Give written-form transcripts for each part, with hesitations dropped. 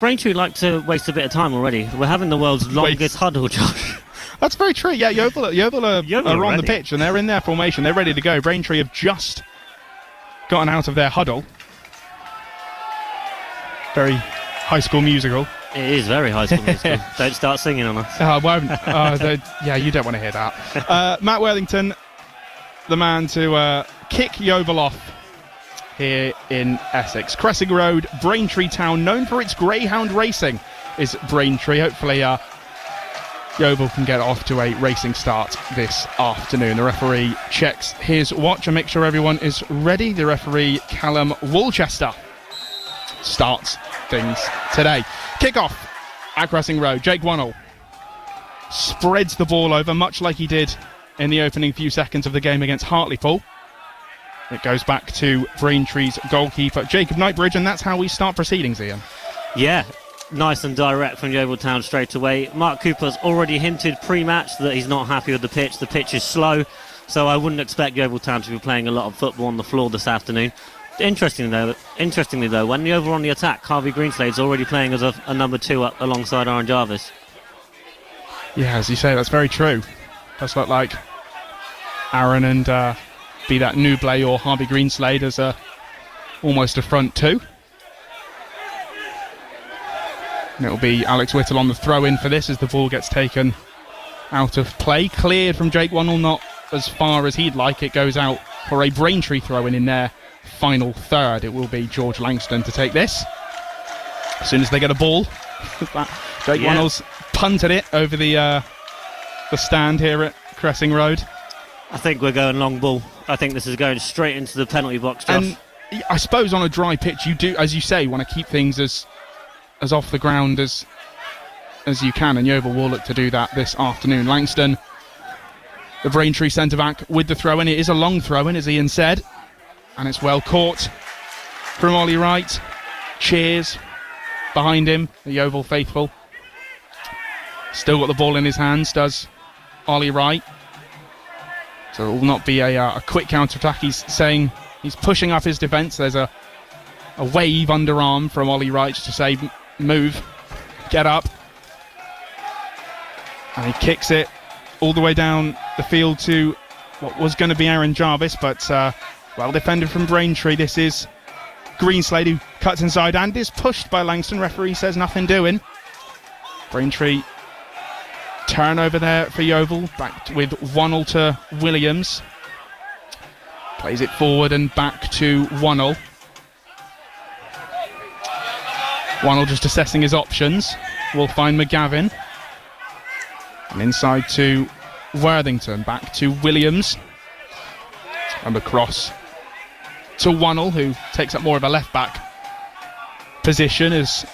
Braintree like to waste a bit of time already. We're having the world's longest huddle, Josh. That's very true. Yeah, Yeovil are on the pitch and they're in their formation. They're ready to go. Braintree have just gotten out of their huddle. Very High School Musical. It is very High School Musical. Don't start singing on us. I won't. Yeah, you don't want to hear that. Matt Worthington, the man to kick Yeovil off here in Essex. Cressing Road, Braintree town, known for its greyhound racing, is Braintree. Hopefully Yeovil can get off to a racing start this afternoon. The referee checks his watch and makes sure everyone is ready. The referee, Callum Wolchester, starts things today. Kick-off at Cressing Road. Jake Wannell spreads the ball over, much like he did in the opening few seconds of the game against Hartlepool. It goes back to Braintree's goalkeeper, Jacob Knightbridge, and that's how we start proceedings, Ian. Yeah, nice and direct from Yeovil Town straight away. Mark Cooper's already hinted pre-match that he's not happy with the pitch. The pitch is slow, so I wouldn't expect Yeovil Town to be playing a lot of football on the floor this afternoon. Interestingly though, when Yeovil are on the attack, Harvey Greenslade's already playing as a number 2 up alongside Aaron Jarvis. Yeah, as you say, that's very true. Does look like Aaron and be that Nublé or Harvey Greenslade as almost a front 2. And it'll be Alex Whittle on the throw-in for this as the ball gets taken out of play. Cleared from Jake Wannell, not as far as he'd like. It goes out for a Braintree throw-in in their final third. It will be George Langston to take this. As soon as they get a ball, Jake Wannell's punted it over the stand here at Cressing Road. I think we're going long ball. I think this is going straight into the penalty box, Josh. And I suppose on a dry pitch, you do, as you say, want to keep things as off the ground as you can, and Yeovil will look to do that this afternoon. Langston, the Braintree centre-back, with the throw-in. It is a long throw-in, as Ian said, and it's well caught from Ollie Wright. Cheers behind him, the Yeovil faithful. Still got the ball in his hands, does Ollie Wright. So it will not be a quick counter-attack. He's saying he's pushing up his defence. There's a wave underarm from Ollie Wright to say, move, get up. And he kicks it all the way down the field to what was going to be Aaron Jarvis, but well defended from Braintree. This is Greenslade, who cuts inside and is pushed by Langston. Referee says nothing doing. Braintree turnover there for Yeovil, back with Wannell to Williams. Plays it forward and back to Wannell. Wannell just assessing his options. Will find McGavin. And inside to Worthington, back to Williams. And across to Wannell, who takes up more of a left-back position as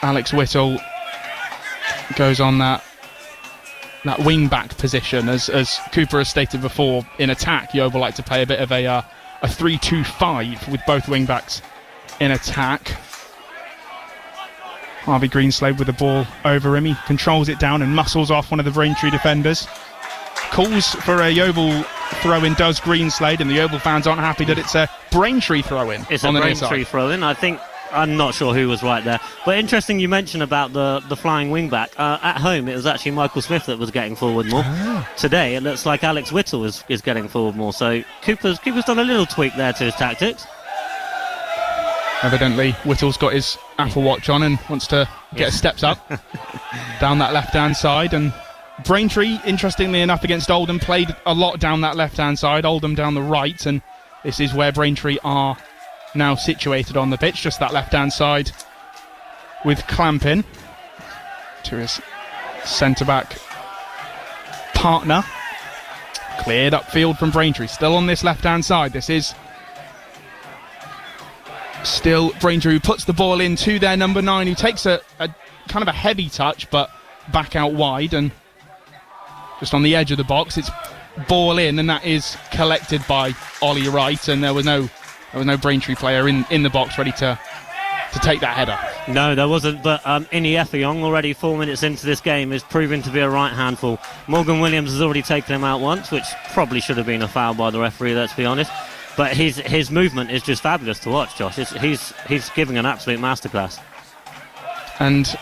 Alex Whittle goes on that wing-back position. As Cooper has stated before, in attack, Yeovil like to play a bit of a 3-2-5 with both wing-backs in attack. Harvey Greenslade with the ball over him. He controls it down and muscles off one of the Braintree defenders. Calls for a Yeovil throw-in, does Greenslade, and the Yeovil fans aren't happy that it's a Braintree throw-in. It's a Braintree throw-in. I'm not sure who was right there. But interesting you mentioned about the flying wing-back. At home, it was actually Michael Smith that was getting forward more. Today, it looks like Alex Whittle is getting forward more. So Cooper's done a little tweak there to his tactics. Evidently, Whittle's got his Apple Watch on and wants to get his steps up down that left-hand side. And Braintree, interestingly enough, against Oldham, played a lot down that left-hand side, Oldham down the right, and this is where Braintree are now situated on the pitch, just that left-hand side with Clampin to his centre-back partner. Cleared upfield from Braintree, still on this left-hand side. This is still Braintree, who puts the ball in to their number 9, who takes a kind of a heavy touch, but back out wide and just on the edge of the box. It's ball in, and that is collected by Ollie Wright, and there was no Braintree player in the box ready to take that header. No, there wasn't, but Ini Effiong, already 4 minutes into this game, is proving to be a right handful. Morgan Williams has already taken him out once, which probably should have been a foul by the referee, let's be honest. But his movement is just fabulous to watch, Josh. He's giving an absolute masterclass. And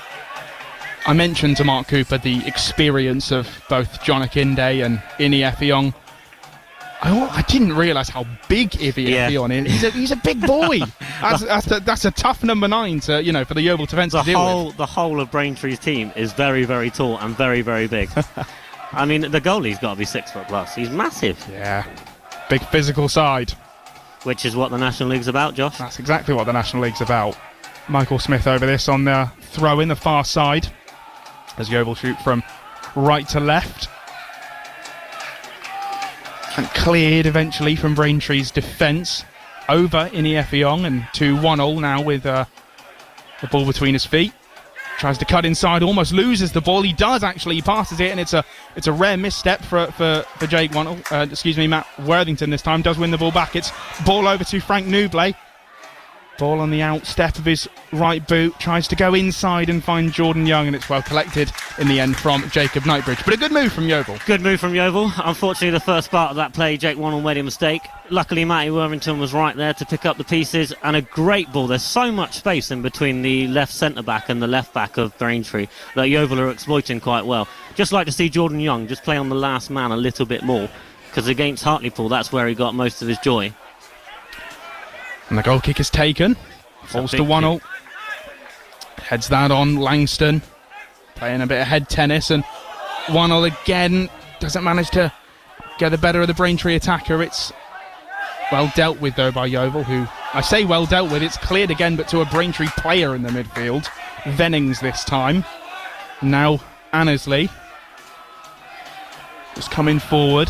I mentioned to Mark Cooper the experience of both John Akinde and Ini Effiong. I didn't realise how big Ivy Effiong is. He's a big boy. That's a tough number 9 to for the Yeovil defence to deal with. The whole of Braintree's team is very, very tall and very, very big. I mean, the goalie's got to be 6 foot plus. He's massive. Yeah, big physical side. Which is what the National League's about, Josh. That's exactly what the National League's about. Michael Smith over this on the throw in the far side as Yeovil shoot from right to left. And cleared eventually from Braintree's defence over Ini Effiong, and to 1-1 now with the ball between his feet. Tries to cut inside, almost loses the ball. He does actually, he passes it, and it's a rare misstep for Matt Worthington this time. Does win the ball back. It's ball over to Frank Newblay. Ball on the outstep of his right boot, tries to go inside and find Jordan Young, and it's well collected in the end from Jacob Knightbridge. But a good move from Yeovil. Good move from Yeovil. Unfortunately, the first part of that play, Jake Wannell made a mistake. Luckily, Matty Worthington was right there to pick up the pieces, and a great ball. There's so much space in between the left centre-back and the left-back of Braintree that Yeovil are exploiting quite well. Just like to see Jordan Young just play on the last man a little bit more, because against Hartlepool, that's where he got most of his joy. And the goal kick is taken. Falls to 1-0. Heads that on. Langston playing a bit of head tennis, and 1-0 again. Doesn't manage to get the better of the Braintree attacker. It's well dealt with though by Yeovil, who, I say well dealt with, it's cleared again, but to a Braintree player in the midfield. Vennings this time. Now Annesley just coming forward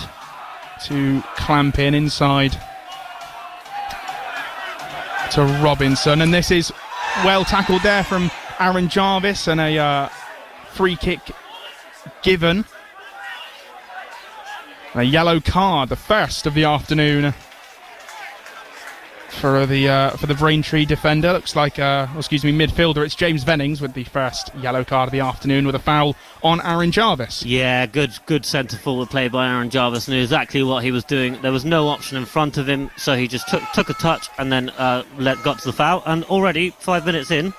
to clamp in inside to Robinson, and this is well tackled there from Aaron Jarvis, and a free kick given. A yellow card, the first of the afternoon for the Braintree defender. Looks like midfielder. It's James Vennings with the first yellow card of the afternoon, with a foul on Aaron Jarvis. Yeah, good centre forward play by Aaron Jarvis, knew exactly what he was doing. There was no option in front of him, so he just took a touch and then got to the foul. And already 6 minutes in,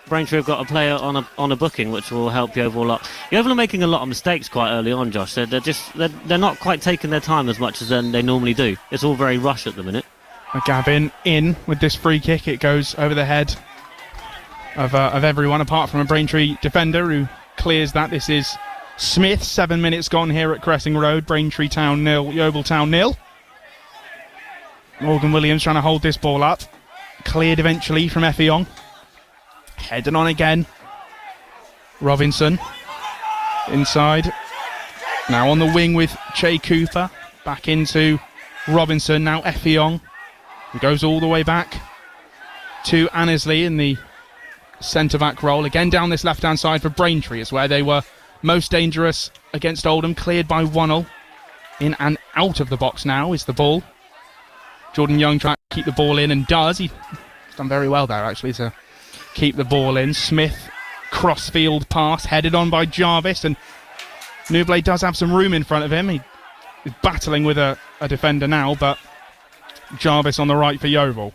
Braintree have got a player on a booking, which will help Yeovil a lot. Yeovil are making a lot of mistakes quite early on, Josh. They're not quite taking their time as much as they normally do. It's all very rush at the minute. Gavin in with this free kick. It goes over the head of everyone apart from a Braintree defender who clears that. This is Smith. 7 minutes gone here at Cressing Road. Braintree Town 0, Yeovil Town 0. Morgan Williams trying to hold this ball up. Cleared eventually from Effiong. Heading on again. Robinson inside. Now on the wing with Che Cooper. Back into Robinson. Now Effiong. He goes all the way back to Annesley in the centre-back role. Again down this left-hand side for Braintree is where they were most dangerous against Oldham. Cleared by Wannell. In and out of the box now is the ball. Jordan Young trying to keep the ball in, and does. He's done very well there actually to keep the ball in. Smith, cross-field pass, headed on by Jarvis, and Newblay does have some room in front of him. He is battling with a defender now, but Jarvis on the right for Yeovil.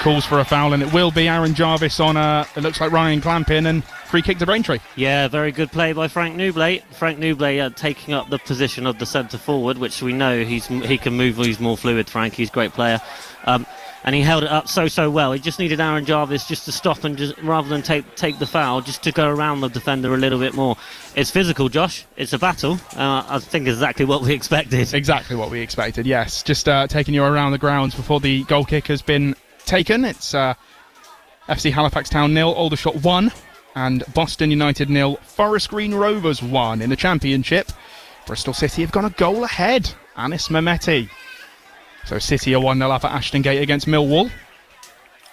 Calls for a foul, and it will be Aaron Jarvis on it looks like Ryan Clampin, and free kick to Braintree. Yeah, very good play by Frank Newblay. Frank Newblay taking up the position of the centre forward, which we know he can move. He's more fluid, Frank. He's a great player. And he held it up so well. He just needed Aaron Jarvis just to stop and just, rather than take the foul, just to go around the defender a little bit more. It's physical, Josh. It's a battle. I think exactly what we expected. Exactly what we expected, yes. Just taking you around the grounds before the goal kick has been taken. It's FC Halifax Town 0, Aldershot 1, and Boston United 0, Forest Green Rovers 1. In the Championship, Bristol City have gone a goal ahead. Anis Mehmeti. So City are 1-0 up at Ashton Gate against Millwall.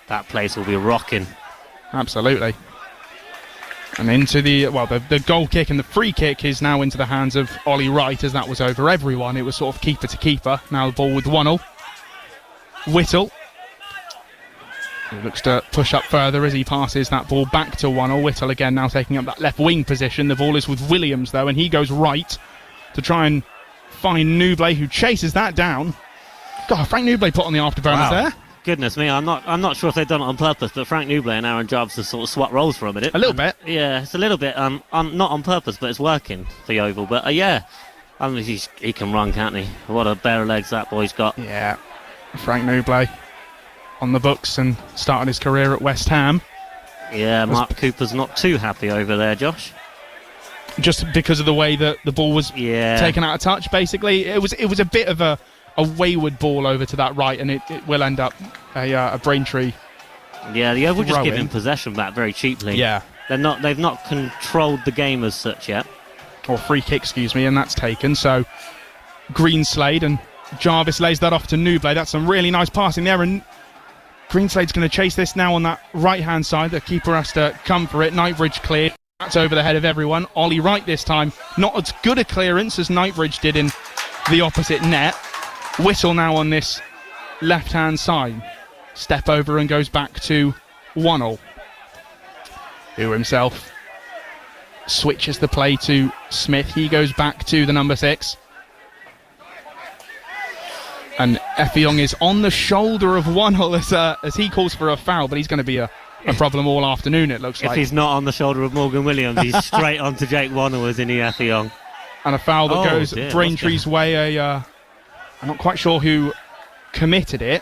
That place will be rocking. Absolutely. And into the goal kick, and the free kick is now into the hands of Ollie Wright, as that was over everyone. It was sort of keeper to keeper. Now the ball with Wannell. Whittle. He looks to push up further as he passes that ball back to Wannell. Whittle again now taking up that left wing position. The ball is with Williams though, and he goes right to try and find Newblay, who chases that down. God, Frank Newblay put on the afterburners there. Goodness me, I'm not sure if they've done it on purpose, but Frank Newblay and Aaron Jarvis have sort of swapped roles for a minute. A little bit. Yeah, it's a little bit, not on purpose, but it's working for Yeovil. But yeah, I mean, he can run, can't he? What a pair of legs that boy's got. Yeah, Frank Newblay on the books and started his career at West Ham. Yeah, Mark Cooper's not too happy over there, Josh. Just because of the way that the ball was taken out of touch, basically. It was a bit of a wayward ball over to that right, and it will end up a Braintree. Yeah, the Yeovil just giving possession back very cheaply. Yeah. They've not controlled the game as such yet. Or free kick, excuse me, and that's taken. So Greenslade and Jarvis lays that off to Newblay. That's some really nice passing there, and Greenslade's going to chase this now on that right-hand side. The keeper has to come for it. Knightbridge cleared. That's over the head of everyone. Ollie Wright this time. Not as good a clearance as Knightbridge did in the opposite net. Whittle now on this left-hand side. Step over and goes back to Wannell, who himself switches the play to Smith. He goes back to the number 6. And Effiong is on the shoulder of Wannell as he calls for a foul, but he's going to be a problem all afternoon, it looks like. If he's not on the shoulder of Morgan Williams, he's straight onto Jake Wannell, isn't he, Effiong? And a foul that goes Braintree's way. I'm not quite sure who committed it.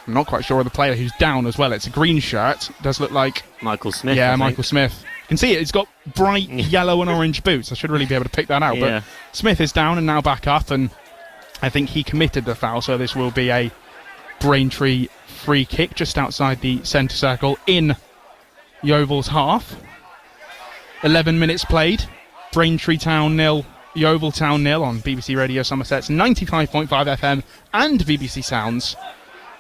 I'm not quite sure of the player who's down as well. It's a green shirt. It does look like Michael Smith. Yeah, Michael Smith. You can see it. It's got bright yellow and orange boots. I should really be able to pick that out. Yeah. But Smith is down and now back up, and I think he committed the foul. So this will be a Braintree free kick just outside the centre circle in Yeovil's half. 11 minutes played. Braintree Town 0, Yeovil Town 0 on BBC Radio Somerset's 95.5 FM and BBC Sounds.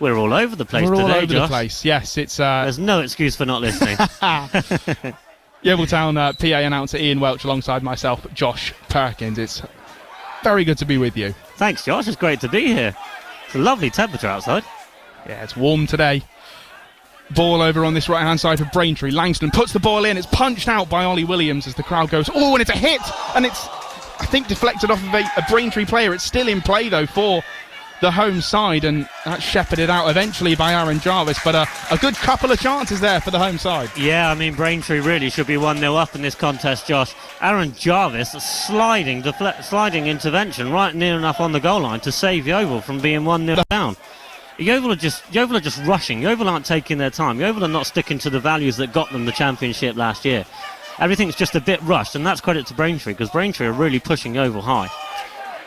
We're all over the place today, We're all over Josh. the place. Yes, it's. There's no excuse for not listening. Yeovil Town PA announcer Ian Welch alongside myself, Josh Perkins. It's very good to be with you. Thanks, Josh. It's great to be here. It's a lovely temperature outside. Yeah, it's warm today. Ball over on this right-hand side for Braintree. Langston puts the ball in. It's punched out by Ollie Williams as the crowd goes, oh, and it's a hit! And it's, I think, deflected off of a Braintree player. It's still in play, though, for the home side, and that's shepherded out eventually by Aaron Jarvis, but a good couple of chances there for the home side. Yeah, I mean, Braintree really should be 1-0 up in this contest, Josh. Aaron Jarvis, a sliding intervention right near enough on the goal line to save Yeovil from being 1-0 down. Yeovil are just rushing. Yeovil aren't taking their time. Yeovil are not sticking to the values that got them the championship last year. Everything's just a bit rushed, and that's credit to Braintree, because Braintree are really pushing Yeovil high.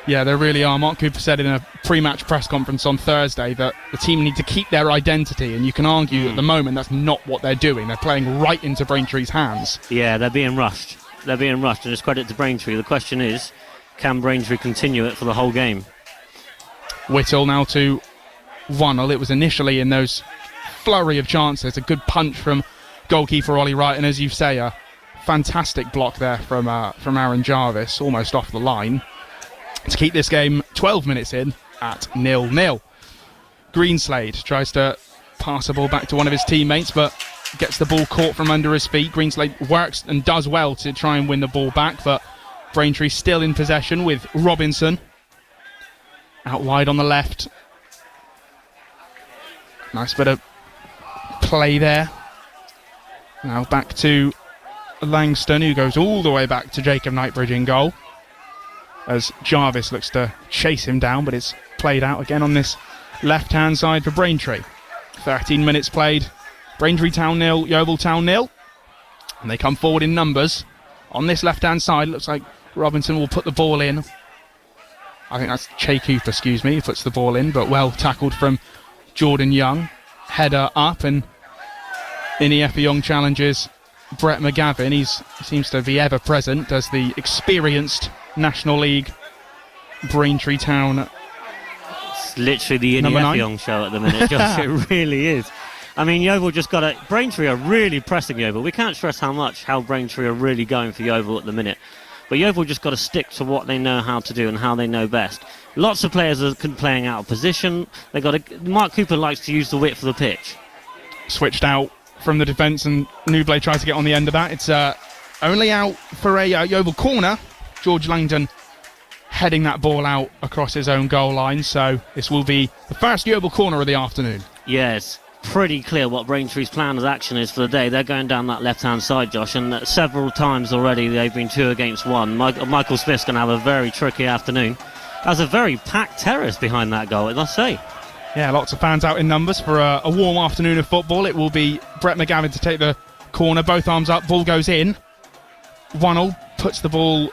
Yeah, they really are. Mark Cooper said in a pre-match press conference on Thursday that the team need to keep their identity, and you can argue at the moment that's not what they're doing. They're playing right into Braintree's hands. Yeah, they're being rushed. And it's credit to Braintree. The question is, can Braintree continue it for the whole game? Whittle now to Wannell. It was initially in those flurry of chances. A good punch from goalkeeper Ollie Wright, and as you say, a fantastic block there from Aaron Jarvis, almost off the line, to keep this game 12 minutes in at 0-0. Greenslade tries to pass the ball back to one of his teammates, but gets the ball caught from under his feet. Greenslade works and does well to try and win the ball back, but Braintree still in possession with Robinson out wide on the left. Nice bit of play there. Now back to Langston, who goes all the way back to Jacob Knightbridge in goal, as Jarvis looks to chase him down, but it's played out again on this left-hand side for Braintree. 13 minutes played. Braintree Town 0, Yeovil Town 0. And they come forward in numbers. On this left-hand side, looks like Robinson will put the ball in. I think that's Che Cooper, who puts the ball in, but well tackled from Jordan Young. Header up, and Ini Effiong challenges Brett McGavin. He seems to be ever present as the experienced National League Braintree Town. It's literally the Ini Effiong show at the minute, Josh. It really is. I mean, Yeovil just got to... Braintree are really pressing Yeovil. We can't stress how Braintree are really going for Yeovil at the minute. But Yeovil just got to stick to what they know how to do and how they know best. Lots of players are playing out of position. Mark Cooper likes to use the width of the pitch. Switched out from the defence, and Newblay tries to get on the end of that. It's only out for a Yeovil corner. George Langdon heading that ball out across his own goal line. So this will be the first Yeovil corner of the afternoon. Yes, pretty clear what Braintree's plan of action is for the day. They're going down that left-hand side, Josh, and several times already they've been 2 against 1. Michael Smith's going to have a very tricky afternoon. There's a very packed terrace behind that goal, I must say. Yeah, lots of fans out in numbers for a warm afternoon of football. It will be Brett McGavin to take the corner, both arms up, ball goes in. Wannell puts the ball,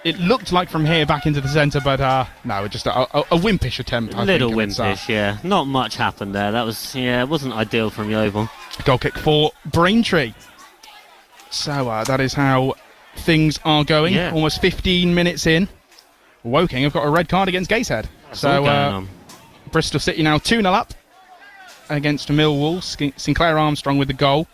it looked like from here back into the centre, but no, just a wimpish attempt. A little wimpish, yeah. Not much happened there. That was, it wasn't ideal from Yeovil. Goal kick for Braintree. So that is how things are going. Yeah. Almost 15 minutes in. Woking have got a red card against Gateshead. That's all going on. Bristol City now 2-0 up against Millwall. Sinclair Armstrong with the goal.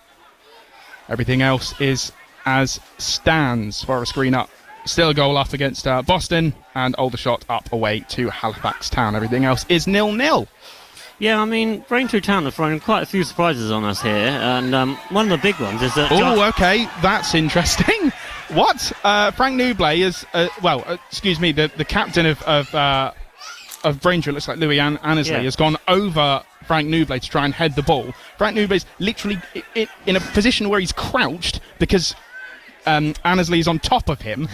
Everything else is as stands. Forest Green up. Still a goal up against Boston, and Aldershot up away to Halifax Town. Everything else is 0-0. Yeah, I mean, Braintree Town have thrown quite a few surprises on us here, and one of the big ones is that... Oh, okay, that's interesting. What? Frank Newblay is... the captain of Braintree, looks like Louis Annesley, has gone over Frank Newblay to try and head the ball. Frank Newblay's literally in a position where he's crouched because Annesley's on top of him.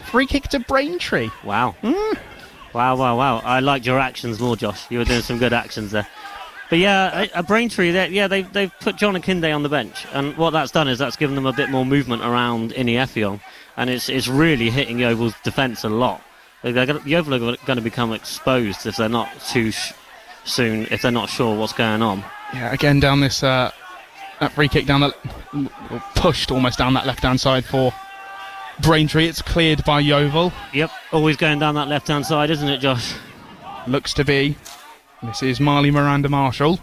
Free kick to Braintree. Wow. Wow. I liked your actions more, Josh. You were doing some good actions there. But yeah, a Braintree, they've put John Akinde on the bench, and what that's done is that's given them a bit more movement around Ini Effiong, and it's really hitting Yeovil's defence a lot. Yeovil are going to become exposed if they're not too soon, if they're not sure what's going on. Yeah, again down this that free kick down pushed almost down that left-hand side for Braintree. It's cleared by Yeovil. Yep, always going down that left-hand side, isn't it, Josh? Looks to be. This is Marley Miranda Marshall,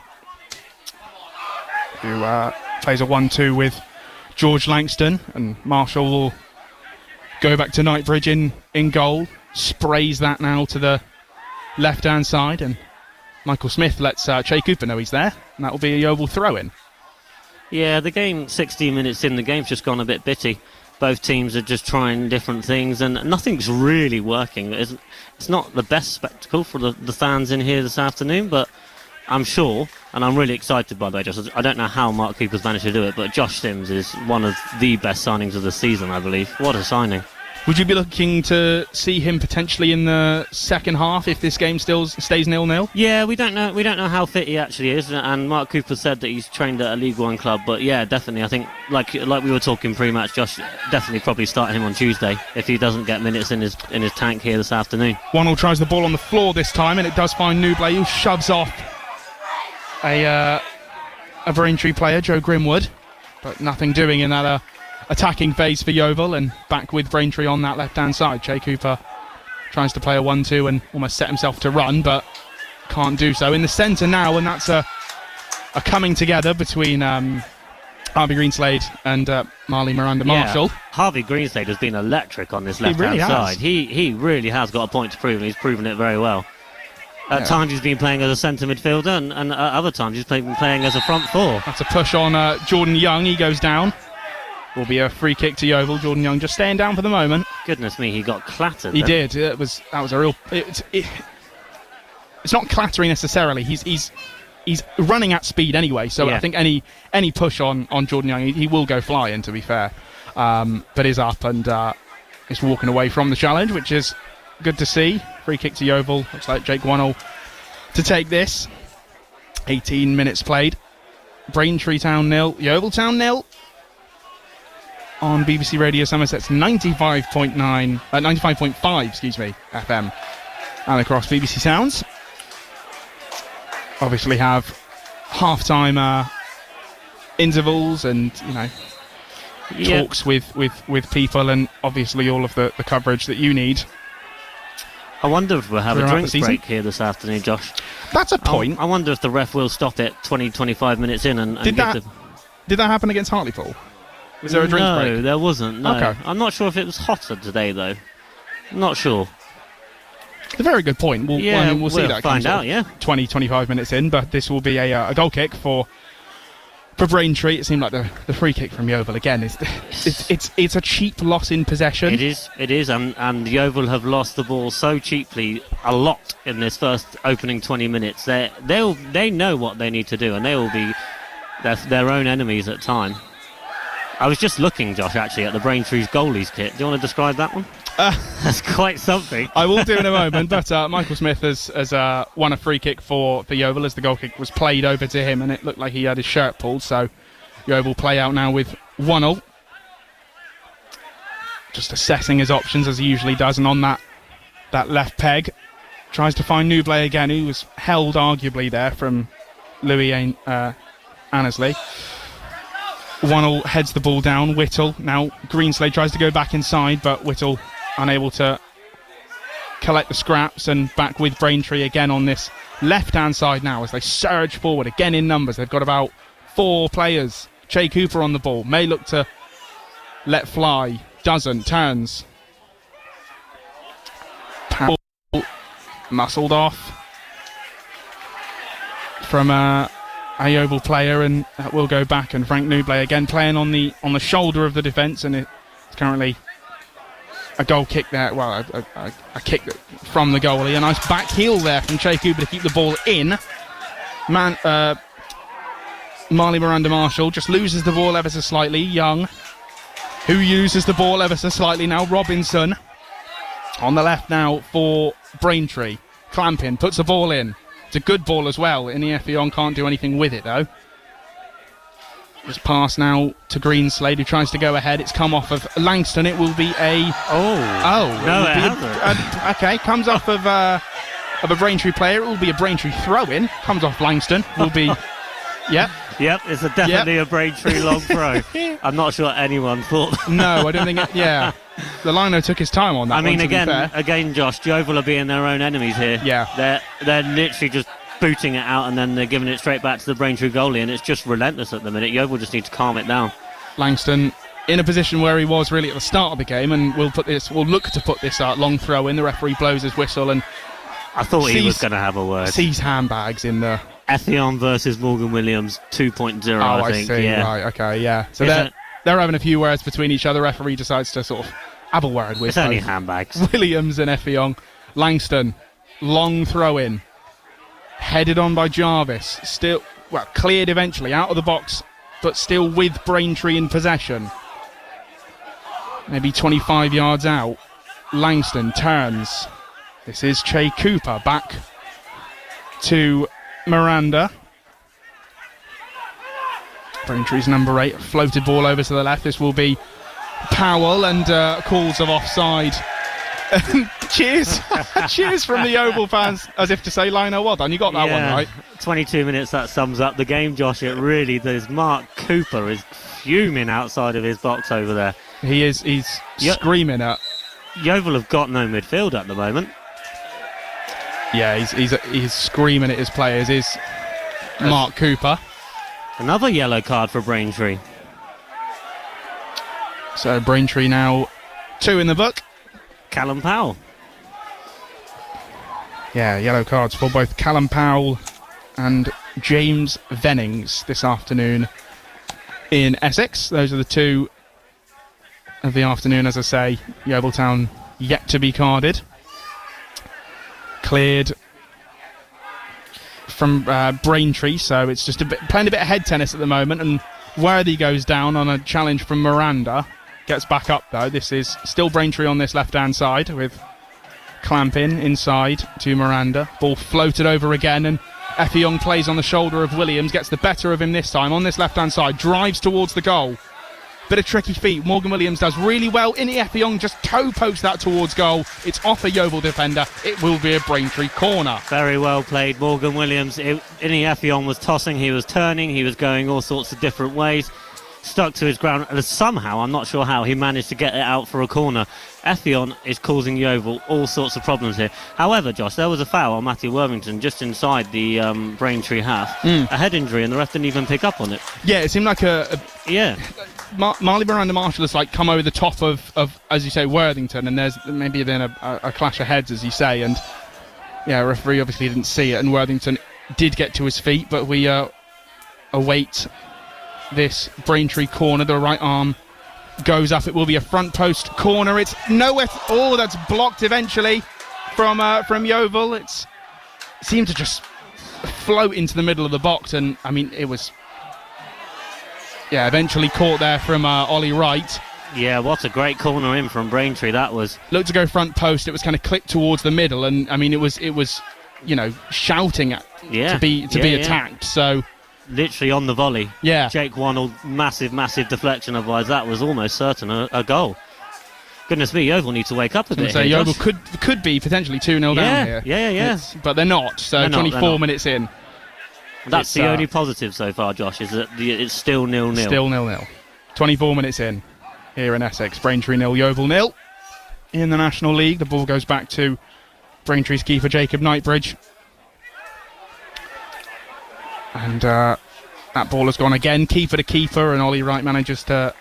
who plays a 1-2 with George Langston, and Marshall will go back to Knightbridge in goal. Sprays that now to the left-hand side, and Michael Smith lets Che Cooper know he's there, and that will be a Yeovil throw-in. Yeah, the game, 16 minutes in, the game's just gone a bit bitty. Both teams are just trying different things, and nothing's really working. It's not the best spectacle for the fans in here this afternoon, but I'm sure, and I'm really excited by the way, Josh. I don't know how Mark Cooper's managed to do it, but Josh Sims is one of the best signings of the season, I believe. What a signing. Would you be looking to see him potentially in the second half if this game still stays 0-0? Yeah, we don't know. We don't know how fit he actually is, and Mark Cooper said that he's trained at a League One club. But yeah, definitely. I think like we were talking pre-match, Josh, definitely probably start him on Tuesday if he doesn't get minutes in his tank here this afternoon. Wannell tries the ball on the floor this time, and it does find Newblay, who shoves off a Braintree player, Joe Grimwood, but nothing doing in that attacking phase for Yeovil, and back with Braintree on that left-hand side. Che Cooper tries to play a 1-2 and almost set himself to run, but can't do so. In the centre now, and that's a coming together between Harvey Greenslade and Marley Miranda Marshall. Harvey Greenslade has been electric on this left-hand side. He really has got a point to prove, and he's proven it very well. At times he's been playing as a centre midfielder, and other times he's been playing as a front four. That's a push on Jordan Young. He goes down. Will be a free kick to Yeovil. Jordan Young just staying down for the moment. Goodness me, he got clattered. He did. That was a real. It's not clattering necessarily. He's running at speed anyway. So I think any push on Jordan Young, he will go flying. To be fair, but is up and is walking away from the challenge, which is good to see. Free kick to Yeovil. Looks like Jake Wannell to take this. 18 minutes played. Braintree Town 0, Yeovil Town 0. On BBC Radio Somerset's 95.5 FM, and across BBC Sounds. Obviously have half-time intervals and talks with people, and obviously all of the coverage that you need. I wonder if we'll have a drinks break here this afternoon, Josh. That's a point. I wonder if the ref will stop it 20-25 minutes in and did that happen against Hartlepool? Was there a drinks break? No, there wasn't. No. Okay. I'm not sure if it was hotter today, though. Not sure. It's a very good point. We'll see that. Find out, 20-25 minutes in, but this will be a goal kick for for Braintree. It seemed like the free kick from Yeovil again it's a cheap loss in possession. It is, and Yeovil have lost the ball so cheaply a lot in this first opening 20 minutes. They know what they need to do, and they will be their own enemies at time. I was just looking, Josh, actually, at the Braintree's goalies kit. Do you want to describe that one? That's quite something. I will do in a moment, but Michael Smith has won a free kick for Yeovil as the goal kick was played over to him, and it looked like he had his shirt pulled, so Yeovil play out now with 1-0. Just assessing his options as he usually does, and on that left peg, tries to find Newblay again, who was held arguably there from Louis Annesley. 1-0 heads the ball down. Whittle, now Greenslade tries to go back inside, but Whittle unable to collect the scraps, and back with Braintree again on this left-hand side now as they surge forward again in numbers. They've got about 4 players. Che Cooper on the ball, may look to let fly, doesn't, turns. Ball muscled off from a Yeovil player, and that will go back, and Frank Newblay again playing on the shoulder of the defence, and it's currently a goal kick there, well, a kick from the goalie. A nice back heel there from Che Cooper to keep the ball in. Marley Miranda Marshall just loses the ball ever so slightly. Young, who uses the ball ever so slightly now. Robinson on the left now for Braintree. Clampin puts the ball in. It's a good ball as well. Effiong can't do anything with it though. Just pass now to Greenslade, who tries to go ahead. It's come off of Langston. It will be a... No, it hasn't. Okay, comes off of a Braintree player. It will be a Braintree throw-in. Comes off Langston. Will be... Yep. Yep, it's definitely a Braintree long throw. I'm not sure anyone thought that. No, I don't think it... Yeah. The lino took his time on that. I mean, one, again, Josh, Yeovil are being their own enemies here. Yeah. They're literally just booting it out, and then they're giving it straight back to the Braintree goalie, and it's just relentless at the minute. Yeovil just need to calm it down. Langston in a position where he was really at the start of the game, and we'll look to put this long throw in. The referee blows his whistle, and I thought he was going to have a word. Sees handbags in the... Effiong versus Morgan Williams 2.0, I think. See. Yeah. Right, okay, yeah. So they're having a few words between each other. Referee decides to sort of have a word with It's only handbags. Williams and Effiong. Langston, long throw in. Headed on by Jarvis. Still, cleared eventually out of the box, but still with Braintree in possession. Maybe 25 yards out. Langston turns. This is Che Cooper back to Miranda. Braintree's number 8. Floated ball over to the left. This will be Powell, and calls of offside. Cheers. Cheers from the Yeovil fans, as if to say, Lino, well done, you got that one right. 22 minutes, that sums up the game, Josh. It really does. Mark Cooper is fuming outside of his box over there. He's screaming at... Yeovil have got no midfield at the moment. Yeah, he's screaming at his players, is Mark Cooper. Another yellow card for Braintree. So Braintree now 2 in the book. Callum Powell. Yeah, yellow cards for both Callum Powell and James Vennings this afternoon in Essex. Those are the 2 of the afternoon, as I say. Yeovil Town yet to be carded. Cleared from Braintree, so it's just playing a bit of head tennis at the moment, and Worthy goes down on a challenge from Miranda. Gets back up though. This is still Braintree on this left-hand side with Clampin inside to Miranda. Ball floated over again, and Effiong plays on the shoulder of Williams, gets the better of him this time on this left-hand side, drives towards the goal. Bit of tricky feet. Morgan Williams does really well. Inni Effiong just toe pokes that towards goal. It's off a Yeovil defender. It will be a Braintree corner. Very well played, Morgan Williams. Inni Effiong was tossing, he was turning, he was going all sorts of different ways. Stuck to his ground, and somehow, I'm not sure how, he managed to get it out for a corner. Effiong is causing Yeovil all sorts of problems here. However, Josh, there was a foul on Matthew Worthington just inside the Braintree half. A head injury, and the ref didn't even pick up on it. Yeah, it seemed like Marley Miranda Marshall has come over the top of, as you say, Worthington, and there's maybe then a clash of heads, as you say, and referee obviously didn't see it, and Worthington did get to his feet, but we await this Braintree corner. The right arm goes up. It will be a front post corner. It's nowhere. Oh, that's blocked eventually from Yeovil. It seemed to just float into the middle of the box, and I mean it was eventually caught there from Ollie Wright. Yeah, what a great corner in from Braintree that was. Looked to go front post. It was kind of clipped towards the middle, and I mean it was shouting at to be attacked. So literally on the volley. Yeah, Jake Wannell, massive deflection. Otherwise, that was almost certain a goal. Goodness me, Yeovil need to wake up a bit. So Yeovil could be potentially 2-0 down here. Yeah. But they're not. So 24 minutes in. That's the only positive so far, Josh, is that it's still 0-0. Still 0-0. 24 minutes in here in Essex. Braintree 0, Yeovil 0. In the National League, the ball goes back to Braintree's keeper, Jacob Knightbridge. And that ball has gone again, keeper to keeper, and Ollie Wright manages to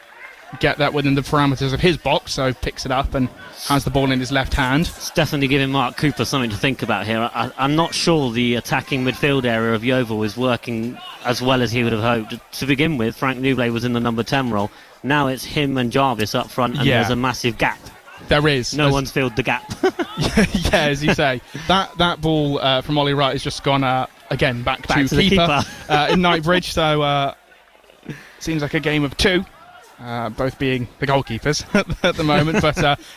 get that within the parameters of his box, so picks it up and has the ball in his left hand. It's definitely giving Mark Cooper something to think about here. I'm not sure the attacking midfield area of Yeovil is working as well as he would have hoped. To begin with, Frank Newblay was in the number 10 role. Now it's him and Jarvis up front, and there's a massive gap. There is. No one's filled the gap. Yeah, as you say. That ball from Ollie Wright has just gone, again, back to the keeper. In Knightbridge, so seems like a game of two. Both being the goalkeepers at the moment, but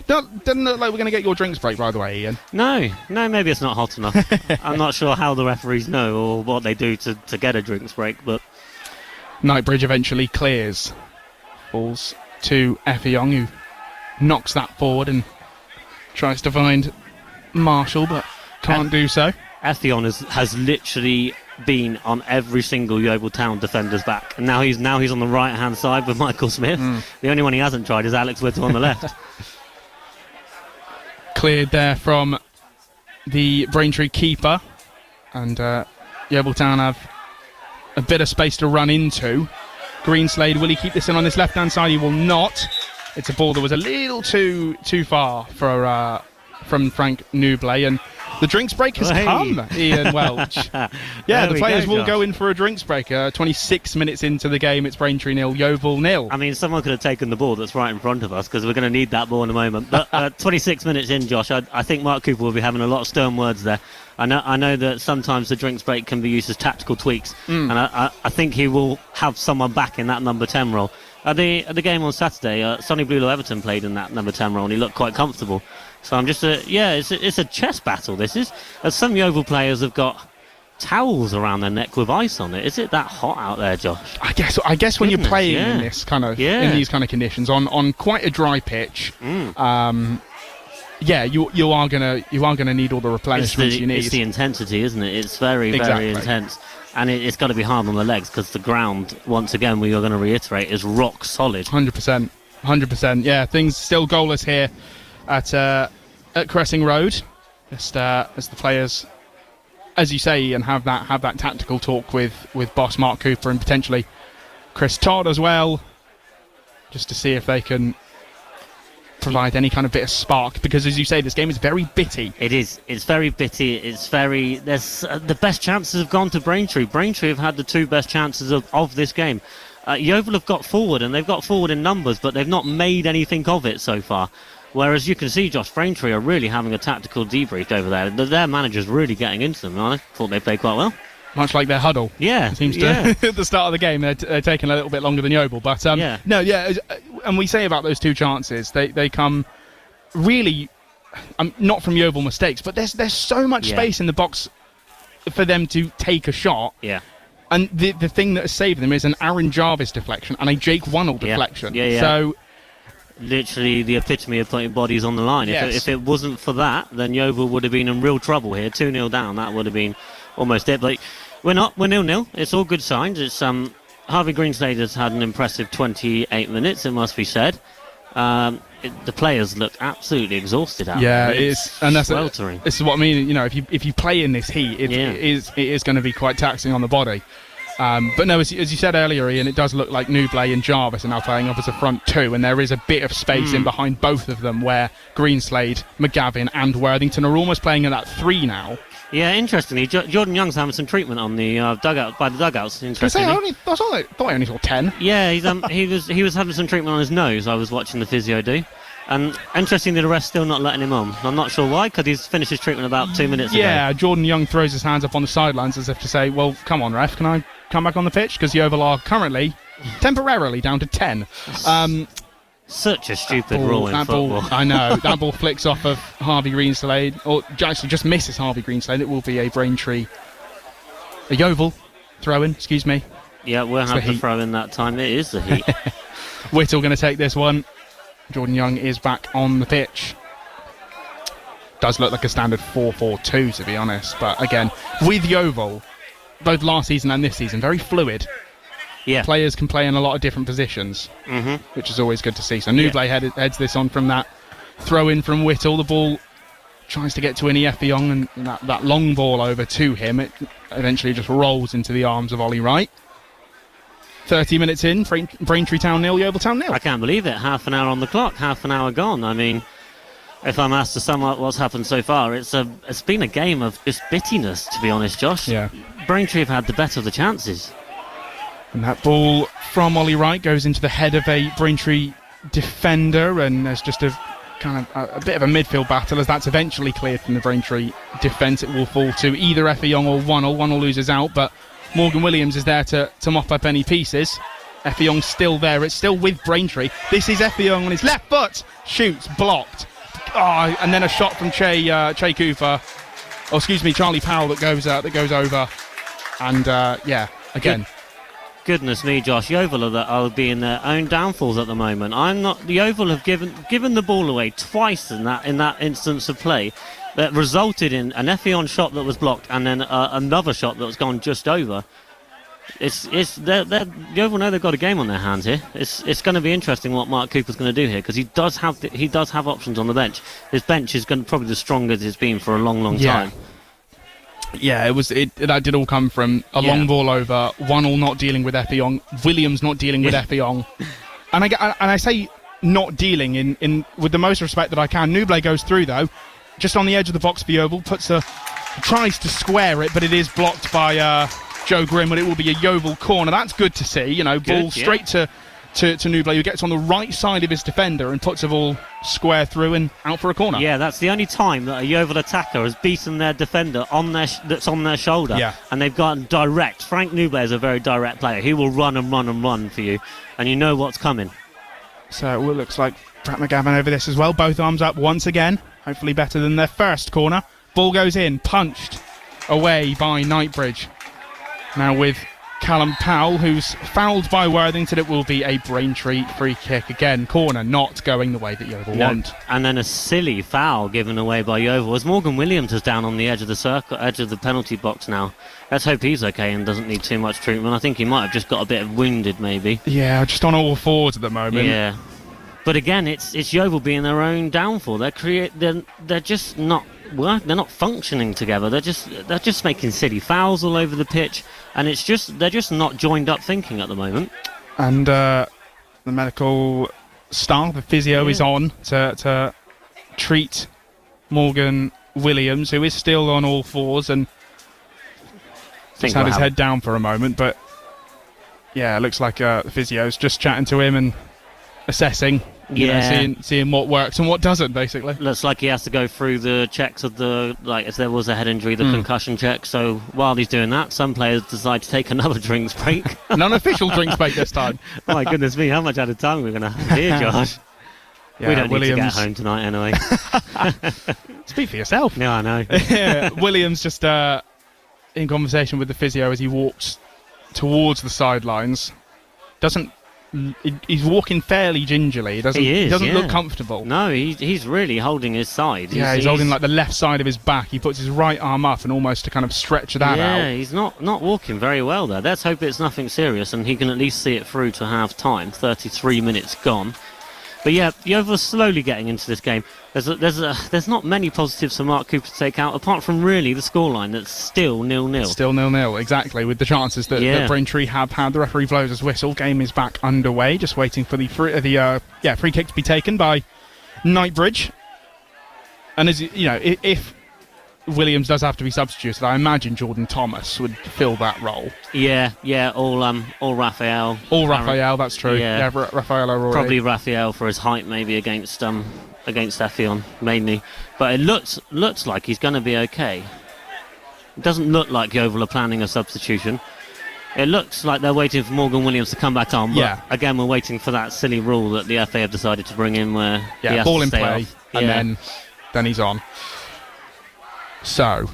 doesn't look like we're going to get your drinks break, by the way, Ian. No, maybe it's not hot enough. I'm not sure how the referees know or what they do to get a drinks break, but Knightbridge eventually clears. Falls to Effiong, who knocks that forward and tries to find Marshall, but can't do so. Effiong has literally been on every single Yeovil Town defender's back, and now he's on the right hand side with Michael Smith. The only one he hasn't tried is Alex Whittle on the left. Cleared there from the Braintree keeper, and Yeovil Town have a bit of space to run into. Greenslade, will he keep this in on this left hand side? He will not. It's a ball that was a little too far from Frank Newblay, and the drinks break has come, Ian Welch. Yeah, the players will go in for a drinks break. 26 minutes into the game, it's Braintree 0, Yeovil 0. I mean, someone could have taken the ball that's right in front of us, because we're going to need that ball in a moment. But 26 minutes in, Josh, I think Mark Cooper will be having a lot of stern words there. I know that sometimes the drinks break can be used as tactical tweaks, and I think he will have someone back in that number 10 role. At the game on Saturday, Sonny Blulow Everton played in that number 10 role, and he looked quite comfortable. So I'm just it's a chess battle. This is, as some Yeovil players have got towels around their neck with ice on it. Is it that hot out there, Josh? I guess when you're playing in this kind of in these kind of conditions on quite a dry pitch, you are gonna need all the replenishments you need. It's the intensity, isn't it? It's very intense. And it's got to be hard on the legs, because the ground, once again, we are going to reiterate, is rock solid. 100%. Yeah, things still goalless here at Cressing Road. Just as the players, as you say, Ian, have that tactical talk with boss Mark Cooper and potentially Chris Todd as well, just to see if they can provide any kind of bit of spark, because as you say, this game is very bitty. It is. It's very bitty. There's the best chances have gone to Braintree. Braintree have had the two best chances of this game. Yeovil have got forward, and they've got forward in numbers, but they've not made anything of it so far. Whereas you can see, Josh, Braintree are really having a tactical debrief over there. Their manager's really getting into them. I thought they played quite well. Much like their huddle. Yeah. It seems to at the start of the game, they're taking a little bit longer than Yeovil. But and we say about those two chances, they come really not from Yeovil mistakes, but there's so much space in the box for them to take a shot. Yeah. And the thing that has saved them is an Aaron Jarvis deflection and a Jake Wannell deflection. Yeah. So literally the epitome of putting bodies on the line. Yes. If it wasn't for that, then Yeovil would have been in real trouble here. 2-0 down, that would have been almost it. But we're not. We're 0-0. It's all good signs. It's Harvey Greenslade has had an impressive 28 minutes, it must be said. The players look absolutely exhausted out there. That's sweltering. This is what I mean. You know, if you play in this heat, it is going to be quite taxing on the body. But no, as you said earlier, Ian, it does look like Newblay and Jarvis are now playing up as a front two, and there is a bit of space in behind both of them where Greenslade, McGavin and Worthington are almost playing at that 3 now. Yeah, interestingly, Jordan Young's having some treatment on the dugout by the dugouts. I Interestingly, thought I only saw 10. yeah, he was having some treatment on his nose. I was watching the physio do, and interestingly, the rest still not letting him on. I'm not sure why, because he's finished his treatment about 2 minutes ago. Yeah, Jordan Young throws his hands up on the sidelines as if to say, "Well, come on, ref, can I come back on the pitch?" Because Yeovil are currently temporarily down to 10. Such a stupid rule in football. I know. That ball flicks off of Harvey Greenslade, or actually just misses Harvey Greenslade. It will be a Braintree, a Yeovil throw-in, excuse me. Yeah, we'll have to throw in that time. It is the heat. Whittle going to take this one. Jordan Young is back on the pitch. Does look like a standard 4-4-2, to be honest. But again, with Yeovil, both last season and this season, very fluid. Yeah. Players can play in a lot of different positions, which is always good to see. So Newblay heads this on from that throw in from Whittle. The ball tries to get to Ini Effiong, and that long ball over to him. It eventually just rolls into the arms of Ollie Wright. 30 minutes in, Braintree Town 0, Yeovil Town 0. I can't believe it. Half an hour on the clock, half an hour gone. I mean, if I'm asked to sum up what's happened so far, it's been a game of just bittiness, to be honest, Josh. Yeah. Braintree have had the better of the chances. And that ball from Ollie Wright goes into the head of a Braintree defender, and there's just a kind of a bit of a midfield battle as that's eventually cleared from the Braintree defence. It will fall to either Effiong or Wunnell. Wunnell loses out, but Morgan Williams is there to mop up any pieces. Effiong's still there. It's still with Braintree. This is Effiong on his left foot. Shoots, blocked. Oh, and then a shot from Che Cooper. Oh, excuse me, Charlie Powell that goes over. And yeah, again. Goodness me, Josh. Yeovil are being their own downfalls at the moment. Yeovil have given the ball away twice in that instance of play that resulted in an Effiong shot that was blocked and then another shot that was gone just over. Yeovil know they've got a game on their hands here. It's going to be interesting what Mark Cooper's going to do here, because he does have options on the bench. His bench is probably the strongest it's been for a long time. Yeah, that did all come from a long ball over, Wunnell not dealing with Effiong, Williams not dealing with Effiong. And I say not dealing in with the most respect that I can. Newblay goes through though, just on the edge of the box for Yeovil, tries to square it, but it is blocked by Joe Grimm, and it will be a Yeovil corner. That's good to see, ball straight to Newblay, who gets on the right side of his defender and puts a ball square through and out for a corner. Yeah, that's the only time that a Yeovil attacker has beaten their defender that's on their shoulder. Yeah. And they've gotten direct. Frank Newblay is a very direct player. He will run and run and run for you, and you know what's coming. So it looks like Pratt McGavin over this as well. Both arms up once again. Hopefully better than their first corner. Ball goes in, punched away by Knightbridge. Now with Callum Powell, who's fouled by Worthington, it will be a Braintree free kick again. Corner not going the way that Yeovil want. And then a silly foul given away by Yeovil as Morgan Williams is down on the edge of the penalty box now. Let's hope he's okay and doesn't need too much treatment. I think he might have just got a bit wounded, maybe. Yeah, just on all fours at the moment. Yeah. But again, it's Yeovil being their own downfall. They're just not they're not functioning together. They're just making silly fouls all over the pitch, and they're just not joined up thinking at the moment. And the medical staff, the physio, is on to treat Morgan Williams, who is still on all fours and just had his head down for a moment. But yeah, it looks like the physio's just chatting to him and assessing. Seeing what works and what doesn't, basically. Looks like he has to go through the checks of if there was a head injury, the concussion check. So while he's doing that, some players decide to take another drinks break. An unofficial drinks break this time. Oh my goodness me, how much out of time are we going to have here, Josh? Yeah, we don't Williams need to get home tonight anyway. Speak for yourself. Yeah, I know. Yeah, Williams just in conversation with the physio as he walks towards the sidelines. He's walking fairly gingerly. He doesn't look comfortable. No, he's really holding his side. He's holding like the left side of his back. He puts his right arm up and almost to kind of stretch that out. Yeah, he's not walking very well there. Let's hope it's nothing serious and he can at least see it through to half time. 33 minutes gone. But yeah, Yeovil slowly getting into this game. There's not many positives for Mark Cooper to take out, apart from really the scoreline that's still 0-0. Still 0-0, exactly, with the chances that Braintree have had. The referee blows his whistle. Game is back underway, just waiting for the free kick to be taken by Knightbridge. And as you know, if Williams does have to be substituted, I imagine Jordan Thomas would fill that role. Yeah, all Raphael. All Raphael, that's true. Yeah, Raphael O'Rourke. Probably Raphael for his height, maybe against Effion mainly. But it looks like he's going to be okay. It doesn't look like Yeovil are planning a substitution. It looks like they're waiting for Morgan Williams to come back on. But again, we're waiting for that silly rule that the FA have decided to bring in, where he has ball to in stay play, off. and then he's on. So,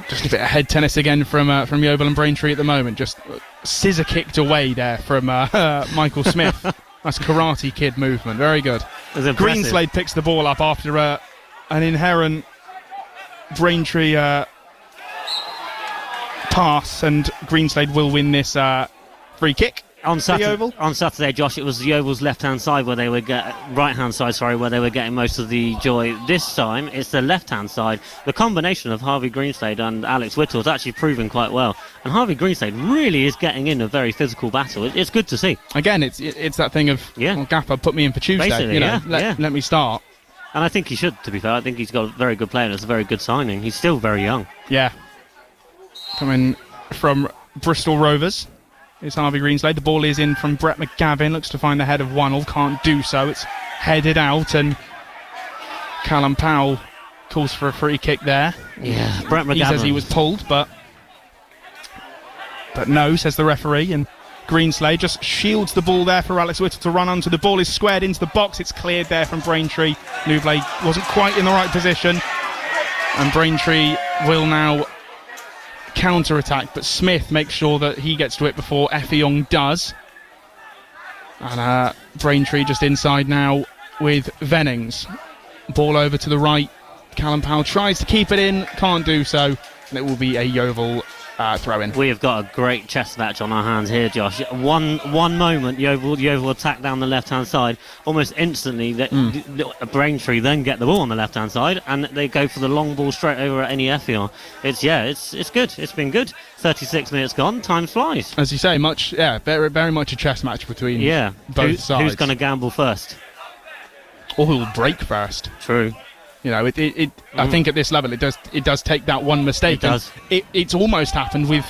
just a bit of head tennis again from Yeovil and Braintree at the moment. Just scissor kicked away there from Michael Smith. That's Karate Kid movement. Very good. Greenslade picks the ball up after an inherent Braintree pass, and Greenslade will win this free kick. On Saturday, Josh, it was Yeovil's left-hand side where they were right-hand side, where they were getting most of the joy. This time, it's the left-hand side. The combination of Harvey Greenslade and Alex Whittle is actually proving quite well. And Harvey Greenslade really is getting in a very physical battle. It's good to see. Again, it's that thing of, well, Gaffer, put me in for Tuesday. Basically, let me start. And I think he should, to be fair. I think he's got a very good player and it's a very good signing. He's still very young. Yeah. Coming from Bristol Rovers. It's Harvey Greenslade. The ball is in from Brett McGavin. Looks to find the head of Wannell. Can't do so. It's headed out, and Callum Powell calls for a free kick there. Yeah, Brett McGavin. He says he was pulled, but no, says the referee. And Greenslade just shields the ball there for Alex Whittle to run onto. The ball is squared into the box. It's cleared there from Braintree. Newblade wasn't quite in the right position, and Braintree will now counter-attack, but Smith makes sure that he gets to it before Effiong does. And Braintree just inside now with Vennings. Ball over to the right. Callum Powell tries to keep it in, can't do so, and it will be a Yeovil throw-in. We have got a great chess match on our hands here, Josh. One moment, Yeovil attack down the left-hand side. Almost instantly, Braintree then get the ball on the left-hand side, and they go for the long ball straight over at any Effiong. It's good. It's been good. 36 minutes gone. Time flies. As you say, very, very much a chess match between both sides. Who's going to gamble first? Or who will break first? True. You know, I think at this level it does take that one mistake. It does. It's almost happened with,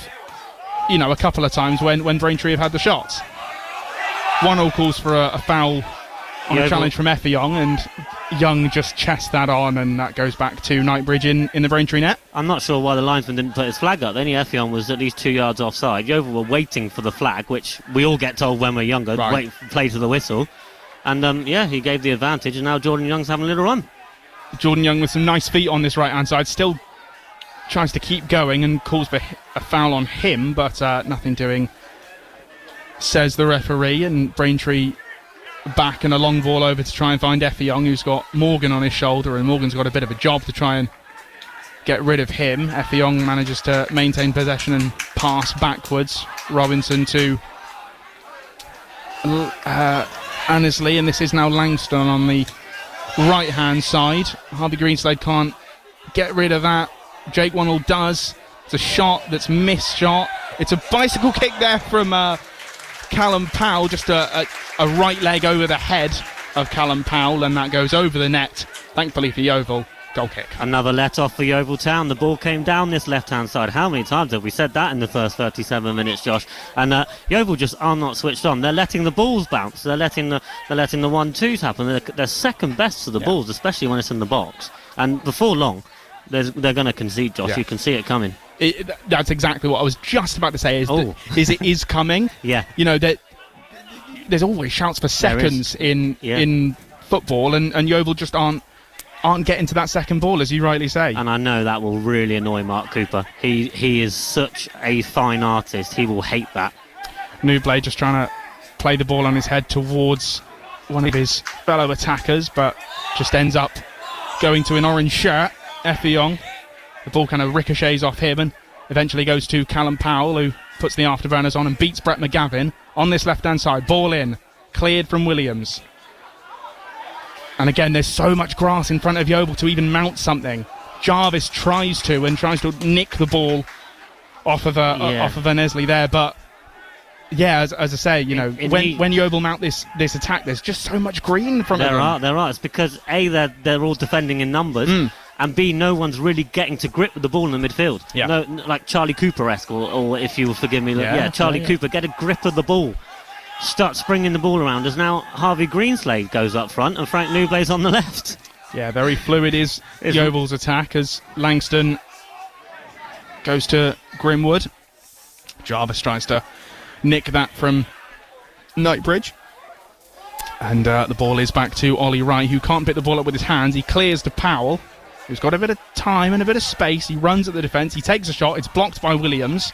a couple of times when Braintree have had the shots. Wannell calls for a foul on a challenge from Effiong, and Young just chests that on, and that goes back to Knightbridge in the Braintree net. I'm not sure why the linesman didn't put his flag up. Only Effiong was at least 2 yards offside. Yeovil were waiting for the flag, which we all get told when we're younger, play to the whistle. And he gave the advantage, and now Jordan Young's having a little run. Jordan Young with some nice feet on this right-hand side, still tries to keep going and calls for a foul on him, but nothing doing, says the referee. And Braintree back and a long ball over to try and find Effiong, who's got Morgan on his shoulder, and Morgan's got a bit of a job to try and get rid of him. Effiong manages to maintain possession and pass backwards. Robinson to Annesley, and this is now Langston on the right-hand side. Harvey Greenslade can't get rid of that. Jake Wannell does. It's a shot that's missed shot. It's a bicycle kick there from Callum Powell. Just a right leg over the head of Callum Powell, and that goes over the net. Thankfully for Yeovil, goal kick. Another let-off for Yeovil Town. The ball came down this left-hand side. How many times have we said that in the first 37 minutes, Josh? And Yeovil just are not switched on. They're letting the balls bounce. They're letting the 1-2s happen. They're second best to the balls, especially when it's in the box. And before long, they're going to concede, Josh. You can see it coming. That's exactly what I was just about to say. Is it is coming? Yeah. That there's always shouts for seconds in football, and Yeovil just aren't getting to that second ball, as you rightly say. And I know that will really annoy Mark Cooper. He is such a fine artist. He will hate that. Newblade just trying to play the ball on his head towards one of his fellow attackers, but just ends up going to an orange shirt, Effiong. The ball kind of ricochets off him and eventually goes to Callum Powell, who puts the afterburners on and beats Brett McGavin on this left-hand side. Ball in cleared from Williams. And again, there's so much grass in front of Yeovil to even mount something. Jarvis tries to nick the ball off of Nestle there, but yeah, as I say, when Yeovil mount this attack, there's just so much green in front of them. There are. It's because A, they're all defending in numbers, and B, no one's really getting to grip with the ball in the midfield. Yeah. No, like Charlie Cooper-esque, or if you will forgive me, Charlie Cooper, get a grip of the ball. Start springing the ball around as now Harvey Greenslade goes up front and Frank Nuble's on the left. Yeah, very fluid is Yeovil's attack as Langston goes to Grimwood. Jarvis tries to nick that from Knightbridge. And the ball is back to Ollie Wright, who can't pick the ball up with his hands. He clears to Powell, who's got a bit of time and a bit of space. He runs at the defence. He takes a shot. It's blocked by Williams.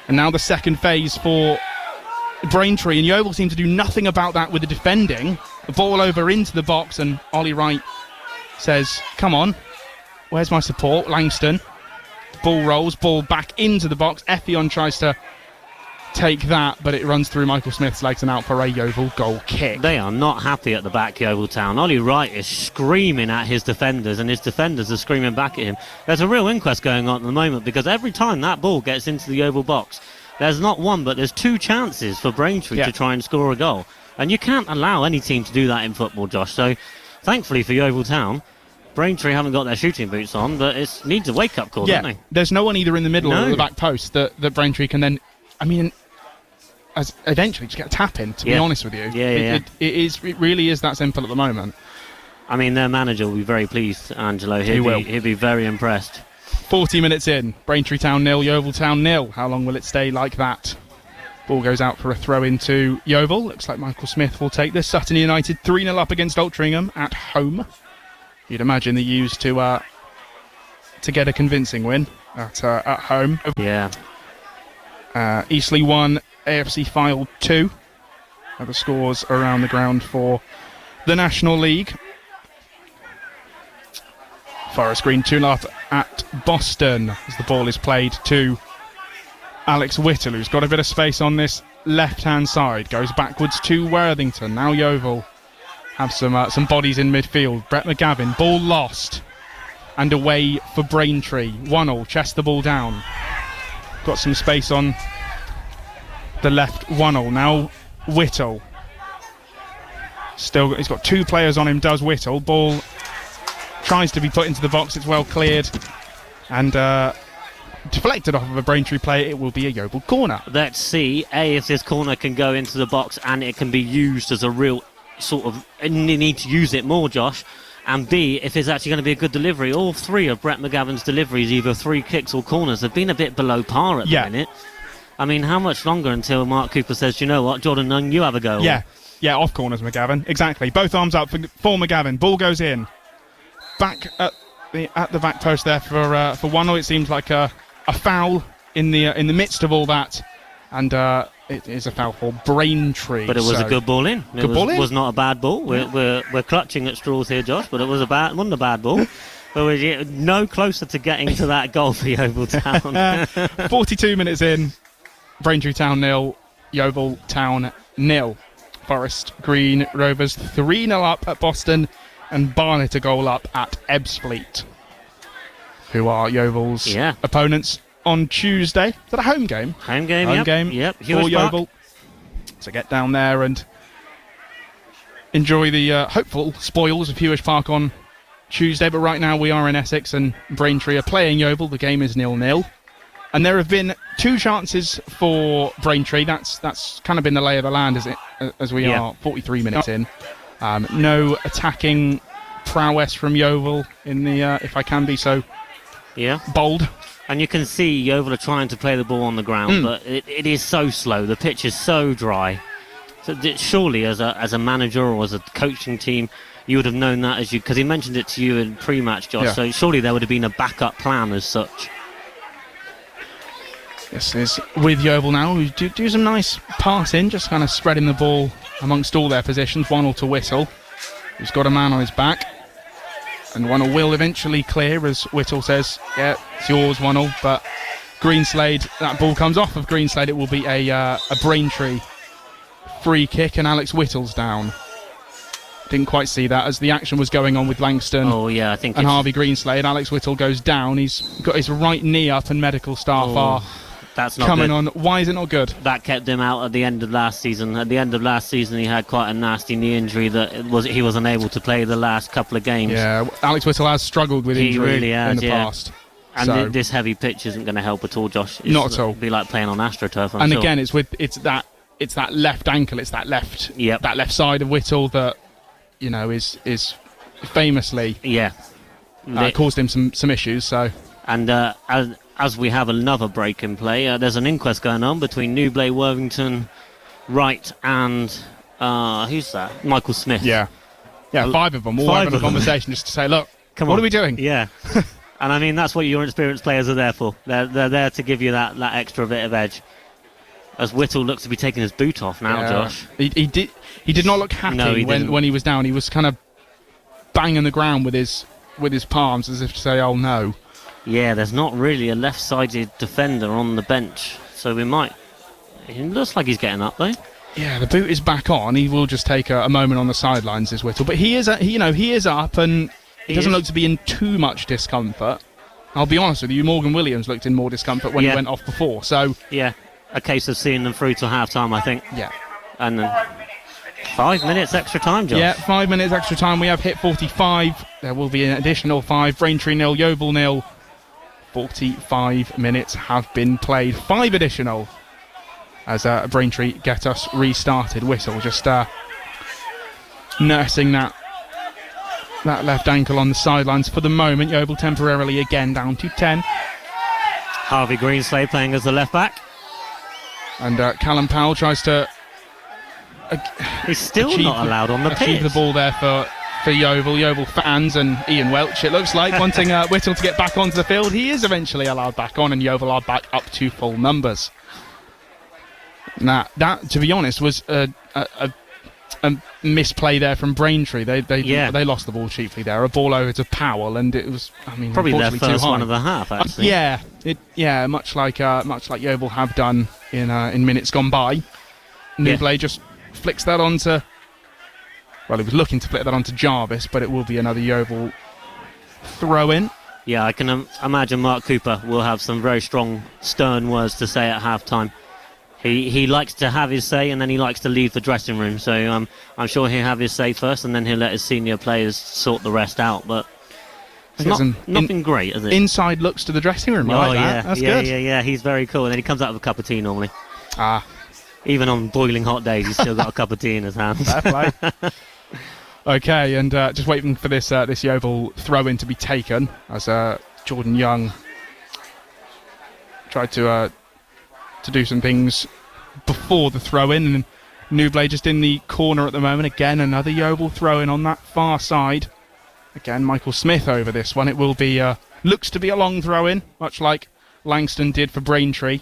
And now the second phase for Braintree, and Yeovil seem to do nothing about that with the defending. The ball over into the box, and Ollie Wright says, come on, where's my support? Langston. Ball rolls, ball back into the box. Effion tries to take that, but it runs through Michael Smith's legs and out for a Yeovil goal kick. They are not happy at the back, Yeovil Town. Ollie Wright is screaming at his defenders, and his defenders are screaming back at him. There's a real inquest going on at the moment, because every time that ball gets into the Yeovil box, there's not one, but there's two chances for Braintree to try and score a goal. And you can't allow any team to do that in football, Josh. So, thankfully for Yeovil Town, Braintree haven't got their shooting boots on, but it needs a wake-up call, doesn't it? There's no one either in the middle or the back post that Braintree can then... eventually just get a tap in, to be honest with you. It really is that simple at the moment. I mean, their manager will be very pleased, Angelo. He'll be very impressed. 40 minutes in, Braintree Town 0, Yeovil Town 0. How long will it stay like that? Ball goes out for a throw into Yeovil. Looks like Michael Smith will take this. Sutton United 3-0 up against Altrincham at home. You'd imagine the U's to get a convincing win at home. Yeah. Eastleigh 1, AFC Fylde 2. Other scores around the ground for the National League. Forest Green 2-0 up at Boston as the ball is played to Alex Whittle, who's got a bit of space on this left-hand side. Goes backwards to Worthington. Now Yeovil have some bodies in midfield. Brett McGavin, ball lost. And away for Braintree. 1-0, chest the ball down. Got some space on the left. 1-0. Now Whittle. Still, he's got two players on him, does Whittle. Ball tries to be put into the box. It's well cleared. And deflected off of a Braintree player. It will be a Yeovil corner. Let's see, A, if this corner can go into the box and it can be used as a real sort of... And you need to use it more, Josh. And B, if it's actually going to be a good delivery. All three of Brett McGavin's deliveries, either free kicks or corners, have been a bit below par at the minute. I mean, how much longer until Mark Cooper says, you know what, Jordan Nunn, you have a go? Yeah, off corners, McGavin. Exactly. Both arms up for McGavin. Ball goes in. Back at the back post there for 1-0. It seems like a foul in the midst of all that, and it is a foul for Braintree. But it was a good ball in. It was not a bad ball. We're clutching at straws here, Josh, but it wasn't a bad ball. But we're no closer to getting to that goal for Yeovil Town. 42 minutes in, Braintree Town 0, Yeovil Town 0. Forest Green Rovers 3-0 up at Boston, and Barnet a goal up at Ebbsfleet, who are Yeovil's opponents on Tuesday. Is that a home game? Home game, yep. For Yeovil. So get down there and enjoy the hopeful spoils of Hewish Park on Tuesday. But right now we are in Essex and Braintree are playing Yeovil. The game is 0-0. And there have been two chances for Braintree. That's kind of been the lay of the land as we are 43 minutes in. No attacking prowess from Yeovil in the, if I can be so bold. And you can see Yeovil are trying to play the ball on the ground, but it is so slow. The pitch is so dry. So surely, as a manager or as a coaching team, you would have known that because he mentioned it to you in pre-match, Josh. Yeah. So surely there would have been a backup plan as such. This is with Yeovil now, who do some nice passing, just kind of spreading the ball amongst all their positions. 1-0 to Whittle, who's got a man on his back. And 1-0 will eventually clear, as Whittle says, yeah, it's yours, 1-0. But Greenslade, that ball comes off of Greenslade. It will be a Braintree free kick, and Alex Whittle's down. Didn't quite see that as the action was going on with Langston. Oh yeah, I think. And Harvey Greenslade. Alex Whittle goes down. He's got his right knee up, and medical staff are that's not coming good. on. Why is it not good? That kept him out at the end of last season. At the end of last season, he had quite a nasty knee injury that he was unable to play the last couple of games. Yeah, Alex Whittle has struggled with injury really has, in the yeah. past. And So- this heavy pitch isn't going to help at all, Josh. Not at all. It'd be like playing on AstroTurf. And again, it's that left ankle, it's that left side of Whittle that is famously caused him some issues. So and as we have another break in play, there's an inquest going on between Newblay, Worthington, Wright, and who's that? Michael Smith. yeah, five of them all having a conversation just to say, look, what are we doing? Yeah. And I mean, that's what your experienced players are there for. They're there to give you that extra bit of edge. As Whittle looks to be taking his boot off now, Josh. He did not look happy when he was down. He was kind of banging the ground with his palms as if to say, oh no. Yeah, there's not really a left-sided defender on the bench, so we might. It looks like he's getting up though. Yeah, the boot is back on. He will just take a moment on the sidelines, is Whittle, but he is up and he doesn't look to be in too much discomfort. I'll be honest with you, Morgan Williams looked in more discomfort when he went off before. So yeah, a case of seeing them through to half-time, I think. Yeah. And then 5 minutes extra time, Josh. Yeah, 5 minutes extra time. We have hit 45. There will be an additional 5. Braintree 0, Yeovil 0. 45 minutes have been played. 5 additional as Braintree get us restarted. Whittle just nursing that left ankle on the sidelines for the moment. Yeovil temporarily again down to 10. Harvey Greenslade playing as the left back. And Callum Powell tries to he's still not allowed on the pitch. Achieve the ball there for Yeovil fans and Ian Welch, it looks like, wanting Whittle to get back onto the field. He is eventually allowed back on, and Yeovil are back up to full numbers. Now, that, to be honest, was a misplay there from Braintree. They lost the ball cheaply there. A ball over to Powell, and it was, probably their unfortunately first one of the half, actually. Much like Yeovil have done in minutes gone by. Newblay just flicks that onto. Well, he was looking to flick that onto Jarvis, but it will be another Yeovil throw in. Yeah, I can imagine Mark Cooper will have some very strong, stern words to say at half-time. He likes to have his say, and then he likes to leave the dressing room. So I'm sure he'll have his say first, and then he'll let his senior players sort the rest out. But it's not been great, has it? Inside looks to the dressing room. I like that. That's good. Yeah. He's very cool, and then he comes out with a cup of tea normally. Even on boiling hot days, he's still got a cup of tea in his hand. Fair play. Okay, and just waiting for this Yeovil throw-in to be taken as Jordan Young tried to do some things before the throw-in, and Newblay just in the corner at the moment. Again, another Yeovil throw-in on that far side. Again, Michael Smith over this one. It will be looks to be a long throw-in, much like Langston did for Braintree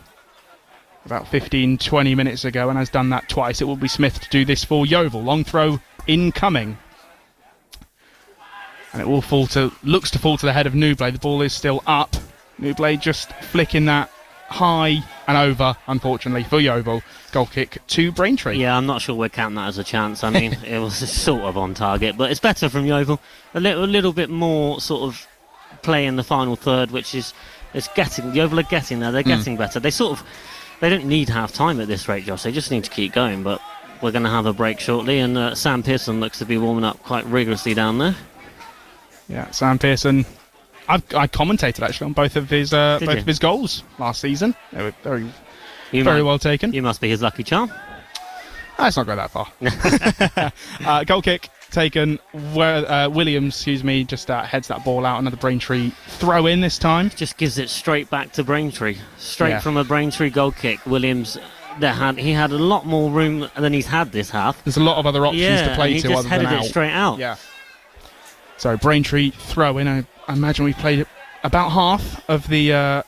about 15-20 minutes ago, and has done that twice. It will be Smith to do this for Yeovil. Long throw incoming. And it will looks to fall to the head of Newblay. The ball is still up. Newblay just flicking that high and over, unfortunately, for Yeovil. Goal kick to Braintree. Yeah, I'm not sure we're counting that as a chance. I mean, it was sort of on target, but it's better from Yeovil. A little bit more sort of play in the final third, which is Yeovil are getting there. They're getting better. They don't need half time at this rate, Josh. They just need to keep going. But we're going to have a break shortly, and Sam Pearson looks to be warming up quite rigorously down there. Yeah, Sam Pearson. I commentated actually on both of his goals last season. They were very well taken. You must be his lucky charm. Let's not go that far. Goal kick taken. Williams, just heads that ball out. Another Braintree throw in this time. Just gives it straight back to Braintree. Straight from a Braintree goal kick. Williams, he had a lot more room than he's had this half. There's a lot of other options to play to other than out. He just headed it straight out. Yeah. So Braintree throw in. I imagine we've played about half of the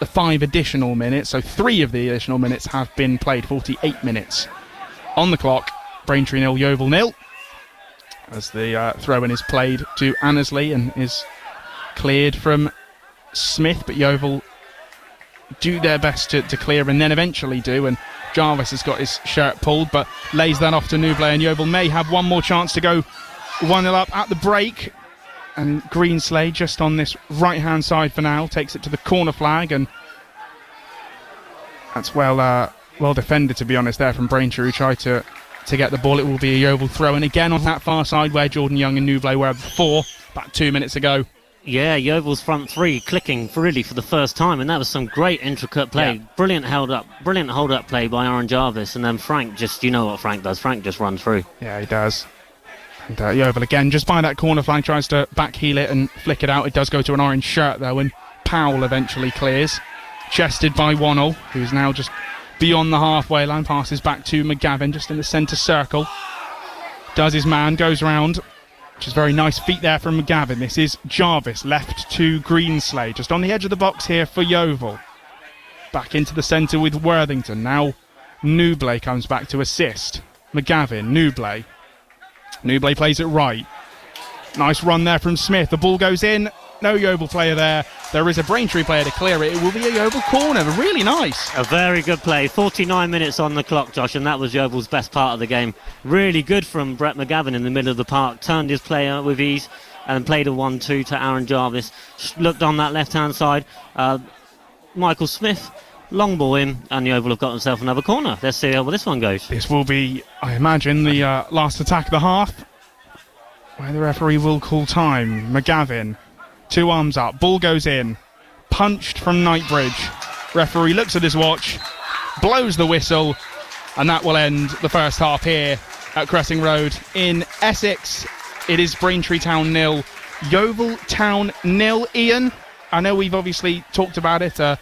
5 additional minutes. So 3 of the additional minutes have been played. 48 minutes on the clock. Braintree 0, Yeovil 0. As the throw-in is played to Annesley and is cleared from Smith, but Yeovil do their best to clear and then eventually do, and Jarvis has got his shirt pulled, but lays that off to Nubler, and Yeovil may have one more chance to go 1-0 up at the break. And Greenslade just on this right-hand side for now, takes it to the corner flag, and that's well defended, to be honest, there from Braintree, who tried to get the ball. It will be a Yeovil throw, and again on that far side where Jordan Young and Nubler were before, about 2 minutes ago. Yeah, Yeovil's front three clicking for the first time, and that was some great intricate play. Yeah. Brilliant hold-up play by Aaron Jarvis, and then Frank you know what Frank does. Frank just runs through. Yeah, he does. And Yeovil again, just by that corner flag, tries to back heel it and flick it out. It does go to an orange shirt though, and Powell eventually clears. Chested by Wannell, who's now just beyond the halfway line, passes back to McGavin, just in the centre circle. Does his man, goes round. Which is very nice feet there from McGavin. This is Jarvis, left to Greenslade, just on the edge of the box here for Yeovil. Back into the centre with Worthington. Now Nubler comes back to assist. McGavin, Nubler. Nubler plays it right. Nice run there from Smith. The ball goes in. No Yeovil player there. There is a Braintree player to clear it. It will be a Yeovil corner. Really nice. A very good play. 49 minutes on the clock, Josh, and that was Yeovil's best part of the game. Really good from Brett McGavin in the middle of the park. Turned his player with ease and played a 1-2 to Aaron Jarvis. Looked on that left-hand side. Michael Smith, long ball in, and Yeovil have got themselves another corner. Let's see how this one goes. This will be, I imagine, the last attack of the half, where the referee will call time. McGavin. 2 arms up, ball goes in, punched from Knightbridge. Referee looks at his watch, blows the whistle, and that will end the first half here at Cressing Road in Essex. It is Braintree Town 0, Yeovil Town 0. Ian, I know we've obviously talked about it, and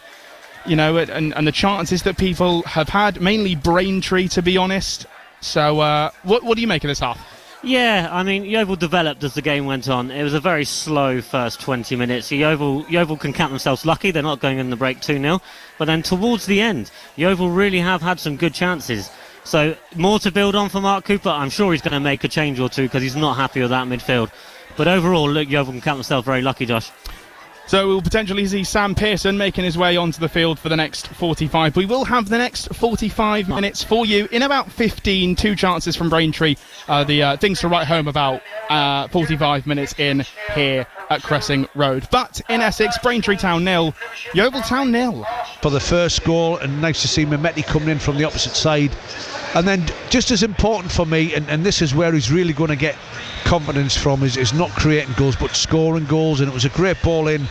the chances that people have had, mainly Braintree, to be honest. So what do you make of this half? Yeah, I mean, Yeovil developed as the game went on. It was a very slow first 20 minutes. Yeovil can count themselves lucky. They're not going in the break 2-0. But then towards the end, Yeovil really have had some good chances. So more to build on for Mark Cooper. I'm sure he's going to make a change or two because he's not happy with that midfield. But overall, look, Yeovil can count themselves very lucky, Josh. So we'll potentially see Sam Pearson making his way onto the field for the next 45. We will have the next 45 minutes for you in about 15. 2 chances from Braintree. The things to write home about 45 minutes in here at Cressing Road. But in Essex, Braintree Town 0, Yeovil Town 0. For the first goal, and nice to see Mehmeti coming in from the opposite side. And then just as important for me, and this is where he's really going to get confidence from, is not creating goals but scoring goals. And it was a great ball in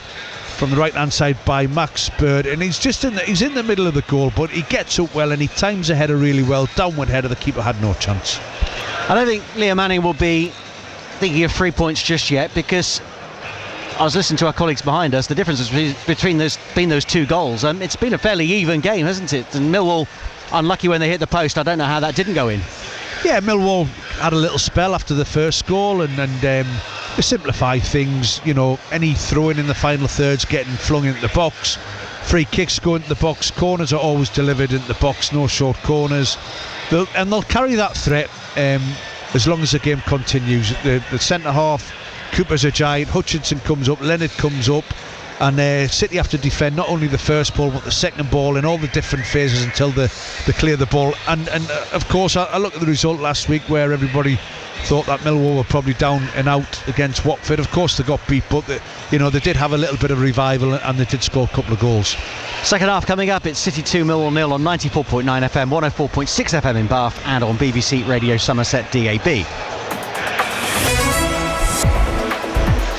from the right hand side by Max Bird, and he's in the middle of the goal, but he gets up well and he times the header really well. Downward header, the keeper had no chance. I don't think Liam Manning will be thinking of 3 points just yet, because I was listening to our colleagues behind us. The difference between those 2 goals, it's been a fairly even game, hasn't it? And Millwall unlucky when they hit the post. I don't know how that didn't go in. Yeah, Millwall had a little spell after the first goal, and to simplify things, any throw-in in the final thirds getting flung into the box, free kicks go into the box, corners are always delivered into the box, no short corners. They'll carry that threat as long as the game continues. The centre half, Cooper's a giant, Hutchinson comes up, Leonard comes up, and City have to defend not only the first ball but the second ball in all the different phases until they clear the ball. And of course, I look at the result last week where everybody thought that Millwall were probably down and out against Watford. Of course they got beat, but they did have a little bit of revival and they did score a couple of goals. Second half coming up. It's City 2, Millwall 0 on 94.9 FM, 104.6 FM in Bath, and on BBC Radio Somerset DAB.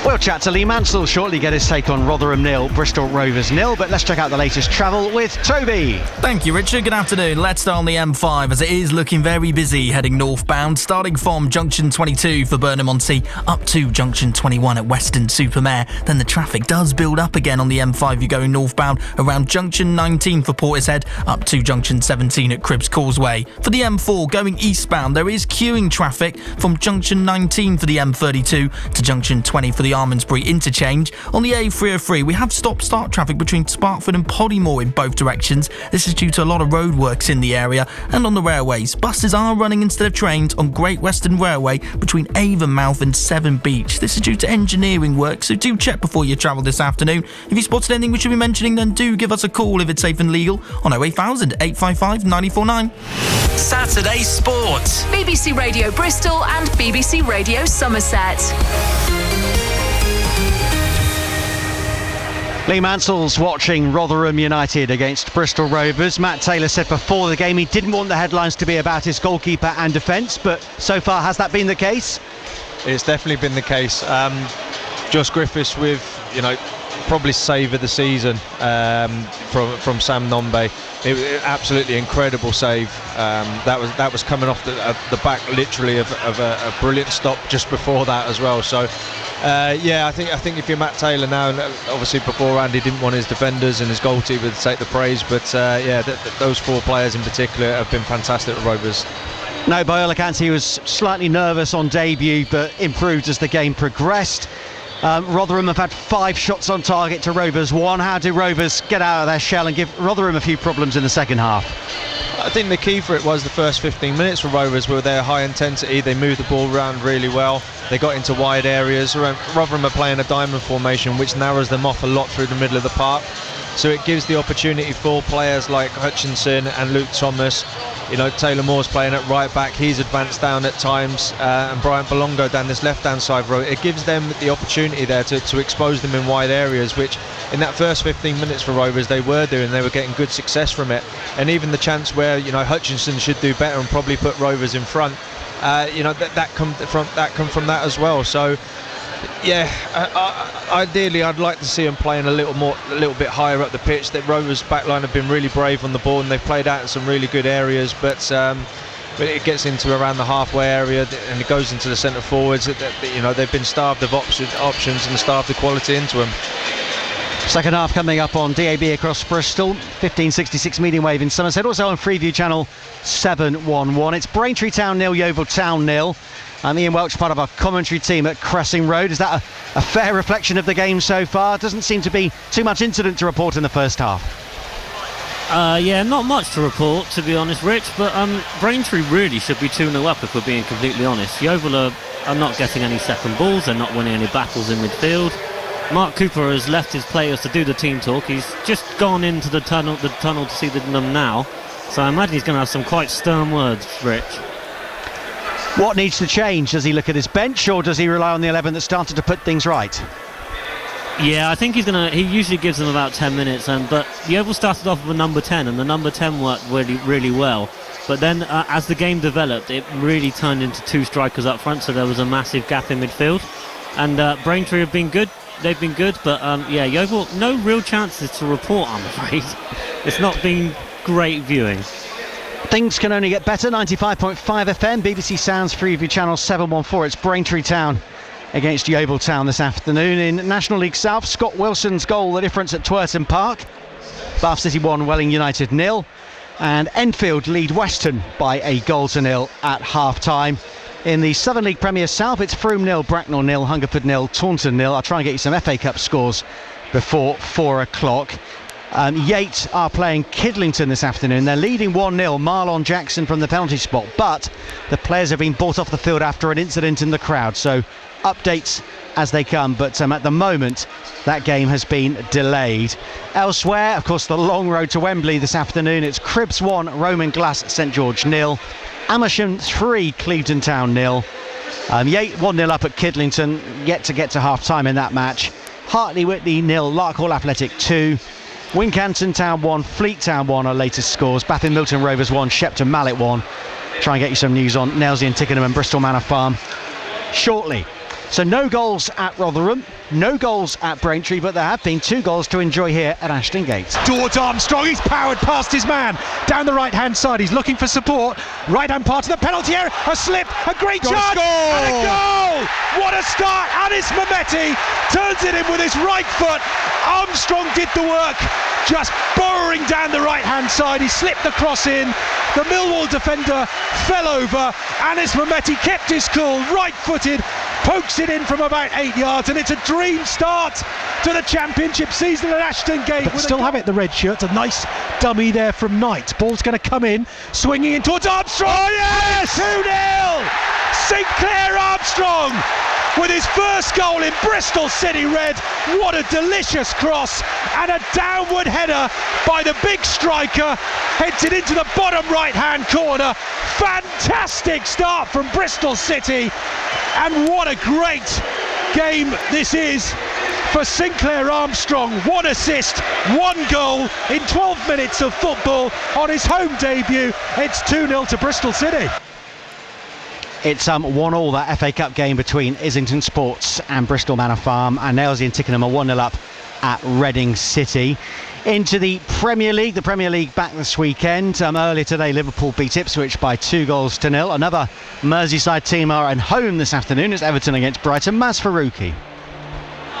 We'll chat to Lee Mansell shortly, get his take on Rotherham 0, Bristol Rovers 0, but let's check out the latest travel with Toby. Thank you, Richard. Good afternoon. Let's start on the M5 as it is looking very busy heading northbound, starting from Junction 22 for Burnham-on-Sea up to Junction 21 at Weston-super-Mare. Then the traffic does build up again on the M5. You're going northbound around Junction 19 for Portishead up to Junction 17 at Cribbs Causeway. For the M4 going eastbound, there is queuing traffic from Junction 19 for the M32 to Junction 20 for the Armitage Simondsbury interchange. On the A303, we have stop-start traffic between Sparkford and Poddymore in both directions. This is due to a lot of roadworks in the area. And on the railways, buses are running instead of trains on Great Western Railway between Avonmouth and Severn Beach. This is due to engineering work, so do check before you travel this afternoon. If you spotted anything we should be mentioning, then do give us a call if it's safe and legal on 08000 855 949. Saturday Sport. BBC Radio Bristol and BBC Radio Somerset. Lee Mansell's watching Rotherham United against Bristol Rovers. Matt Taylor said before the game he didn't want the headlines to be about his goalkeeper and defence, but so far has that been the case? It's definitely been the case. Josh Griffiths with, probably save of the season from Sam Nombe. It was absolutely incredible save. That was coming off the back literally of a brilliant stop just before that as well. So I think if you're Matt Taylor now, and obviously beforehand he didn't want his defenders and his goalkeeper to take the praise, but those four players in particular have been fantastic at Rovers. No, by all accounts he was slightly nervous on debut, but improved as the game progressed. Rotherham have had 5 shots on target to Rovers 1. How do Rovers get out of their shell and give Rotherham a few problems in the second half? I think the key for it was the first 15 minutes for Rovers were their high intensity. They moved the ball around really well. They got into wide areas. Rotherham are playing a diamond formation, which narrows them off a lot through the middle of the park. So it gives the opportunity for players like Hutchinson and Luke Thomas. Taylor Moore's playing at right back. He's advanced down at times, and Brian Bolongo down this left-hand side row. It gives them the opportunity there to expose them in wide areas, which in that first 15 minutes for Rovers they were doing. They were getting good success from it, and even the chance where Hutchinson should do better and probably put Rovers in front. That come from that as well. So. Ideally I'd like to see them playing a little bit higher up the pitch. The Rovers backline have been really brave on the ball and they've played out in some really good areas, but it gets into around the halfway area and it goes into the centre forwards. They've been starved of options and starved of quality into them. Second half coming up on DAB across Bristol, 1566 medium wave in Somerset, also on Freeview channel 711. It's Braintree Town 0, Yeovil Town 0. I'm Ian Welch, part of our commentary team at Cressing Road. Is that a fair reflection of the game so far? Doesn't seem to be too much incident to report in the first half. Not much to report, to be honest, Rich, but Braintree really should be 2-0 up if we're being completely honest. Yeovil are not getting any second balls, they're not winning any battles in midfield. Mark Cooper has left his players to do the team talk. He's just gone into the tunnel to see them now. So I imagine he's going to have some quite stern words, Rich. What needs to change? Does he look at his bench or does he rely on the 11 that started to put things right? Yeah, I think he usually gives them about 10 minutes, but Yeovil started off with a number 10 and the number 10 worked really, really well. But then as the game developed, it really turned into 2 strikers up front, so there was a massive gap in midfield. And Braintree have been good. They've been good, but Yeovil, no real chances to report, I'm afraid. It's not been great viewing. Things can only get better. 95.5 FM, BBC Sounds Freeview channel 714. It's Braintree Town against Yeovil Town this afternoon. In National League South, Scott Wilson's goal, the difference at Twerton Park. Bath City 1, Welling United 0. And Enfield lead Weston by a 1-0 at half-time. In the Southern League Premier South, it's Frome 0, Bracknell 0, Hungerford 0, Taunton 0. I'll try and get you some FA Cup scores before 4 o'clock. Yate are playing Kidlington this afternoon. They're leading 1-0, Marlon Jackson from the penalty spot, but the players have been brought off the field after an incident in the crowd, so updates as they come, but at the moment that game has been delayed. Elsewhere, of course, the long road to Wembley this afternoon. It's Cribbs 1, Roman Glass St George 0, Amersham 3, Clevedon Town 0. Yate 1-0 up at Kidlington, yet to get to half-time in that match. Hartley Whitney 0, Larkhall Athletic 2. Wincanton Town 1, Fleet Town 1 are latest scores. Baffin Milton Rovers 1, Shepton Mallet 1. Try and get you some news on Nailsea and Tickenham and Bristol Manor Farm shortly. So no goals at Rotherham, no goals at Braintree, but there have been 2 goals to enjoy here at Ashton Gate. Towards Armstrong, he's powered past his man down the right hand side, he's looking for support, right hand part of the penalty area, a slip, a great chance, and a goal! What a start! Anis Mehmeti turns it in with his right foot. Armstrong did the work, just burrowing down the right hand side. He slipped the cross in, the Millwall defender fell over. Anis Mehmeti kept his cool, right footed, pokes it in from about 8 yards, and it's a dream start to the championship season at Ashton Gate. But still have it, the red shirts. A nice dummy there from Knight. Ball's going to come in, swinging in towards Armstrong. Oh yes! 2-0! Sinclair Armstrong with his first goal in Bristol City Red. What a delicious cross, and a downward header by the big striker, heads it into the bottom right hand corner. Fantastic start from Bristol City, and what a great game this is for Sinclair Armstrong. 1 assist, 1 goal in 12 minutes of football on his home debut. It's 2-0 to Bristol City. It's 1-1, that FA Cup game between Islington Sports and Bristol Manor Farm, and Aylesbury and Tickenham are 1-0 up at Reading City. Into the Premier League back this weekend. Earlier today, Liverpool beat Ipswich by 2-0. Another Merseyside team are at home this afternoon. It's Everton against Brighton. Maz Faruqi.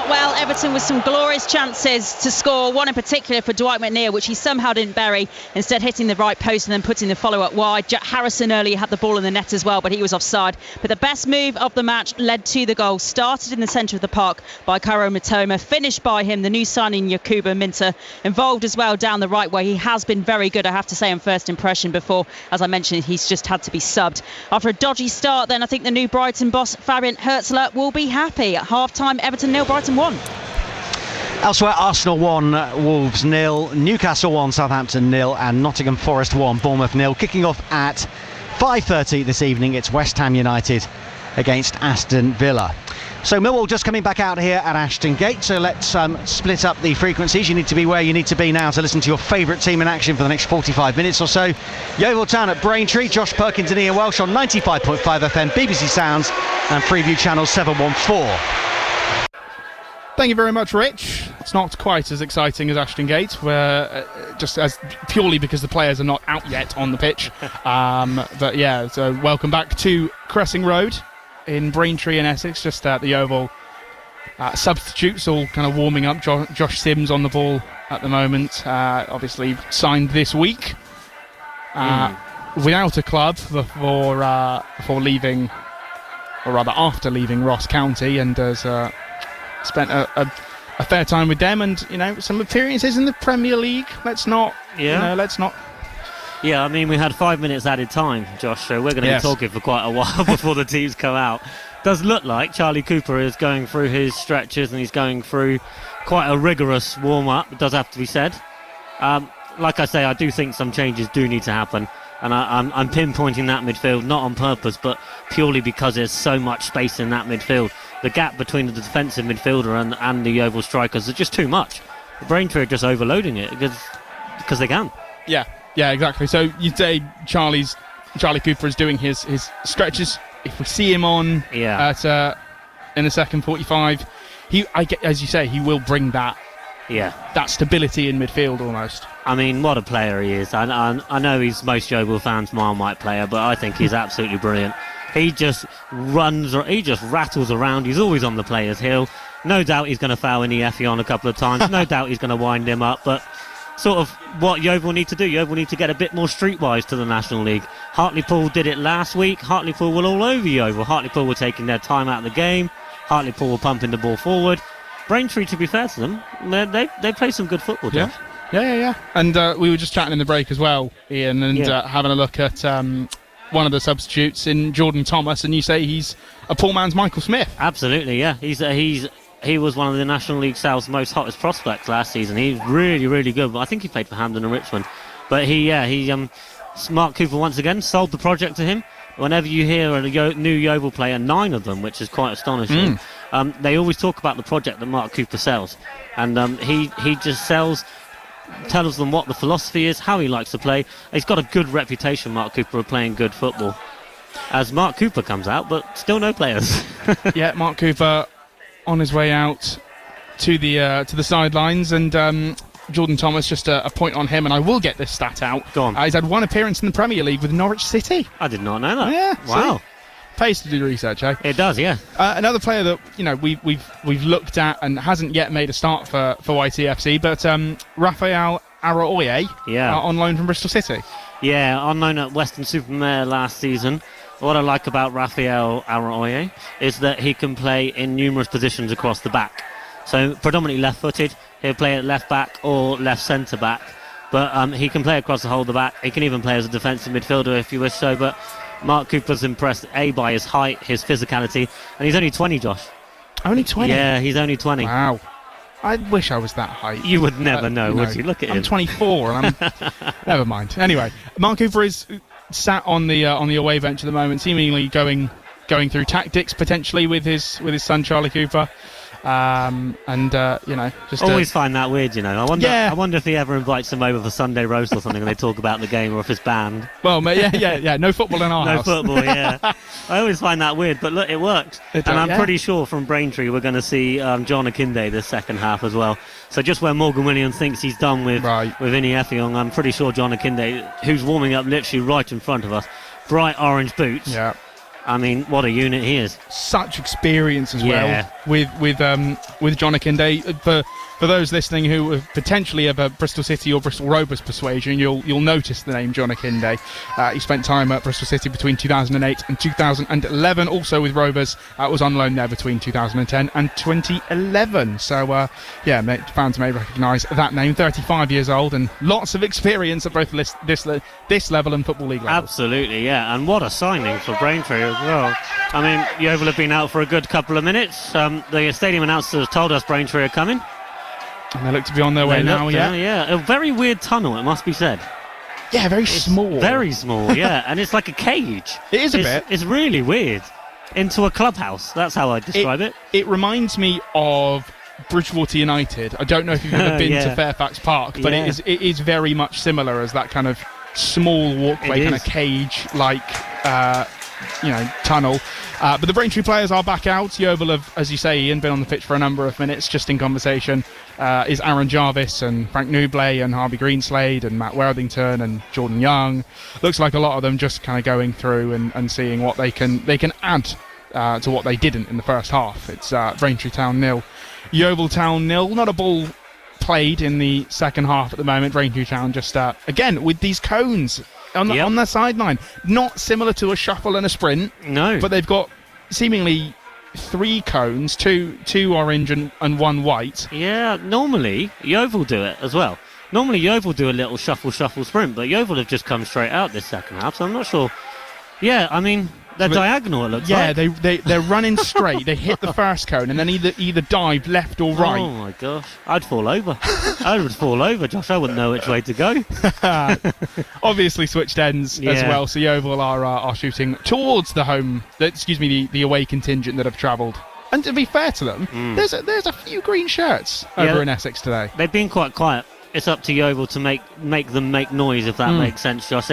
Well, Everton with some glorious chances to score, one in particular for Dwight McNeil, which he somehow didn't bury, instead hitting the right post and then putting the follow-up wide. Jack Harrison earlier had the ball in the net as well, but he was offside. But the best move of the match led to the goal, started in the centre of the park by Kairo Mitoma, finished by him, the new signing Yakuba Minter, involved as well down the right where he has been very good, I have to say, on first impression before. As I mentioned, he's just had to be subbed. After a dodgy start then, I think the new Brighton boss, Fabian Herzler, will be happy. At half-time, Everton 0, Brighton 1. Elsewhere, Arsenal 1, Wolves 0, Newcastle 1, Southampton 0, and Nottingham Forest 1, Bournemouth 0. Kicking off at 5:30 this evening, it's West Ham United against Aston Villa. So Millwall just coming back out here at Ashton Gate, so let's split up the frequencies. You need to be where you need to be now to listen to your favourite team in action for the next 45 minutes or so. Yeovil Town at Braintree, Josh Perkins and Ian Welsh on 95.5 FM, BBC Sounds and Freeview Channel 714. Thank you very much, Rich. It's not quite as exciting as Ashton Gate, where just as purely because the players are not out yet on the pitch. But yeah, so welcome back to Cressing Road in Braintree in Essex, just at the Yeovil. Substitutes all kind of warming up. Josh Sims on the ball at the moment, obviously signed this week without a club before leaving, or rather after leaving Ross County, and has spent a fair time with them, and some appearances in the Premier League. Let's not. Yeah, I mean, we had 5 minutes added time, Josh, so we're going to be talking for quite a while before the teams come out. Does look like Charlie Cooper is going through his stretches and he's going through quite a rigorous warm-up, it does have to be said. Like I say, I do think some changes do need to happen, and I'm pinpointing that midfield, not on purpose, but purely because there's so much space in that midfield. The gap between the defensive midfielder and the Yeovil strikers is just too much. The Braintree are just overloading it because they can. Yeah, exactly. So you'd say Charlie Cooper is doing his stretches. If we see him on at in the second 45, as you say, he will bring that stability in midfield almost. I mean, what a player he is. I know he's most Yeovil fans' Marmite player, but I think he's absolutely brilliant. He just rattles around. He's always on the player's heel. No doubt he's going to foul in Effie on a couple of times. No doubt he's going to wind him up. But sort of what Yeovil need to do. Yeovil need to get a bit more streetwise to the National League. Hartlepool did it last week. Hartlepool were all over Yeovil. Hartlepool were taking their time out of the game. Hartlepool were pumping the ball forward. Braintree, to be fair to them, they play some good football. Jeff. Yeah. And we were just chatting in the break as well, Ian, and having a look at one of the substitutes in Jordan Thomas, and you say he's a poor man's Michael Smith. Absolutely, yeah. He was one of the National League South's most hottest prospects last season. He's really, really good. But I think he played for Hampden and Richmond. But Mark Cooper once again sold the project to him. Whenever you hear a new Yeovil player, 9 of them, which is quite astonishing, they always talk about the project that Mark Cooper sells. And he just tells them what the philosophy is, how he likes to play. He's got a good reputation, Mark Cooper, of playing good football. As Mark Cooper comes out, but still no players. Yeah, Mark Cooper on his way out to the sidelines, and Jordan Thomas, just a point on him, and I will get this stat out. Go on. He's had one appearance in the Premier League with Norwich City. I did not know that. Yeah. Wow. See? Pays to do research, eh? It does, yeah. Another player that we've looked at and hasn't yet made a start for YTFC, but Raphael Araoye, on loan from Bristol City. Yeah, on loan at Western-super-Mare last season. What I like about Rafael Araoye is that he can play in numerous positions across the back. So predominantly left-footed, he'll play at left-back or left-centre-back. But he can play across the whole of the back. He can even play as a defensive midfielder if you wish so. But Mark Cooper's impressed, by his height, his physicality. And he's only 20, Josh. Only 20? Yeah, he's only 20. Wow. I wish I was that height. You would never know, would you? Look at him. I'm 24 and I'm... Never mind. Anyway, Mark Cooper is sat on the away bench at the moment, seemingly going through tactics potentially with his son Charlie Cooper. Just always find that weird, I wonder. Yeah. I wonder if he ever invites him over for Sunday roast or something, and they talk about the game, or if it's banned. Well, yeah. No football in our house. No football, yeah. I always find that weird, but look, it works. And I'm pretty sure from Braintree we're going to see John Akinde this second half as well. So just where Morgan Williams thinks he's done with Ini Effiong, I'm pretty sure John Akinde, who's warming up literally right in front of us, bright orange boots. Yeah. I mean, what a unit he is. Such experience as well with John Akinde. For those listening who are potentially of a Bristol City or Bristol Rovers persuasion, you'll notice the name John Akinde. He spent time at Bristol City between 2008 and 2011. Also with Rovers, was on loan there between 2010 and 2011. So fans may recognise that name. 35 years old and lots of experience at both this level and Football League level. Absolutely, yeah. And what a signing for Braintree as well. I mean, Yeovil have been out for a good couple of minutes. The stadium announcers told us Braintree are coming. And they look to be on their way now, yeah. A very weird tunnel, it must be said. Yeah, very small. Very small, yeah. And it's like a cage. It is a bit. It's really weird. Into a clubhouse. That's how I describe it. It reminds me of Bridgewater United. I don't know if you've ever been to Fairfax Park, but it is very much similar as that kind of small walkway, kind of cage-like tunnel. But the Braintree players are back out. Yeovil have, as you say, Ian, been on the pitch for a number of minutes, just in conversation. Is Aaron Jarvis and Frank Newblay and Harvey Greenslade and Matt Worthington and Jordan Young. Looks like a lot of them just kind of going through and seeing what they can add to what they didn't in the first half. It's Braintree Town 0, Yeovil Town 0. Not a ball played in the second half at the moment. Braintree Town just again with these cones on their sideline, not similar to a shuffle and a sprint. No, but they've got seemingly 3 cones, two orange and 1 white. Yeah, normally Yeovil do it as well. Normally Yeovil do a little shuffle sprint, but Yeovil have just come straight out this second half, so I'm not sure. Yeah, I mean, they're diagonal, it looks like. Yeah, they're running straight. They hit the first cone and then either dive left or right. Oh my gosh, I'd fall over. I would fall over, Josh. I wouldn't know which way to go. Obviously switched ends as well, so Yeovil are shooting towards the away contingent that have travelled. And to be fair to them, there's a few green shirts over in Essex today. They've been quite quiet. It's up to Yeovil to make them make noise, if that makes sense, Josh.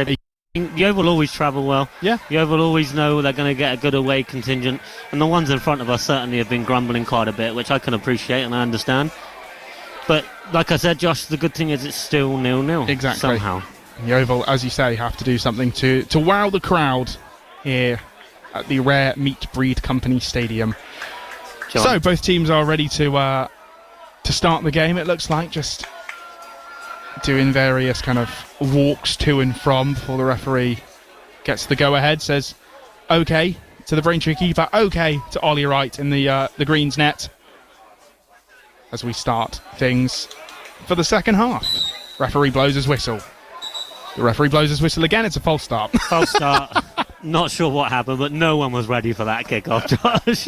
Yeovil always travel well. Yeah. Yeovil always know they're going to get a good away contingent, and the ones in front of us certainly have been grumbling quite a bit, which I can appreciate and I understand. But like I said, Josh, the good thing is it's still 0-0. Exactly. Somehow. Yeovil, as you say, have to do something to wow the crowd here at the Rare Meat Breed Company Stadium. John. So both teams are ready to start the game. It looks like just doing various kind of walks to and from before the referee gets the go-ahead, says OK to the Braintree keeper, OK to Ollie Wright in the Greens net as we start things for the second half. Referee blows his whistle. The referee blows his whistle again. It's a false start. False start. Not sure what happened, but no one was ready for that kick-off, Josh.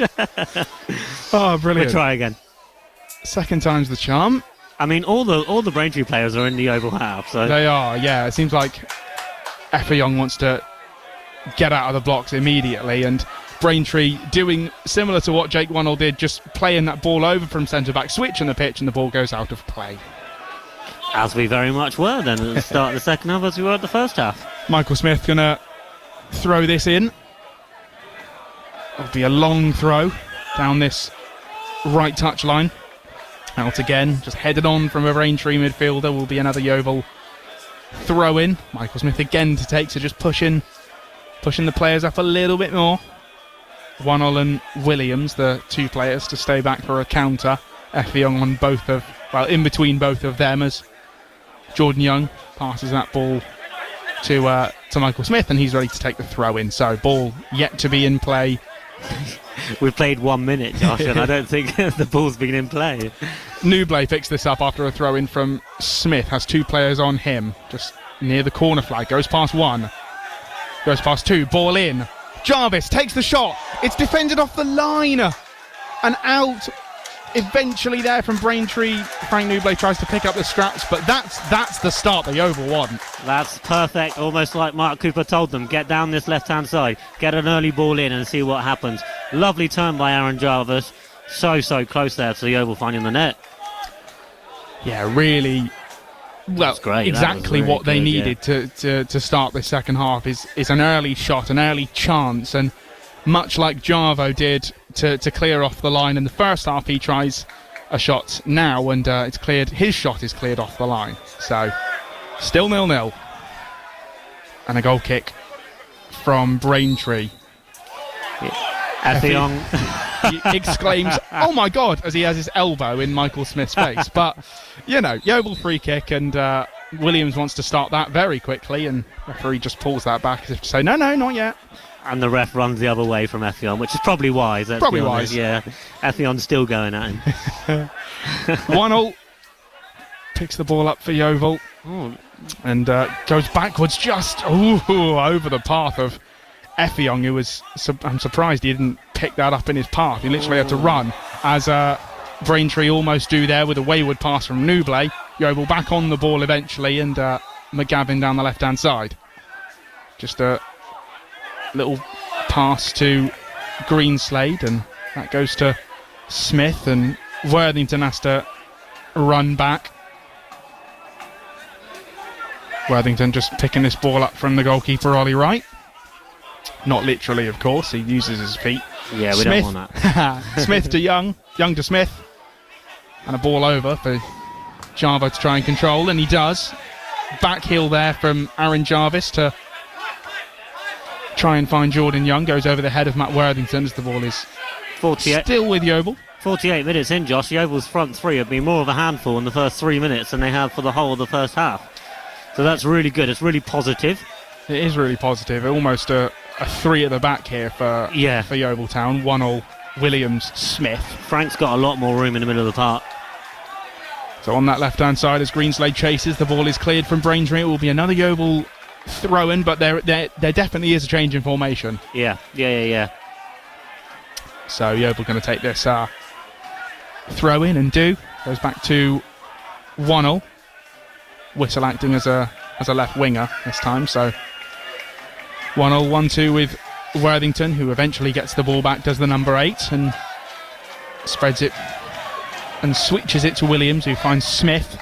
Oh, brilliant. We'll try again. Second time's the charm. I mean, all the Braintree players are in the Yeovil half, so they are. Yeah, it seems like Effiong wants to get out of the blocks immediately, and Braintree doing similar to what Jake Wonnell did, just playing that ball over from centre back, switching the pitch, and the ball goes out of play. As we very much were then at the start of the second half, as we were at the first half. Michael Smith gonna throw this in. It'll be a long throw down this right touch line. Out again, just headed on from a Braintree midfielder, will be another Yeovil throw in. Michael Smith again to take, so just pushing the players up a little bit more. Wonnell and Williams, the 2 players, to stay back for a counter. Effiong on in between both of them as Jordan Young passes that ball to Michael Smith, and he's ready to take the throw in. So ball yet to be in play. We've played 1 minute, Josh, and I don't think the ball's been in play. Newblay picks this up after a throw in from Smith. Has 2 players on him, just near the corner flag. Goes past 1. Goes past 2. Ball in. Jarvis takes the shot. It's defended off the line. And out eventually there from Braintree. Frank Newblay tries to pick up the scraps, but that's the start the Yeovil want. That's perfect, almost like Mark Cooper told them. Get down this left-hand side, get an early ball in and see what happens. Lovely turn by Aaron Jarvis. So close there to the Yeovil finding the net. Yeah, really. Well, great. Exactly really what they good, needed to start the second half is an early shot, an early chance, and much like Jarvo did to clear off the line in the first half, he tries a shot now, and it's cleared. His shot is cleared off the line. So still 0-0, and a goal kick from Braintree. Effiong exclaims, "Oh my God!" as he has his elbow in Michael Smith's face. But Yeovil free kick, and Williams wants to start that very quickly, and the referee just pulls that back as if to say, "No, not yet." And the ref runs the other way from Effiong, which is probably wise. Probably wise. Yeah, Effion's still going at him. 1-0. Picks the ball up for Yeovil, and goes backwards just over the path of Effiong, who was. I'm surprised he didn't pick that up in his path. He literally had to run, as Braintree almost do there with a wayward pass from Newblay. Yeovil back on the ball eventually, and McGavin down the left-hand side. Just a little pass to Greenslade, and that goes to Smith, and Worthington has to run back. Worthington just picking this ball up from the goalkeeper, Ollie Wright. Not literally, of course. He uses his feet. Yeah, we don't want that. Smith to Young. Young to Smith. And a ball over for Jarvo to try and control, and he does. Back heel there from Aaron Jarvis to try and find Jordan Young. Goes over the head of Matt Worthington as the ball is 48. Still with Yeovil. 48 minutes in, Josh. Yeovil's front three have been more of a handful in the first 3 minutes than they have for the whole of the first half. So that's really good. It's really positive. It is really positive. Almost a 3 at the back here for Yeovil Town. 1-0 Williams Smith. Frank's got a lot more room in the middle of the park. So on that left-hand side, as Greenslade chases, the ball is cleared from Braintree. It will be another Yeovil throw-in, but there definitely is a change in formation. Yeah. So Yeovil going to take this throw-in and goes back to 1-0. Whistle acting as a left winger this time. So 1-0, 1-2 with Worthington, who eventually gets the ball back, does the number 8 and spreads it and switches it to Williams, who finds Smith.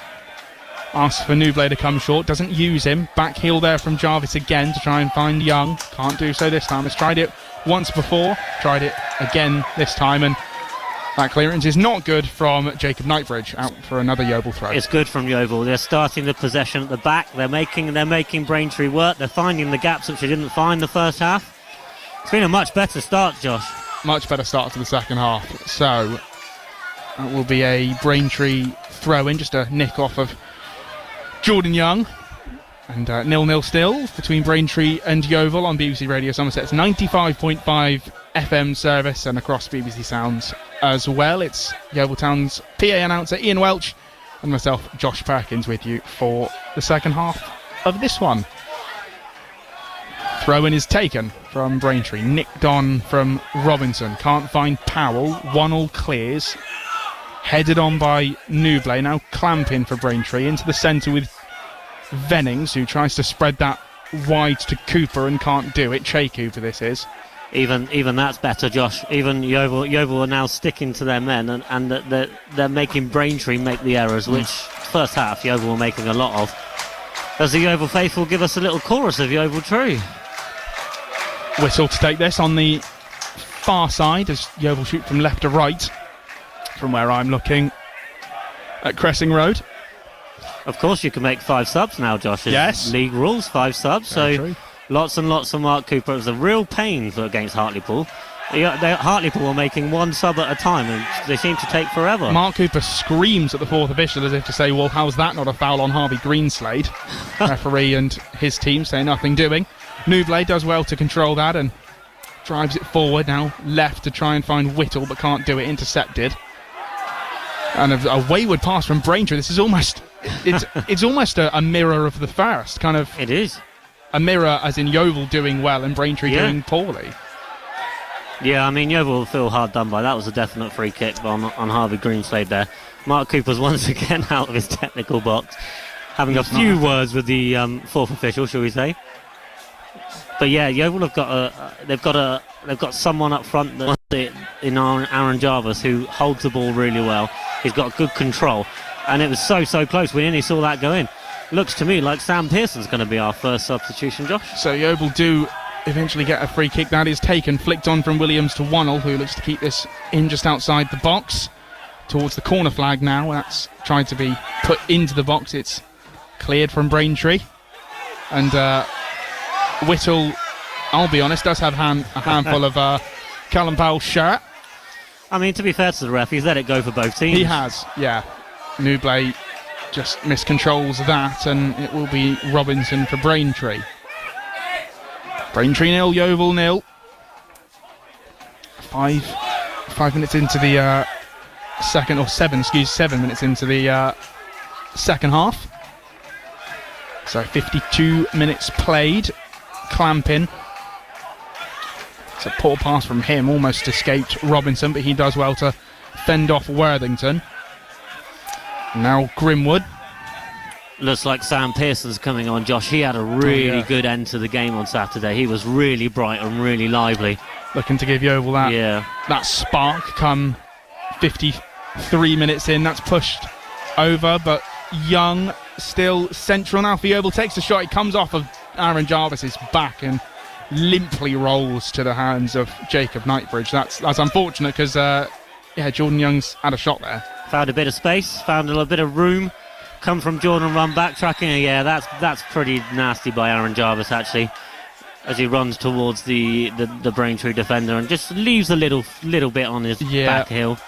Asks for Newblay to come short, doesn't use him. Back heel there from Jarvis again to try and find Young. Can't do so this time. Has tried it once before, tried it again this time, and that clearance is not good from Jacob Knightbridge, out for another Yeovil throw. It's good from Yeovil. They're starting the possession at the back. They're making Braintree work. They're finding the gaps which they didn't find the first half. It's been a much better start, Josh. Much better start to the second half. So that will be a Braintree throw-in, just a nick off of Jordan Young. And 0-0 still between Braintree and Yeovil on BBC Radio Somerset's 95.5 FM service and across BBC Sounds as well. It's Yeovil Town's PA announcer Ian Welch and myself, Josh Perkins, with you for the second half of this one. Throw-in is taken from Braintree, nicked on from Robinson, can't find Powell, 1-1 clears, headed on by Newblay, now clamping for Braintree into the centre with Vennings, who tries to spread that wide to Cooper and can't do it. Che Cooper this is. Even that's better, Josh. Even Yeovil are now sticking to their men, and they're making Braintree make the errors, which first half Yeovil were making a lot of. As the Yeovil faithful give us a little chorus of Yeovil True. Whistle to take this on the far side as Yeovil shoot from left to right from where I'm looking at Cressing Road. Of course you can make 5 subs now, Josh. Yes. League rules, 5 subs. Very so true. Lots and lots of Mark Cooper. It was a real pain against Hartlepool. Hartlepool were making one sub at a time, and they seem to take forever. Mark Cooper screams at the fourth official as if to say, well, how's that not a foul on Harvey Greenslade? Referee and his team say nothing doing. Newblade does well to control that and drives it forward, now left to try and find Whittle, but can't do it, intercepted. And a wayward pass from Braintree. This is almost it's almost a mirror of the first, kind of. It is a mirror, as in Yeovil doing well and Braintree doing poorly. Yeah, I mean, Yeovil will feel hard done by. That was a definite free kick on Harvey Greenslade there. Mark Cooper's once again out of his technical box, having a few words with the fourth official, shall we say? But yeah, Yeovil have they've got someone up front in Aaron Jarvis who holds the ball really well. He's got good control, and it was so close. We nearly saw that go in. Looks to me like Sam Pearson's going to be our first substitution, Josh. So Yeovil do eventually get a free kick. That is taken, flicked on from Williams to Wonnell, who looks to keep this in just outside the box towards the corner flag now. That's trying to be put into the box. It's cleared from Braintree, and Whittle, I'll be honest, does have a handful of Callum Powell's shirt. I mean, to be fair to the ref, he's let it go for both teams. He has, yeah. Newblade just miscontrols that, and it will be Robinson for Braintree. Braintree 0, Yeovil 0. 5 minutes into the second, or 7 minutes into the second half. So 52 minutes played. Clamping. It's a poor pass from him, almost escaped Robinson, but he does well to fend off Worthington. Now Grimwood. Looks like Sam Pearson's coming on, Josh. He had a really good end to the game on Saturday. He was really bright and really lively. Looking to give Yeovil that spark come 53 minutes in. That's pushed over, but Young still central now for Yeovil. Takes a shot. It comes off of Aaron Jarvis's back and limply rolls to the hands of Jacob Knightbridge. That's unfortunate because Jordan Young's had a shot there. Found a bit of space, found a little bit of room. Come from Jordan, run back, tracking. Yeah, that's pretty nasty by Aaron Jarvis actually, as he runs towards the Braintree defender and just leaves a little bit on his back heel.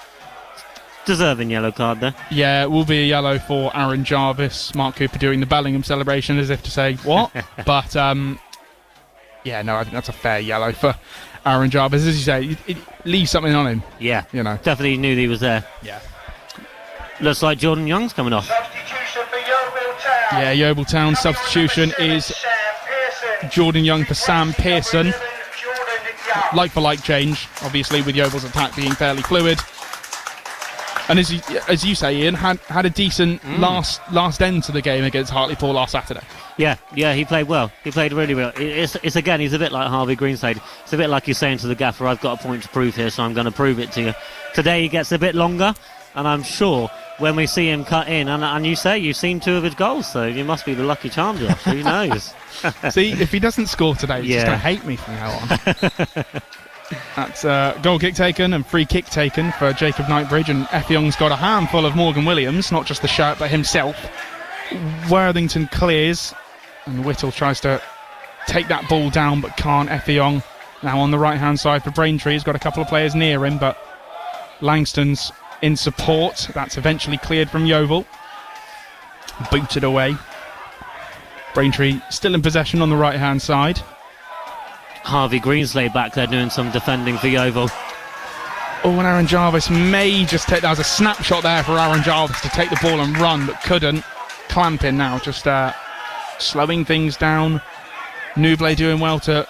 Deserving yellow card there. Yeah, it will be a yellow for Aaron Jarvis. Mark Cooper doing the Bellingham celebration as if to say, what? But, I think that's a fair yellow for Aaron Jarvis. As you say, it leaves something on him. Yeah, definitely knew he was there. Yeah. Looks like Jordan Young's coming off. Substitution for Yeovil Town. Yeah, Yeovil Town substitution is Jordan Young for Sam Pearson. Like for like change, obviously, with Yeovil's attack being fairly fluid. And as you say, Ian, had a decent last end to the game against Hartlepool last Saturday. Yeah, he played well. He played really well. It's again, he's a bit like Harvey Greenslade. It's a bit like you're saying to the gaffer, I've got a point to prove here, so I'm going to prove it to you. Today he gets a bit longer, and I'm sure when we see him cut in, and you say you've seen 2 of his goals, so you must be the lucky charm, Josh. Who knows? See, if he doesn't score today, he's just going to hate me from now on. That's goal kick taken and free kick taken for Jacob Knightbridge, and Effiong's got a handful of Morgan Williams, not just the shirt but himself. Worthington clears, and Whittle tries to take that ball down but can't. Effiong now on the right hand side for Braintree. He's got a couple of players near him, but Langston's in support. That's eventually cleared from Yeovil. Booted away. Braintree still in possession on the right hand side. Harvey Greenslade back there doing some defending for Yeovil. Oh, and Aaron Jarvis may just take... That was a snapshot there for Aaron Jarvis to take the ball and run, but couldn't. Clamping now, just slowing things down. Newblade doing well to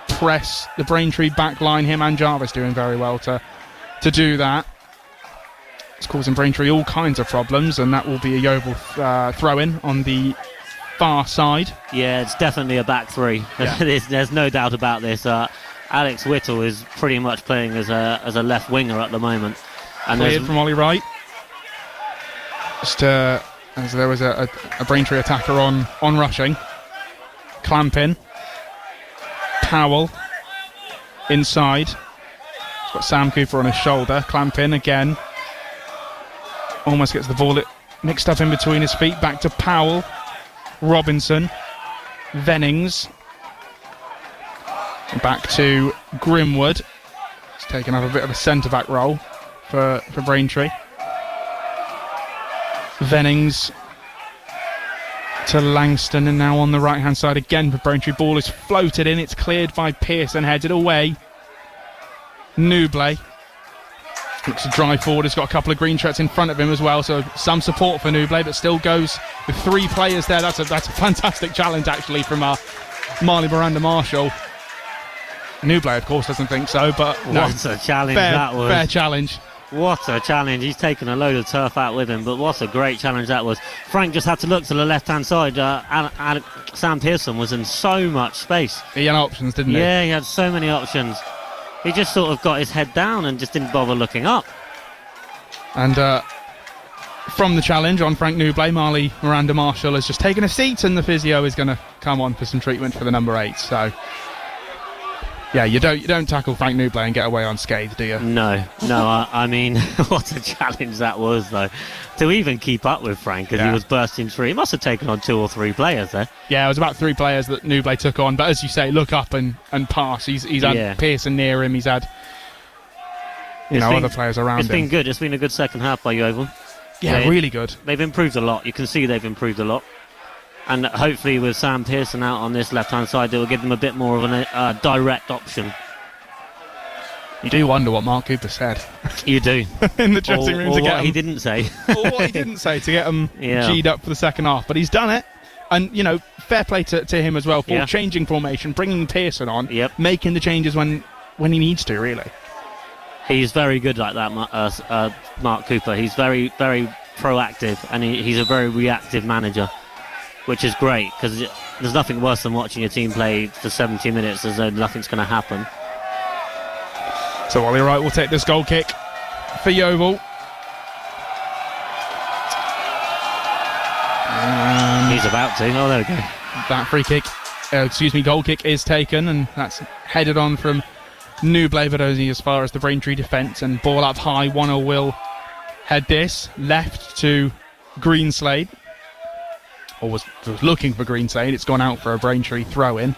press the Braintree back line. Him and Jarvis doing very well to do that. It's causing Braintree all kinds of problems, and that will be a Yeovil throw-in on the far side. Yeah, it's definitely a back three. Yeah. There's no doubt about this. Alex Whittle is pretty much playing as a left winger at the moment. And cleared from Ollie Wright. Just as there was a Braintree attacker on rushing. Clamping. Powell inside. He's got Sam Cooper on his shoulder. Clamping again. Almost gets the ball mixed up in between his feet. Back to Powell. Robinson. Vennings. Back to Grimwood. taking up a bit of a centre-back role for Braintree. Vennings to Langston, and now on the right-hand side again for Braintree. Ball is floated in, it's cleared by Pearson, headed away. Newbley looks to drive forward, has got a couple of green shirts in front of him as well, so some support for Newbley, but still goes with 3 players there. That's a fantastic challenge actually from Marley Miranda-Marshall. Newbley, of course, doesn't think so, but what a challenge that was. Fair challenge. What a challenge. He's taken a load of turf out with him, but what a great challenge that was. Frank just had to look to the left-hand side. And Sam Pearson was in so much space. He had options, didn't he? Yeah, he had so many options. He just sort of got his head down and just didn't bother looking up. And from the challenge on Frank Newbley, Marley Miranda-Marshall has just taken a seat, and the physio is going to come on for some treatment for the number 8. So, yeah, you don't tackle Frank Newbley and get away unscathed, do you? No. I mean, what a challenge that was, though. To even keep up with Frank as he was bursting through. He must have taken on 2 or 3 players there. Yeah, it was about 3 players that Newbley took on. But as you say, look up and pass. He's had Pearson near him. He's had other players around him. It's been good. It's been a good second half by Yeovil. Yeah, really good. They've improved a lot. You can see they've improved a lot. And hopefully with Sam Pearson out on this left-hand side, it will give them a bit more of a direct option. You do wonder what Mark Cooper said. You do. In the dressing room or to get what him. he didn't say. Or what he didn't say to get him G'd up for the second half. But he's done it. And, fair play to him as well for changing formation, bringing Pearson on, making the changes when he needs to, really. He's very good like that, Mark Cooper. He's very, very proactive, and he's a very reactive manager, which is great, because there's nothing worse than watching your team play for 70 minutes as though nothing's going to happen. So Ollie Wright will take this goal kick for Yeovil. He's about to. Oh, there we go. That goal kick is taken, and that's headed on from Newbley, but only as far as the Braintree defence, and ball up high. Wannell will head this left to Greenslade, or was looking for Greenslade. It's gone out for a Braintree throw-in.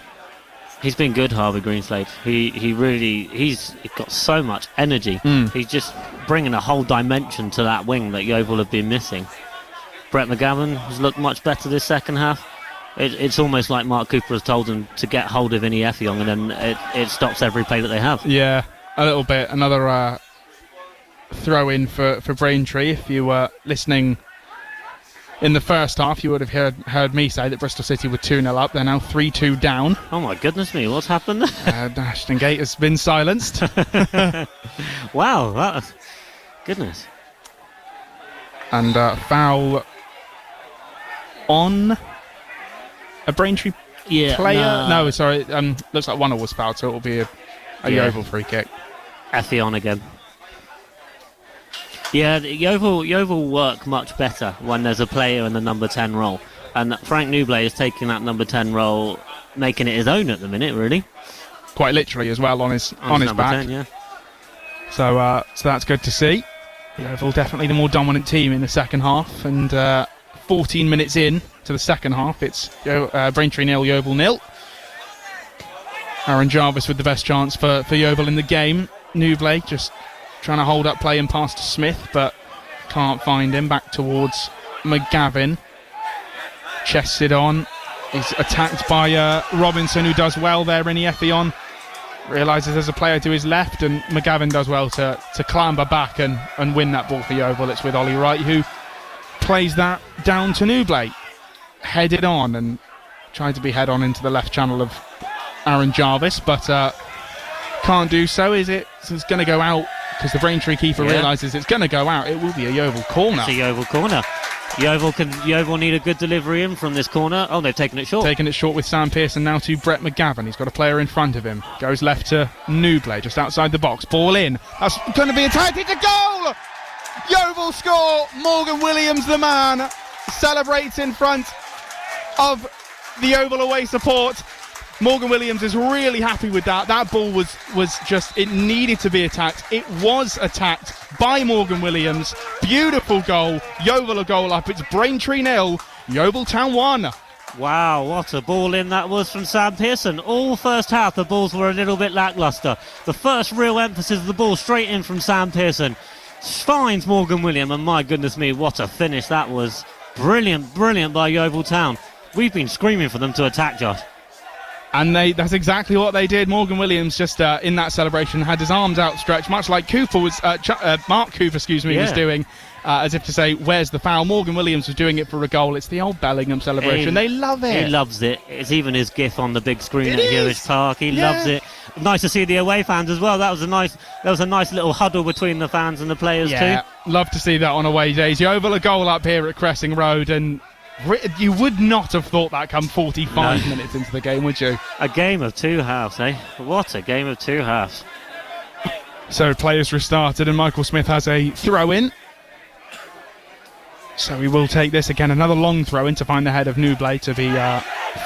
He's been good, Harvey Greenslade. He's got so much energy. He's just bringing a whole dimension to that wing that Yeovil have been missing. Brett McGavin has looked much better this second half. It's almost like Mark Cooper has told him to get hold of Vinny Effiong, and then it stops every play that they have. Yeah, a little bit. Another throw-in for Braintree. If you were listening in the first half, you would have heard me say that Bristol City were 2-0 up. They're now 3-2 down. Oh my goodness me, what's happened there? Ashton Gate has been silenced. Wow, goodness. And foul on a Braintree player. No, sorry. Looks like Wannell was fouled, so it will be a Yeovil free kick. Effiong again. Yeah, Yeovil work much better when there's a player in the number 10 role. And Frank Newbley is taking that number 10 role, making it his own at the minute, really. Quite literally as well on his back. 10, yeah. So that's good to see. Yeovil definitely the more dominant team in the second half. And 14 minutes in to the second half, it's Braintree 0, Yeovil 0. Aaron Jarvis with the best chance for Yeovil in the game. Newbley just trying to hold up play and pass to Smith, but can't find him. Back towards McGavin. Chested on. He's attacked by Robinson, who does well there in the Effiong. Realises there's a player to his left, and McGavin does well to clamber back and win that ball for Yeovil. It's with Ollie Wright, who plays that down to Newbley. Headed on and tried to be head on into the left channel of Aaron Jarvis, but can't do so. It's going to go out because the Braintree keeper realises it's going to go out. It will be a Yeovil corner. It's a Yeovil corner. Yeovil need a good delivery in from this corner. Oh, they've taken it short. Taking it short with Sam Pearson now to Brett McGavin. He's got a player in front of him. Goes left to Newbley, just outside the box. Ball in. That's going to be attacked. It's a goal! Yeovil score. Morgan Williams, the man, celebrates in front of the Yeovil away support. Morgan Williams is really happy with that. That ball was just, it needed to be attacked. It was attacked by Morgan Williams. Beautiful goal. Yeovil a goal up. It's Braintree 0, Yeovil Town 1. Wow, what a ball in that was from Sam Pearson. All first half the balls were a little bit lacklustre. The first real emphasis of the ball straight in from Sam Pearson. Finds Morgan William, and my goodness me, what a finish that was. Brilliant by Yeovil Town. We've been screaming for them to attack, Josh. And that's exactly what they did. Morgan Williams just in that celebration had his arms outstretched, much like Mark Cooper was doing, as if to say, where's the foul? Morgan Williams was doing it for a goal. It's the old Bellingham celebration. They love it. He loves it. It's even his gif on the big screen at Hewish Park. He loves it. Nice to see the away fans as well. That was a nice little huddle between the fans and the players too. Love to see that on away days. Yeovil a goal up here at Cressing Road, and you would not have thought that come 45 minutes into the game, would you? A game of two halves, eh? What a game of two halves. So players restarted, and Michael Smith has a throw-in. So we will take this again. Another long throw-in to find the head of Newblade to be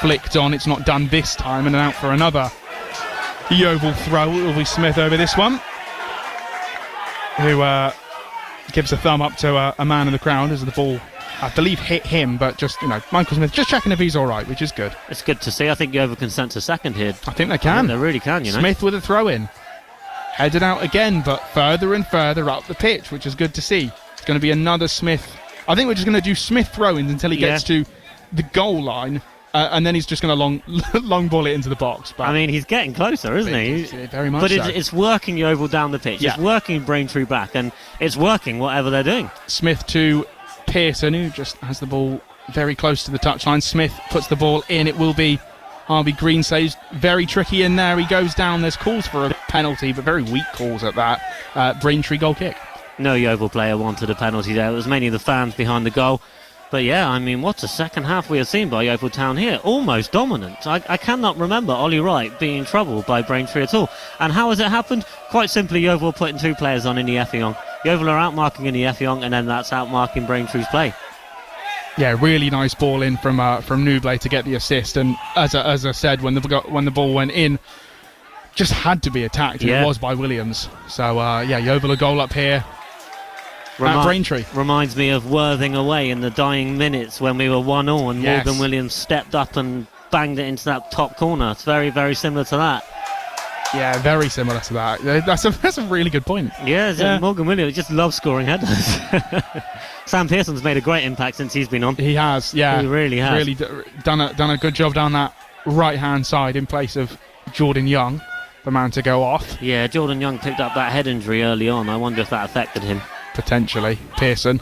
flicked on. It's not done this time, and out for another Yeovil throw. It will be Smith over this one, who gives a thumb up to a man in the crowd as the ball, I believe, hit him, but just, Michael Smith just checking if he's all right, which is good. It's good to see. I think Yeovil can sense a second here. I think they can. They really can, Smith with a throw-in. Headed out again, but further and further up the pitch, which is good to see. It's going to be another Smith. I think we're just going to do Smith throw-ins until he gets to the goal line, and then he's just going to long ball it into the box. But I mean, he's getting closer, isn't he? Very much but so. It's working Yeovil down the pitch. It's working Braintree back, and it's working whatever they're doing. Smith to Pearson, who just has the ball very close to the touchline. Smith puts the ball in. It will be Harvey Green saves. Very tricky in there. He goes down. There's calls for a penalty, but very weak calls at that. Braintree goal kick. No Yeovil player wanted a penalty there. It was mainly the fans behind the goal. But yeah, I mean, what a second half we have seen by Yeovil Town here. Almost dominant. I cannot remember Ollie Wright being troubled by Braintree at all. And how has it happened? Quite simply, Yeovil putting two players on in the Effiong. Yeovil are outmarking in the Effiong, and then that's outmarking Braintree's play. Yeah, really nice ball in from Newblade to get the assist. And as I said, when the ball went in, just had to be attacked. It was by Williams. So Yeovil a goal up here. Braintree. Reminds me of Worthing away in the dying minutes when we were 1-1 and Morgan Williams stepped up and banged it into that top corner. It's very, very similar to that. Yeah, very similar to that. That's a really good point. Yeah. Morgan Williams just loves scoring headers. Sam Pearson's made a great impact since he's been on. He has, yeah. He really has. Really done a good job down that right-hand side in place of Jordan Young, the man to go off. Yeah, Jordan Young picked up that head injury early on. I wonder if that affected him. Potentially. Pearson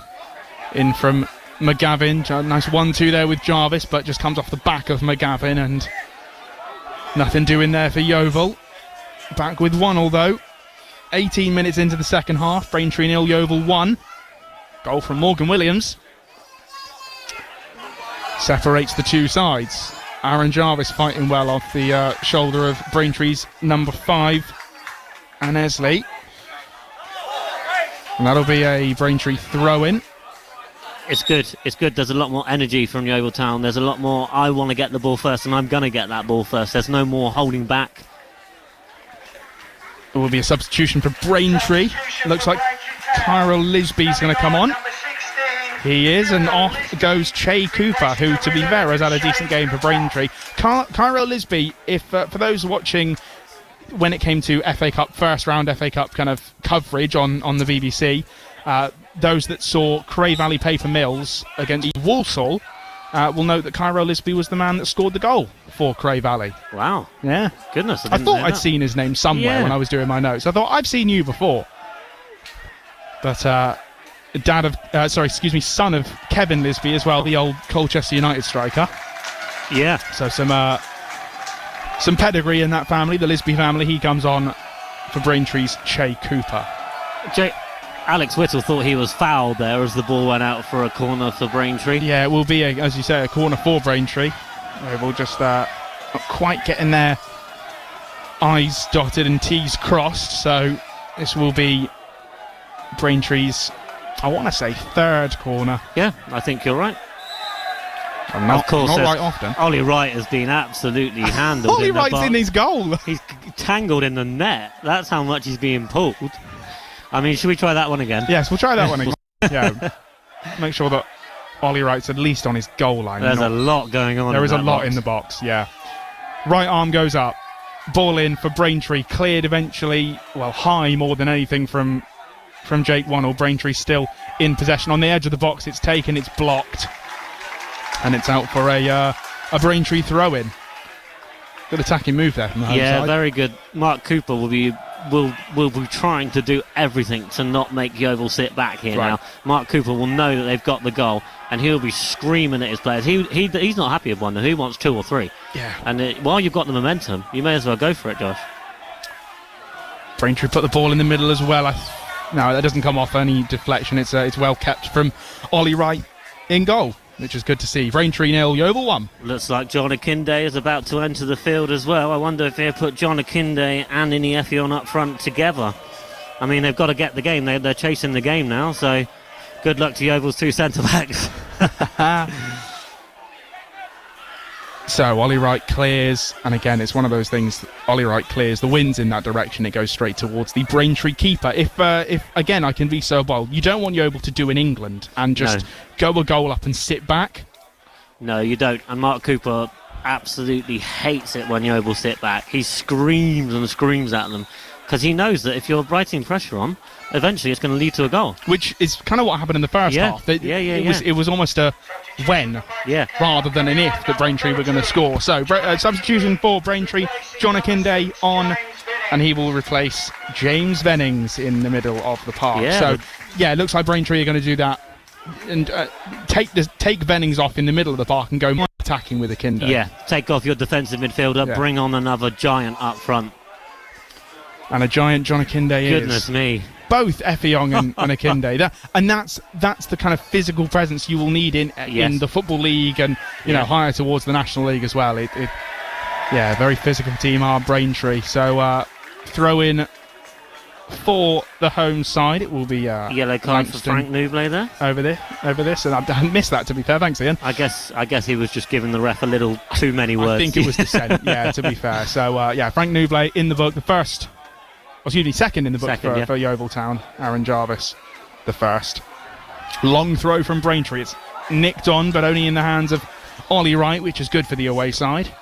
in from McGavin. Nice 1-2 there with Jarvis, but just comes off the back of McGavin, and nothing doing there for Yeovil. Back with one, although 18 minutes into the second half. Braintree 0, Yeovil 1. Goal from Morgan Williams separates the two sides. Aaron Jarvis fighting well off the shoulder of Braintree's number 5, Annesley. And that'll be a Braintree throw-in. It's good. There's a lot more energy from Yeovil Town. There's a lot more, I want to get the ball first, and I'm going to get that ball first. There's no more holding back. There will be a substitution for Braintree. Looks like Kyril Lisby's going to come on. He is, and off goes Che Cooper, who, to be fair, has had a decent game for Braintree. Kyril Lisby, if for those watching when it came to FA Cup, first round FA Cup kind of coverage on the BBC, those that saw Cray Valley Paper Mills against Walsall will note that Kyril Lisby was the man that scored the goal for Cray Valley. Wow. Yeah. Goodness. I thought I'd seen his name somewhere when I was doing my notes. I thought, I've seen you before. But son of Kevin Lisby as well, the old Colchester United striker. Yeah. So some pedigree in that family, the Lisby family. He comes on for Braintree's Che Cooper. Alex Whittle thought he was fouled there as the ball went out for a corner for Braintree. Yeah, it will be, as you say, a corner for Braintree. We'll just not quite getting their I's dotted and T's crossed. So this will be Braintree's, I want to say, third corner. Yeah, I think you're right. Of course, not right often. Ollie Wright has been absolutely handled. Ollie Wright's in his goal. He's tangled in the net. That's how much he's being pulled. I mean, should we try that one again? Yes, we'll try that one again. Yeah. Make sure that Ollie Wright's at least on his goal line. There's a lot going on. There is a lot box. in the box, yeah. Right arm goes up. Ball in for Braintree. Cleared eventually, high more than anything from Jake Wannell. Braintree still in possession. On the edge of the box, it's taken, it's blocked. And it's out for a Braintree throw-in. Good attacking move there from the home side. Very good. Mark Cooper will be trying to do everything to not make Yeovil sit back here now. Mark Cooper will know that they've got the goal, and he'll be screaming at his players. He's not happy with one, he wants 2 or 3. Yeah. And while you've got the momentum, you may as well go for it, Josh. Braintree put the ball in the middle as well. No, that doesn't come off any deflection. It's well kept from Ollie Wright in goal, which is good to see. Braintree 0, Yeovil 1. Looks like John Akinde is about to enter the field as well. I wonder if they put John Akinde and Ini on up front together. I mean, they've got to get the game. They're chasing the game now, so good luck to Yeovil's 2 centre-backs. So Ollie Wright clears, and again, it's one of those things. Ollie Wright clears, the wind's in that direction, it goes straight towards the Braintree keeper. If again, I can be so bold, you don't want Yeovil to do in England and just go a goal up and sit back. No, you don't. And Mark Cooper absolutely hates it when Yeovil sit back. He screams and screams at them because he knows that if you're writing pressure on, eventually it's going to lead to a goal. Which is kind of what happened in the first half. It was almost a when rather than an if that Braintree were going to score. So substitution for Braintree, John Akinde on, and he will replace James Vennings in the middle of the park. It looks like Braintree are going to do that and take Vennings off in the middle of the park and go more attacking with Akinde. Yeah, take off your defensive midfielder, bring on another giant up front. And a giant John Akinde is. Goodness me. Both Effiong and Akinde. That's the kind of physical presence you will need in the Football League and higher towards the National League as well. Very physical team are Braintree. So throw in for the home side. It will be yellow card for Frank Nouble there. Over this, and I missed that, to be fair. Thanks, Ian. I guess he was just giving the ref a little too many words. I think it was dissent. To be fair. So Frank Nouble in the book, second in the book for Yeovil Town. Aaron Jarvis, the first. Long throw from Braintree. It's nicked on, but only in the hands of Ollie Wright, which is good for the away side.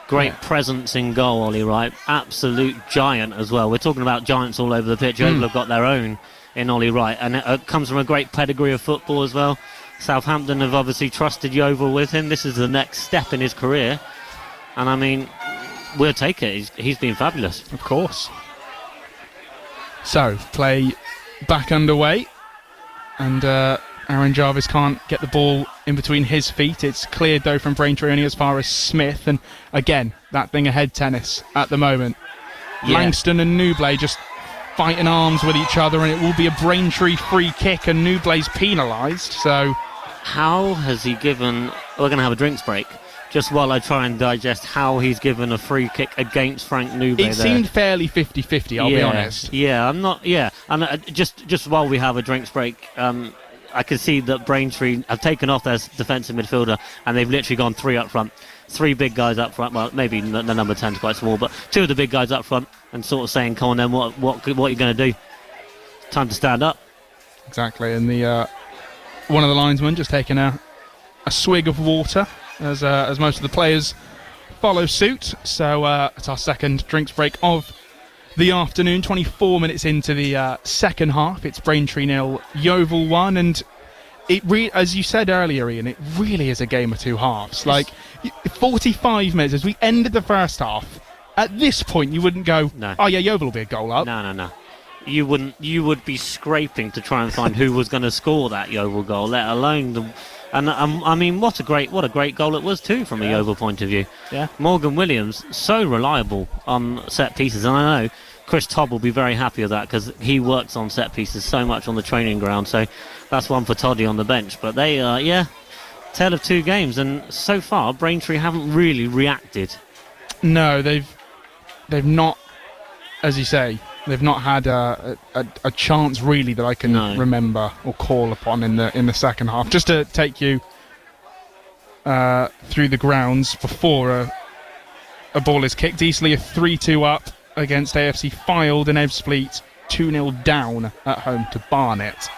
Great presence in goal, Ollie Wright. Absolute giant as well. We're talking about giants all over the pitch. Yeovil have got their own in Ollie Wright, and it comes from a great pedigree of football as well. Southampton have obviously trusted Yeovil with him. This is the next step in his career, and I mean, we'll take it. He's been fabulous. Of course. So, play back underway, and Aaron Jarvis can't get the ball in between his feet. It's cleared, though, from Braintree only as far as Smith, and again, that thing ahead tennis at the moment. Langston and Nouble just fighting arms with each other, and it will be a Braintree free kick, and Nouble's penalised, so... How has he given... We're going to have a drinks break. Just while I try and digest how he's given a free kick against Frank Nouble. It seemed fairly 50-50, I'll be honest. Yeah, I'm not... Yeah, and just while we have a drinks break, I can see that Braintree have taken off their defensive midfielder and they've literally gone 3 up front. 3 big guys up front. Well, maybe the number 10 is quite small, but 2 of the big guys up front and sort of saying, come on then, what are you going to do? Time to stand up. Exactly, and the one of the linesmen just taking a swig of water as most of the players follow suit. So it's our second drinks break of the afternoon, 24 minutes into the second half. It's Braintree 0, Yeovil 1, and as you said earlier, Ian, it really is a game of 2 halves. Like 45 minutes as we ended the first half. At this point, you wouldn't go, oh yeah, Yeovil will be a goal up. No. You wouldn't. You would be scraping to try and find who was going to score that Yeovil goal, let alone the. And I mean, what a great goal it was too, from a Yeovil point of view. Yeah. Morgan Williams, so reliable on set pieces, and I know Chris Todd will be very happy with that because he works on set pieces so much on the training ground. So that's one for Toddy on the bench. But they, tale of 2 games, and so far Braintree haven't really reacted. No, they've not, as you say. They've not had a chance really that I can remember or call upon in the second half. Just to take you through the grounds before a ball is kicked. Eastleigh are 3-2 up against AFC Fylde, and Ebbsfleet 2-0 down at home to Barnet.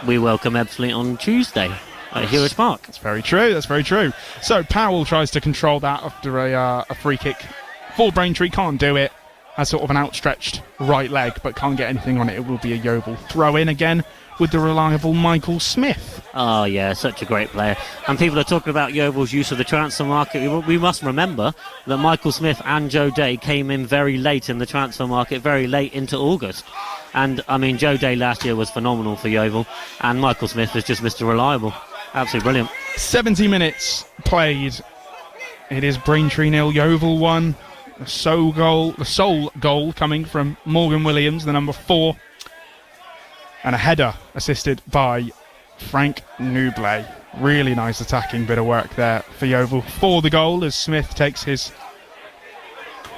we welcome Ebbsfleet on Tuesday at Hewish Park. That's very true. That's very true. So Powell tries to control that after a free kick for Braintree. Can't do it. Has sort of an outstretched right leg, but can't get anything on it. It will be a Yeovil throw in again with the reliable Michael Smith. Oh yeah, such a great player. And people are talking about Yeovil's use of the transfer market. We must remember that Michael Smith and Joe Day came in very late in the transfer market, very late into August. And I mean, Joe Day last year was phenomenal for Yeovil, and Michael Smith was just Mr. Reliable. Absolutely brilliant. 70 minutes played. It is Braintree 0, Yeovil 1. The sole goal coming from Morgan Williams, the number 4. And a header assisted by Frank Nublé. Really nice attacking bit of work there for Yeovil for the goal, as Smith takes his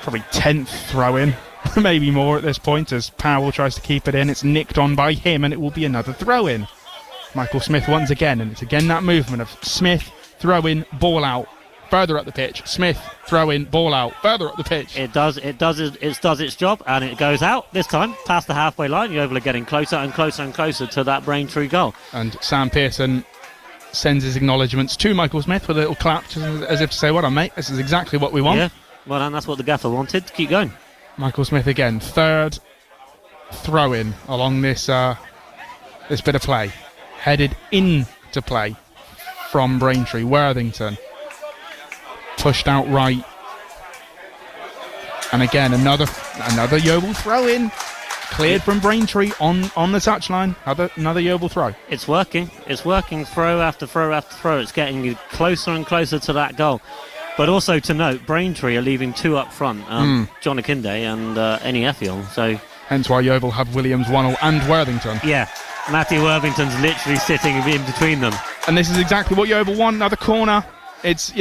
probably 10th throw-in, maybe more at this point, as Powell tries to keep it in. It's nicked on by him, and it will be another throw-in. Michael Smith once again, and it's again that movement of Smith, throw-in, ball out, further up the pitch. Smith, throw-in, ball out, further up the pitch. It does its job, and it goes out this time past the halfway line. Yeovil are getting closer and closer and closer to that Braintree goal. And Sam Pearson sends his acknowledgements to Michael Smith with a little clap, just as if to say, "Well done, mate. This is exactly what we want." Yeah, well done. That's what the gaffer wanted. Keep going. Michael Smith again, third throw-in along this bit of play, headed into play from Braintree. Worthington pushed out right, and again another Yeovil throw-in, cleared from Braintree on the touchline. Another Yeovil throw. It's working. Throw after throw after throw. It's getting you closer and closer to that goal. But also to note, Braintree are leaving 2 up front, John Akinde and Eni Effiong. So hence why Yeovil have Williams, Wannell and Worthington. Yeah, Matthew Worthington's literally sitting in between them. And this is exactly what Yeovil want. Another corner. It's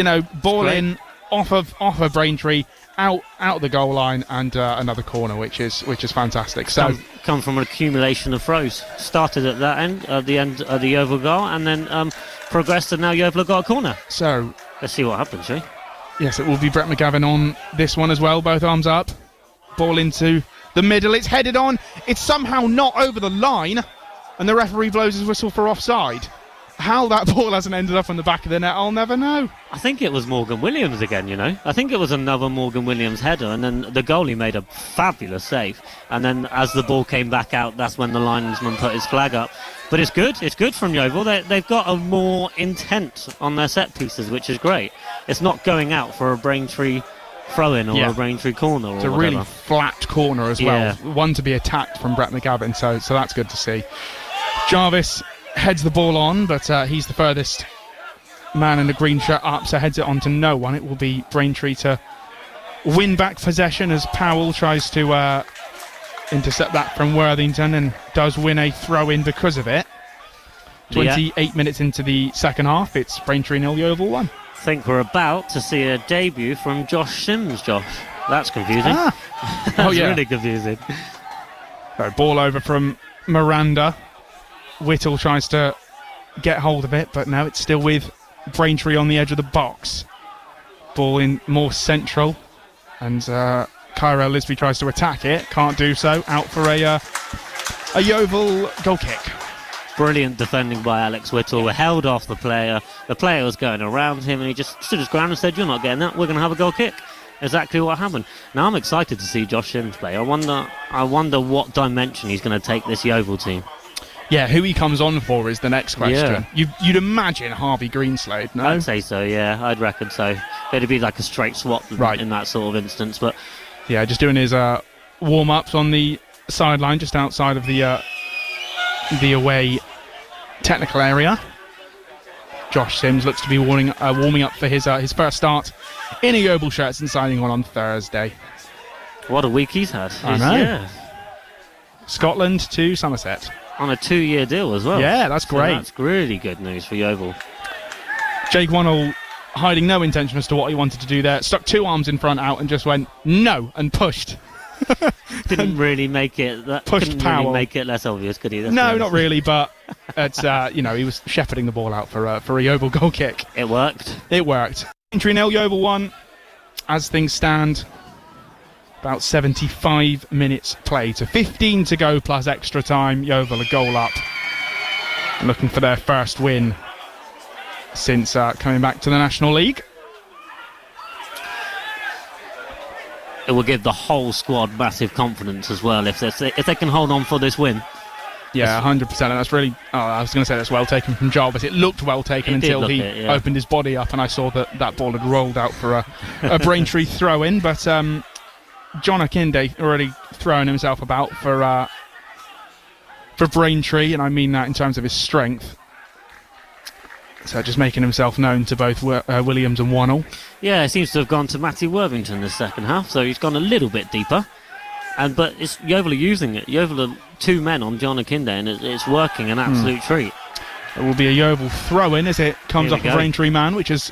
ball in off of Braintree, out the goal line, and another corner, which is fantastic. So come from an accumulation of throws. Started at that end, at the end of the Yeovil goal, and then progressed, and now Yeovil have got a corner. So let's see what happens, shall we? Yes, it will be Brett McGavin on this one as well. Both arms up. Ball into the middle. It's headed on. It's somehow not over the line, and the referee blows his whistle for offside. How that ball hasn't ended up on the back of the net, I'll never know. I think it was Morgan Williams again, I think it was another Morgan Williams header, and then the goalie made a fabulous save. And then as the ball came back out, that's when the linesman put his flag up. But it's good. It's good from Yeovil. They've got a more intent on their set pieces, which is great. It's not going out for a Braintree throw-in or a Braintree corner or whatever. It's a really flat corner as well. One to be attacked from Brett McGavin, so that's good to see. Jarvis heads the ball on, but he's the furthest man in the green shirt up, so heads it on to no one. It will be Braintree to win back possession as Powell tries to intercept that from Worthington and does win a throw-in because of it. 28 minutes into the second half, it's Braintree 0, Yeovil 1. I think we're about to see a debut from Josh Sims, Josh. That's confusing. That's really confusing. So ball over from Miranda. Whittle tries to get hold of it, but no, it's still with Braintree on the edge of the box. Ball in more central, and Kyrell Lisby tries to attack it, can't do so. Out for a Yeovil goal kick. Brilliant defending by Alex Whittle. Held off the player. The player was going around him, and he just stood his ground and said, "You're not getting that. We're going to have a goal kick." Exactly what happened. Now I'm excited to see Josh Sims play. I wonder what dimension he's going to take this Yeovil team. Yeah, who he comes on for is the next question. Yeah. You'd imagine Harvey Greenslade, no? I'd say so, yeah. I'd reckon so. It'd be like a straight swap in that sort of instance. But yeah, just doing his warm-ups on the sideline, just outside of the away technical area. Josh Sims looks to be warming up for his first start in a Yeovil shirt since signing on Thursday. What a week he's had. I know. Yeah. Scotland to Somerset. On a 2-year deal as well. Yeah, that's great. That's really good news for Yeovil. Jake Wannell hiding no intention as to what he wanted to do there. Stuck 2 arms in front out and just went no and pushed. Didn't really make it. Pushed Powell. Really make it less obvious, could he? No, not really. But it's he was shepherding the ball out for a Yeovil goal kick. It worked. Braintree 0, Yeovil 1. As things stand, about 75 minutes played. So 15 to go plus extra time. Yeovil a goal up. looking for their first win since coming back to the National League. It will give the whole squad massive confidence as well if they can hold on for this win. Yeah, 100%. And that's really... I was going to say that's well taken from Jarvis. It looked well taken until he opened his body up, and I saw that ball had rolled out for a Braintree throw-in. But John Akinde already throwing himself about for Braintree, and I mean that in terms of his strength. So just making himself known to both Williams and Wannell. Yeah, he seems to have gone to Matty Worthington in the second half, so he's gone a little bit deeper. But it's Yeovil are using it. Yeovil are 2 men on John Akinde, and it's working, an absolute treat. It will be a Yeovil throw-in as it comes off a Braintree man, which is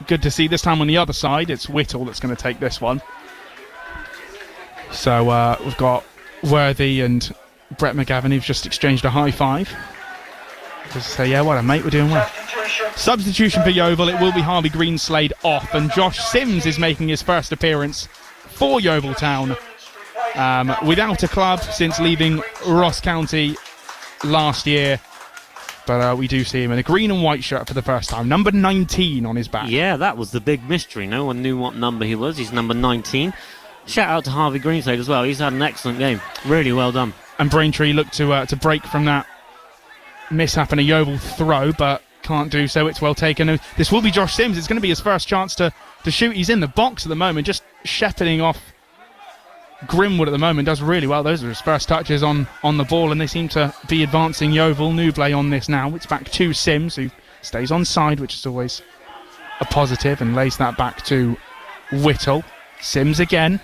good to see. This time on the other side, it's Whittle that's going to take this one. So we've got Worthy and Brett McGavin who've just exchanged a high five. Just say, yeah, well, mate, we're doing well. Substitution for Yeovil. It will be Harvey Greenslade off, and Josh Sims is making his first appearance for Yeovil Town. Without a club since leaving Ross County last year. But we do see him in a green and white shirt for the first time. Number 19 on his back. Yeah, that was the big mystery. No one knew what number he was. He's number 19. Shout out to Harvey Greenslade as well. He's had an excellent game. Really well done. And Braintree looked to break from that mishap in a Yeovil throw, but can't do so. It's well taken. This will be Josh Sims. It's going to be his first chance to shoot. He's in the box at the moment, just shepherding off Grimwood at the moment. Does really well. Those are his first touches on the ball, and they seem to be advancing Yeovil. Nublé on this now. It's back to Sims, who stays on side, which is always a positive, and lays that back to Whittle. Sims again.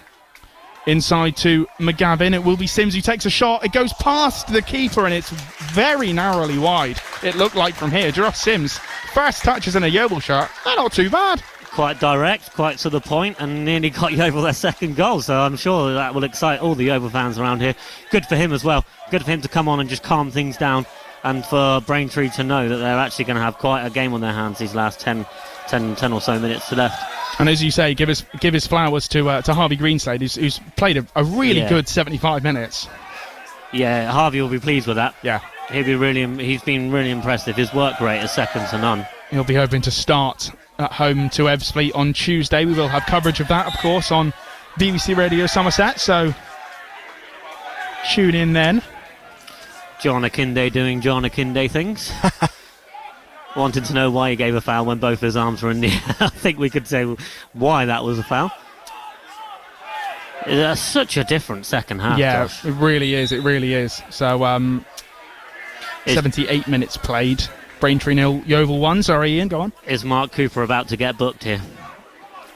Inside to McGavin. It will be Sims who takes a shot. It goes past the keeper, and it's very narrowly wide. It looked like from here. Josh Sims, first touches in a Yeovil shirt. They're not too bad. Quite direct, quite to the point, and nearly got Yeovil their second goal, so I'm sure that will excite all the Yeovil fans around here. Good for him as well. Good for him to come on and just calm things down, and for Braintree to know that they're actually going to have quite a game on their hands these last 10 or so minutes left. And as you say, give his flowers to Harvey Greenslade, who's played a really good 75 minutes. Yeah, Harvey will be pleased with that. Yeah. He's been really impressive. His work rate is second to none. He'll be hoping to start at home to Ebbsfleet on Tuesday. We will have coverage of that, of course, on BBC Radio Somerset, so tune in then. John Akinde doing John Akinde things. Wanted to know why he gave a foul when both his arms were in the air. I think we could say why that was a foul. It's such a different second half. Yeah, Josh. It really is. So 78 minutes played. Braintree 0, Yeovil 1. Sorry, Ian, go on. Is Mark Cooper about to get booked here?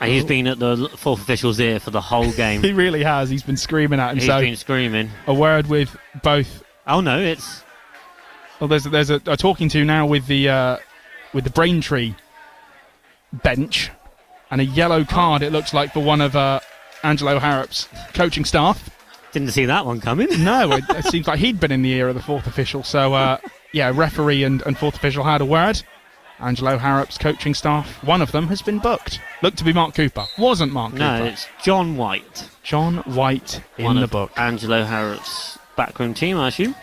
He's been at the fourth official's ear for the whole game. He really has. He's been screaming at him. He's been screaming. A word with both. Oh no, it's. Well, there's a talking to now with the Braintree bench, and a yellow card. It looks like for one of Angelo Harrop's coaching staff. Didn't see that one coming. No, it seems like he'd been in the ear of the fourth official. So yeah, referee and fourth official had a word. Angelo Harrop's coaching staff, one of them has been booked. Looked to be Mark Cooper. Wasn't Mark Cooper. No, it's John White. John White in the book. Angelo Harrop's backroom team, I assume.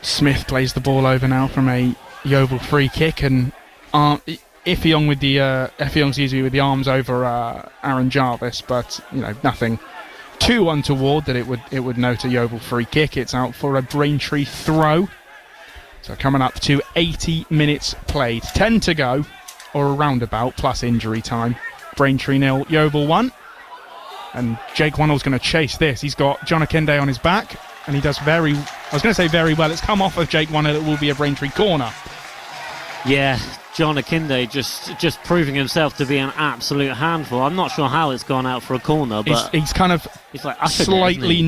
Smith plays the ball over now from a Yeovil free kick, and Ifeong with the arms over Aaron Jarvis, but nothing too untoward that it would note a Yeovil free kick. It's out for a Braintree throw. So coming up to 80 minutes played, 10 to go, or a roundabout plus injury time. Braintree 0, Yeovil 1, and Jake Wannell's going to chase this. He's got John Akinde on his back, and he does very well. It's come off of Jake Wannell. It will be a Braintree corner. Yeah, John Akinde just proving himself to be an absolute handful. I'm not sure how it's gone out for a corner, but he's kind of like slightly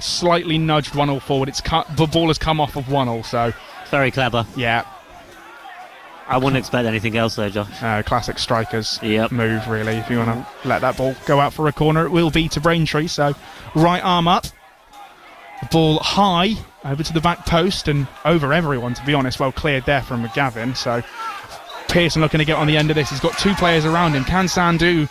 slightly nudged Wannell forward. The ball has come off of Wannell, so very clever. Yeah, I wouldn't expect anything else though, Josh. Classic strikers move, really. If you want to let that ball go out for a corner, it will be to Braintree. So right arm up, the ball high over to the back post and over everyone, to be honest. Well cleared there from McGavin. So Pearson looking to get on the end of this. He's got two players around him. Can Sam do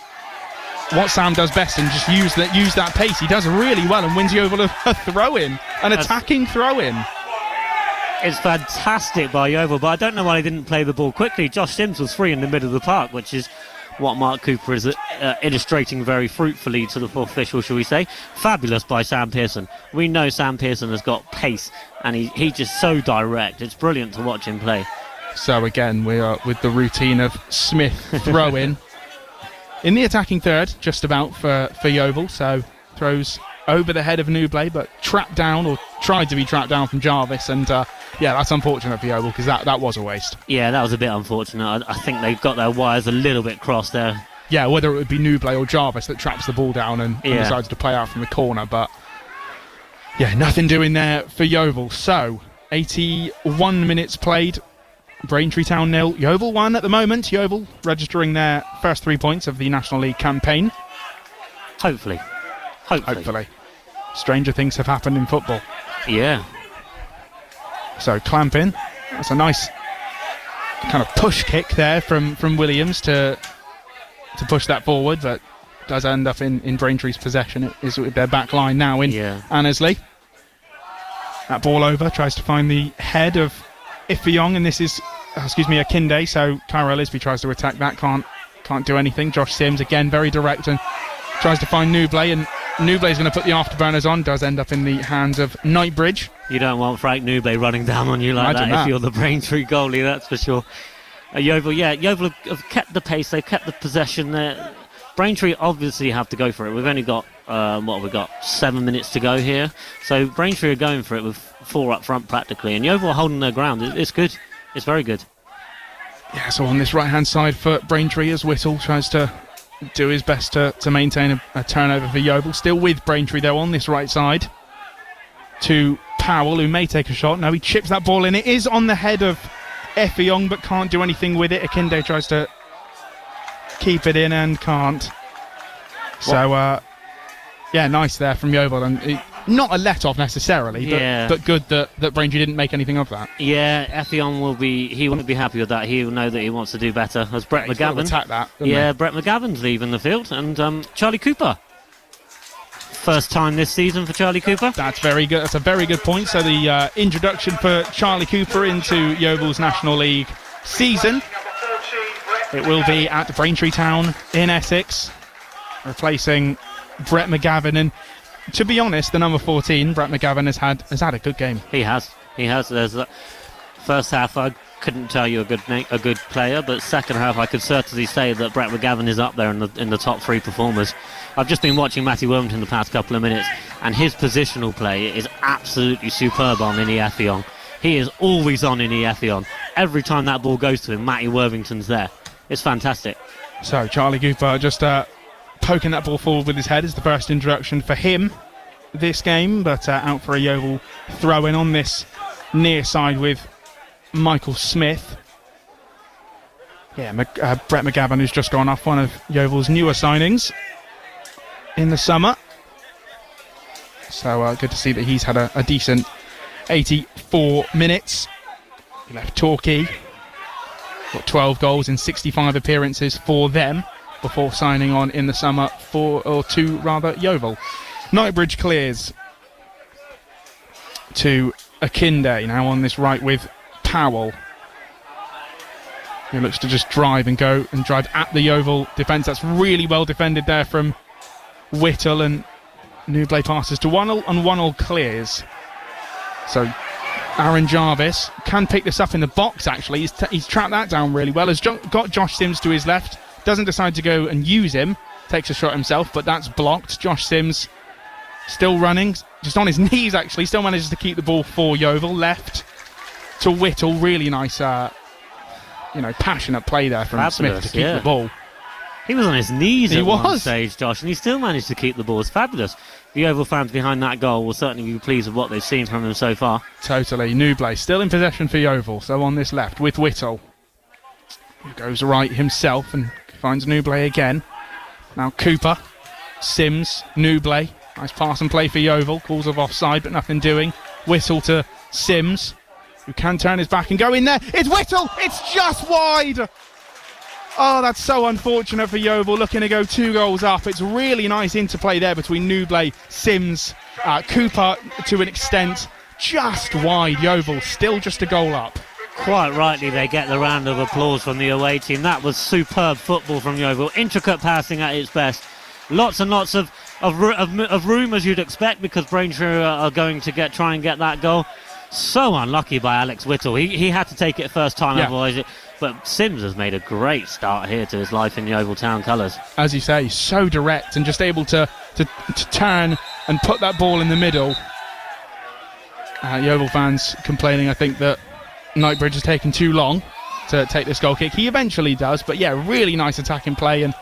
what Sam does best and just use that pace? He does really well and wins Yeovil a throw-in, an attacking throw-in. It's fantastic by Yeovil, but I don't know why he didn't play the ball quickly. Josh Sims was free in the middle of the park, which is what Mark Cooper is illustrating very fruitfully to the fourth official, shall we say. Fabulous by Sam Pearson. We know Sam Pearson has got pace, and he's just so direct. It's brilliant to watch him play. So again, we are with the routine of Smith throw-in. In the attacking third, just about for Yeovil, so throws over the head of Newblay, but trapped down, or tried to be trapped down from Jarvis, and that's unfortunate for Yeovil, because that was a waste. Yeah, that was a bit unfortunate. I think they've got their wires a little bit crossed there. Yeah, whether it would be Newblay or Jarvis that traps the ball down and decides to play out from the corner, but yeah, nothing doing there for Yeovil. So, 81 minutes played, Braintree Town 0, Yeovil 1 at the moment. Yeovil registering their first 3 points of the National League campaign. Hopefully. Stranger things have happened in football. Yeah. So clamp in. That's a nice kind of push kick there from Williams to push that forward, but does end up in Braintree's possession. It is with their back line now in Annesley. That ball over, tries to find the head of Ifeong, and this is, Akinde, so Tyrell Lisby tries to attack that, can't do anything. Josh Sims, again, very direct, and tries to find Newblay, and Newblay's going to put the afterburners on, does end up in the hands of Knightbridge. You don't want Frank Newblay running down on you like that if you're the Braintree goalie, that's for sure. Yeovil have kept the pace, they've kept the possession there. Braintree obviously have to go for it. We've only got 7 minutes to go here, so Braintree are going for it with 4 up front practically, and Yeovil are holding their ground. It's good, it's very good. Yeah, so on this right hand side for Braintree, as Whittle tries to do his best to maintain a turnover for Yeovil. Still with Braintree though on this right side to Powell, who may take a shot. No, he chips that ball in. It is on the head of Ifeong, but can't do anything with it. Akinde tries to keep it in and can't. So, nice there from Yeovil. And not a let-off necessarily, but good that Braintree didn't make anything of that. Yeah, Ifeong wouldn't be happy with that. He'll know that he wants to do better. As Brett McGavin. Attack that, Brett McGavin's leaving the field, and Charlie Cooper. First time this season for Charlie Cooper. That's very good. That's a very good point. So the introduction for Charlie Cooper into Yeovil's National League season. It will be at Braintree Town in Essex, replacing Brett McGavin. And to be honest, the number 14, Brett McGavin, has had a good game. He has. There's first half I couldn't tell you a good player, but second half I could certainly say that Brett McGavin is up there in the top 3 performers. I've just been watching Matty Worthington the past couple of minutes, and his positional play is absolutely superb on Ini Effiong. He is always on Ini Effiong. Every time that ball goes to him, Matty Worthington's there. It's fantastic. So Charlie Cooper just poking that ball forward with his head is the first introduction for him this game, but out for a Yeovil throw-in on this near side with Michael Smith. Yeah, Brett McGavin, who's just gone off, one of Yeovil's newer signings in the summer. So good to see that he's had a decent 84 minutes. He left Torquay, got 12 goals in 65 appearances for them before signing on in the summer for Yeovil. Knightbridge clears to Akinde, now on this right with Powell, who looks to just drive at the Yeovil defence. That's really well defended there from Whittle, and Newblay passes to Wannell, and Wannell clears. So Aaron Jarvis can pick this up in the box, actually. He's trapped that down really well. Has got Josh Sims to his left, doesn't decide to go and use him, takes a shot himself, but that's blocked. Josh Sims still running, just on his knees actually, still manages to keep the ball for Yeovil. Left to Whittle, really nice passionate play there from Smith to keep the ball. He was on his knees at one stage, Josh, and he still managed to keep the ball. It's fabulous. The Yeovil fans behind that goal will certainly be pleased with what they've seen from him so far. Totally. Newblay still in possession for Yeovil, so on this left with Whittle, who goes right himself and finds Newblay again. Now Cooper, Sims, Newblay. Nice pass and play for Yeovil. Calls of offside, but nothing doing. Whittle to Sims, who can turn his back and go in there. It's Whittle! It's just wide! Oh, that's so unfortunate for Yeovil, looking to go 2 goals up. It's really nice interplay there between Newblay, Sims, Cooper to an extent, just wide. Yeovil still just a goal up. Quite rightly, they get the round of applause from the away team. That was superb football from Yeovil. Intricate passing at its best. Lots and lots of room, as you'd expect, because Braintree are going to try and get that goal. So unlucky by Alex Whittle. He had to take it first time, otherwise. But Sims has made a great start here to his life in Yeovil Town colours. As you say, so direct and just able to turn and put that ball in the middle. Yeovil fans complaining, I think, that Knightbridge has taken too long to take this goal kick. He eventually does, but yeah, really nice attacking play, and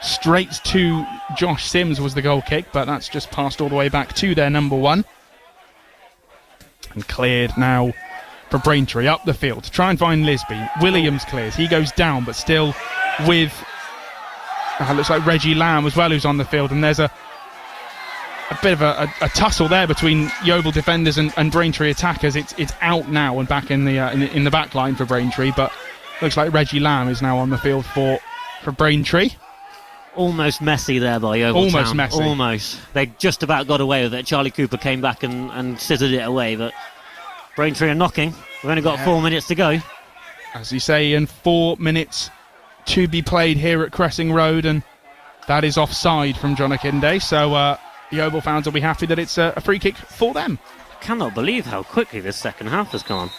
straight to Josh Sims was the goal kick, but that's just passed all the way back to their number one. And cleared now for Braintree up the field to try and find Lisby. Williams clears, he goes down, but still with looks like Reggie Lamb as well, who's on the field, and there's a bit of a tussle there between Yeovil defenders and Braintree attackers. It's out now and back in the back line for Braintree, but looks like Reggie Lamb is now on the field for Braintree. Almost messy there by Yeovil Almost Town. messy. Almost. They just about got away with it. Charlie Cooper came back and scissored it away, but Braintree are knocking. We've only got 4 minutes to go. As you say, in 4 minutes to be played here at Cressing Road, and that is offside from John Akinde, so Yeovil fans will be happy that it's a free kick for them. I cannot believe how quickly this second half has gone.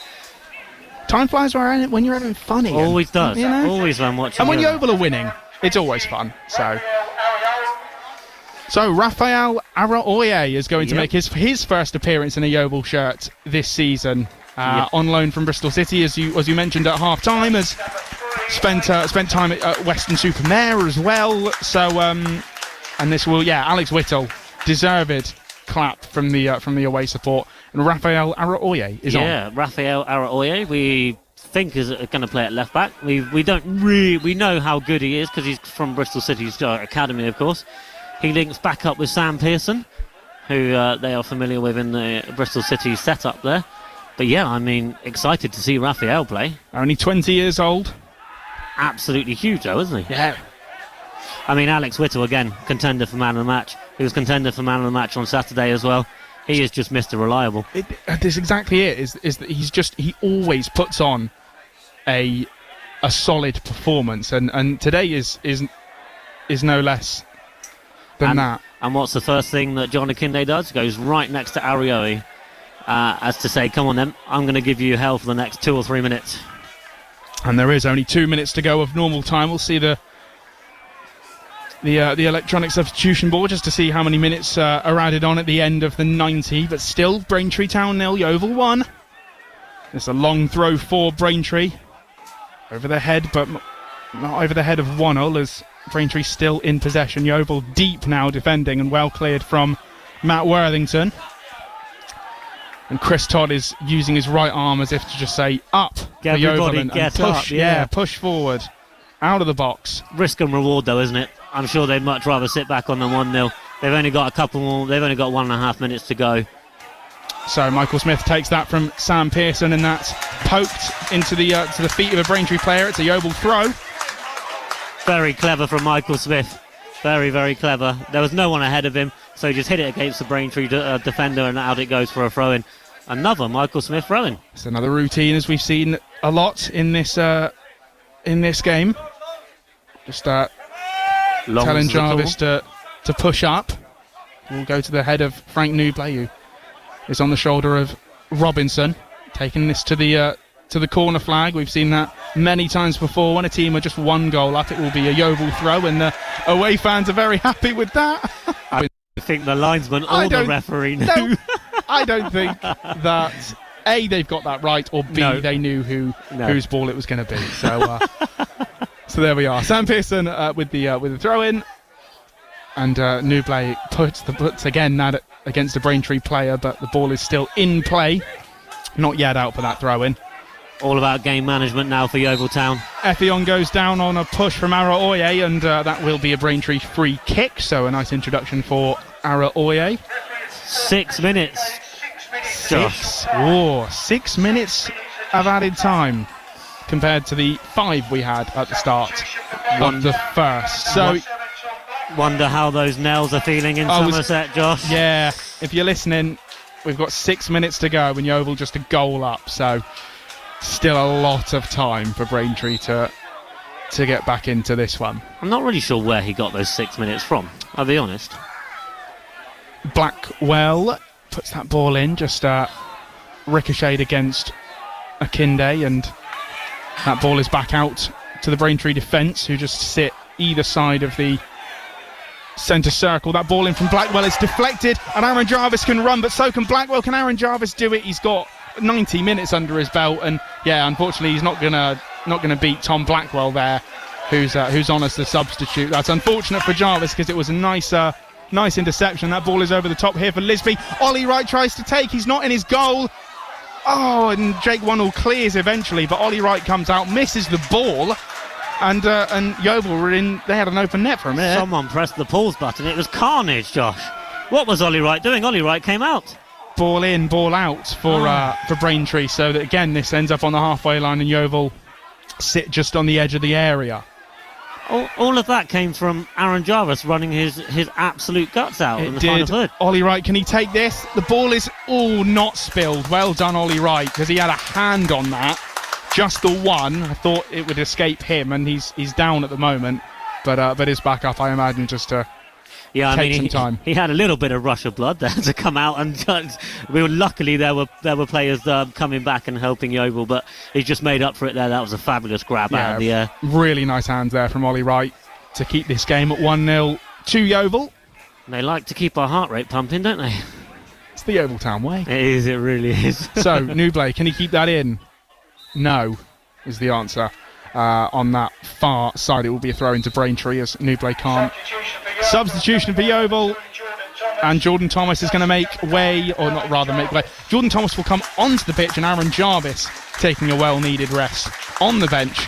Time flies when you're having fun again. Always does. You know? Always when watching. And when Yeovil are winning, it's always fun. So Raphael Araoye is going to make his first appearance in a Yeovil shirt this season. On loan from Bristol City, as you mentioned at half time, has spent time at Western Supermare as well. So and this will Alex Whittle, deserved clap from the away support, and Raphael Araoye is on. Yeah, Raphael Araoye, we think is going to play at left back. We know how good he is because he's from Bristol City's academy, of course. He links back up with Sam Pearson, who they are familiar with in the Bristol City setup there. But yeah, I mean, excited to see Raphael play. Only 20 years old. Absolutely huge, though, isn't he? Yeah. I mean, Alex Whittle, again, contender for man of the match. He was contender for man of the match on Saturday as well. He is just Mr. Reliable. That's exactly it. Is that he always puts on a solid performance, and today is no less than that. And what's the first thing that John Akinde does? Goes right next to Araoye, as to say, come on then, I'm going to give you hell for the next 2 or 3 minutes. And there is only 2 minutes to go of normal time. We'll see the electronic substitution board just to see how many minutes are added on at the end of the 90. But still, Braintree Town 0, Yeovil 1. It's a long throw for Braintree. Over the head, but not over the head of Wannell, as Braintree still in possession. Yeovil deep now defending and well cleared from Matt Worthington. And Chris Todd is using his right arm as if to just say, up, get everybody, and push, up, yeah. Push forward, out of the box. Risk and reward, though, isn't it? I'm sure they'd much rather sit back on the 1-0. They've only got They've only got 1.5 minutes to go. So Michael Smith takes that from Sam Pearson, and that's poked into the to the feet of a Braintree player. It's a Yeovil throw. Very clever from Michael Smith. Very, very clever. There was no one ahead of him, so he just hit it against the Braintree defender, and out it goes for a throw-in. Another Michael Smith throw-in. It's another routine, as we've seen a lot in this game. Just telling Jarvis to push up. We'll go to the head of Frank Newblay, who is on the shoulder of Robinson, taking this to the corner flag. We've seen that many times before. When a team are just 1 goal up, it will be a Yeovil throw, and the away fans are very happy with that. I think the linesman or the referee knew. No, I don't think that A, they've got that right, or B, they knew whose ball it was going to be. So so there we are. Sam Pearson with the throw-in, and Newblay puts again that against a Braintree player, but the ball is still in play, not yet out for that throw-in. All about game management now for Yeovil Town. Effiong goes down on a push from Araoye, and that will be a Braintree free kick, so a nice introduction for Araoye. 6 minutes. 6 minutes of added time compared to the 5 we had at the start of the first. So wonder how those Nels are feeling in Somerset, Josh. Yeah, if you're listening, We've got 6 minutes to go and Yeovil just a goal up, so still a lot of time for Braintree to get back into this one. I'm not really sure where he got those 6 minutes from, I'll be honest. Blackwell puts that ball in, just ricocheted against Akinde, and that ball is back out to the Braintree defence, who just sit either side of the centre circle. That ball in from Blackwell is deflected, and Aaron Jarvis can run, but so can Blackwell. Can Aaron Jarvis do it? He's got 90 minutes under his belt, and yeah, unfortunately he's not gonna beat Tom Blackwell there, who's on as the substitute. That's unfortunate for Jarvis, because it was a nice interception. That ball is over the top here for Lisby. Ollie Wright tries to take, he's not in his goal. Oh, and Jake Wonnell clears eventually, but Ollie Wright comes out, misses the ball, and Yeovil were in. They had an open net for a minute. Someone pressed the pause button. It was carnage, Josh. What was Ollie Wright doing? Ollie Wright came out. Ball in, ball out for Braintree, so that again this ends up on the halfway line, and Yeovil sit just on the edge of the area. All of that came from Aaron Jarvis running his absolute guts out in the final third. Ollie Wright, can he take this? The ball is not spilled. Well done, Ollie Wright, because he had a hand on that. Just the one. I thought it would escape him, and he's down at the moment, but is back up, I imagine, just to take some time. He had a little bit of rush of blood there to come out, and luckily there were players coming back and helping Yeovil, but he just made up for it there. That was a fabulous grab out of the air. Really nice hands there from Ollie Wright to keep this game at 1-0 to Yeovil. They like to keep our heart rate pumping, don't they? It's the Yeovil Town way. It is, it really is. So, Newblay, can he keep that in? No, is the answer. On that far side, it will be a throw into Braintree, as Newblay can't. Substitution for Yeovil, and Jordan Thomas is going to make way, or not rather make way. Jordan Thomas will come onto the pitch, and Aaron Jarvis taking a well-needed rest on the bench.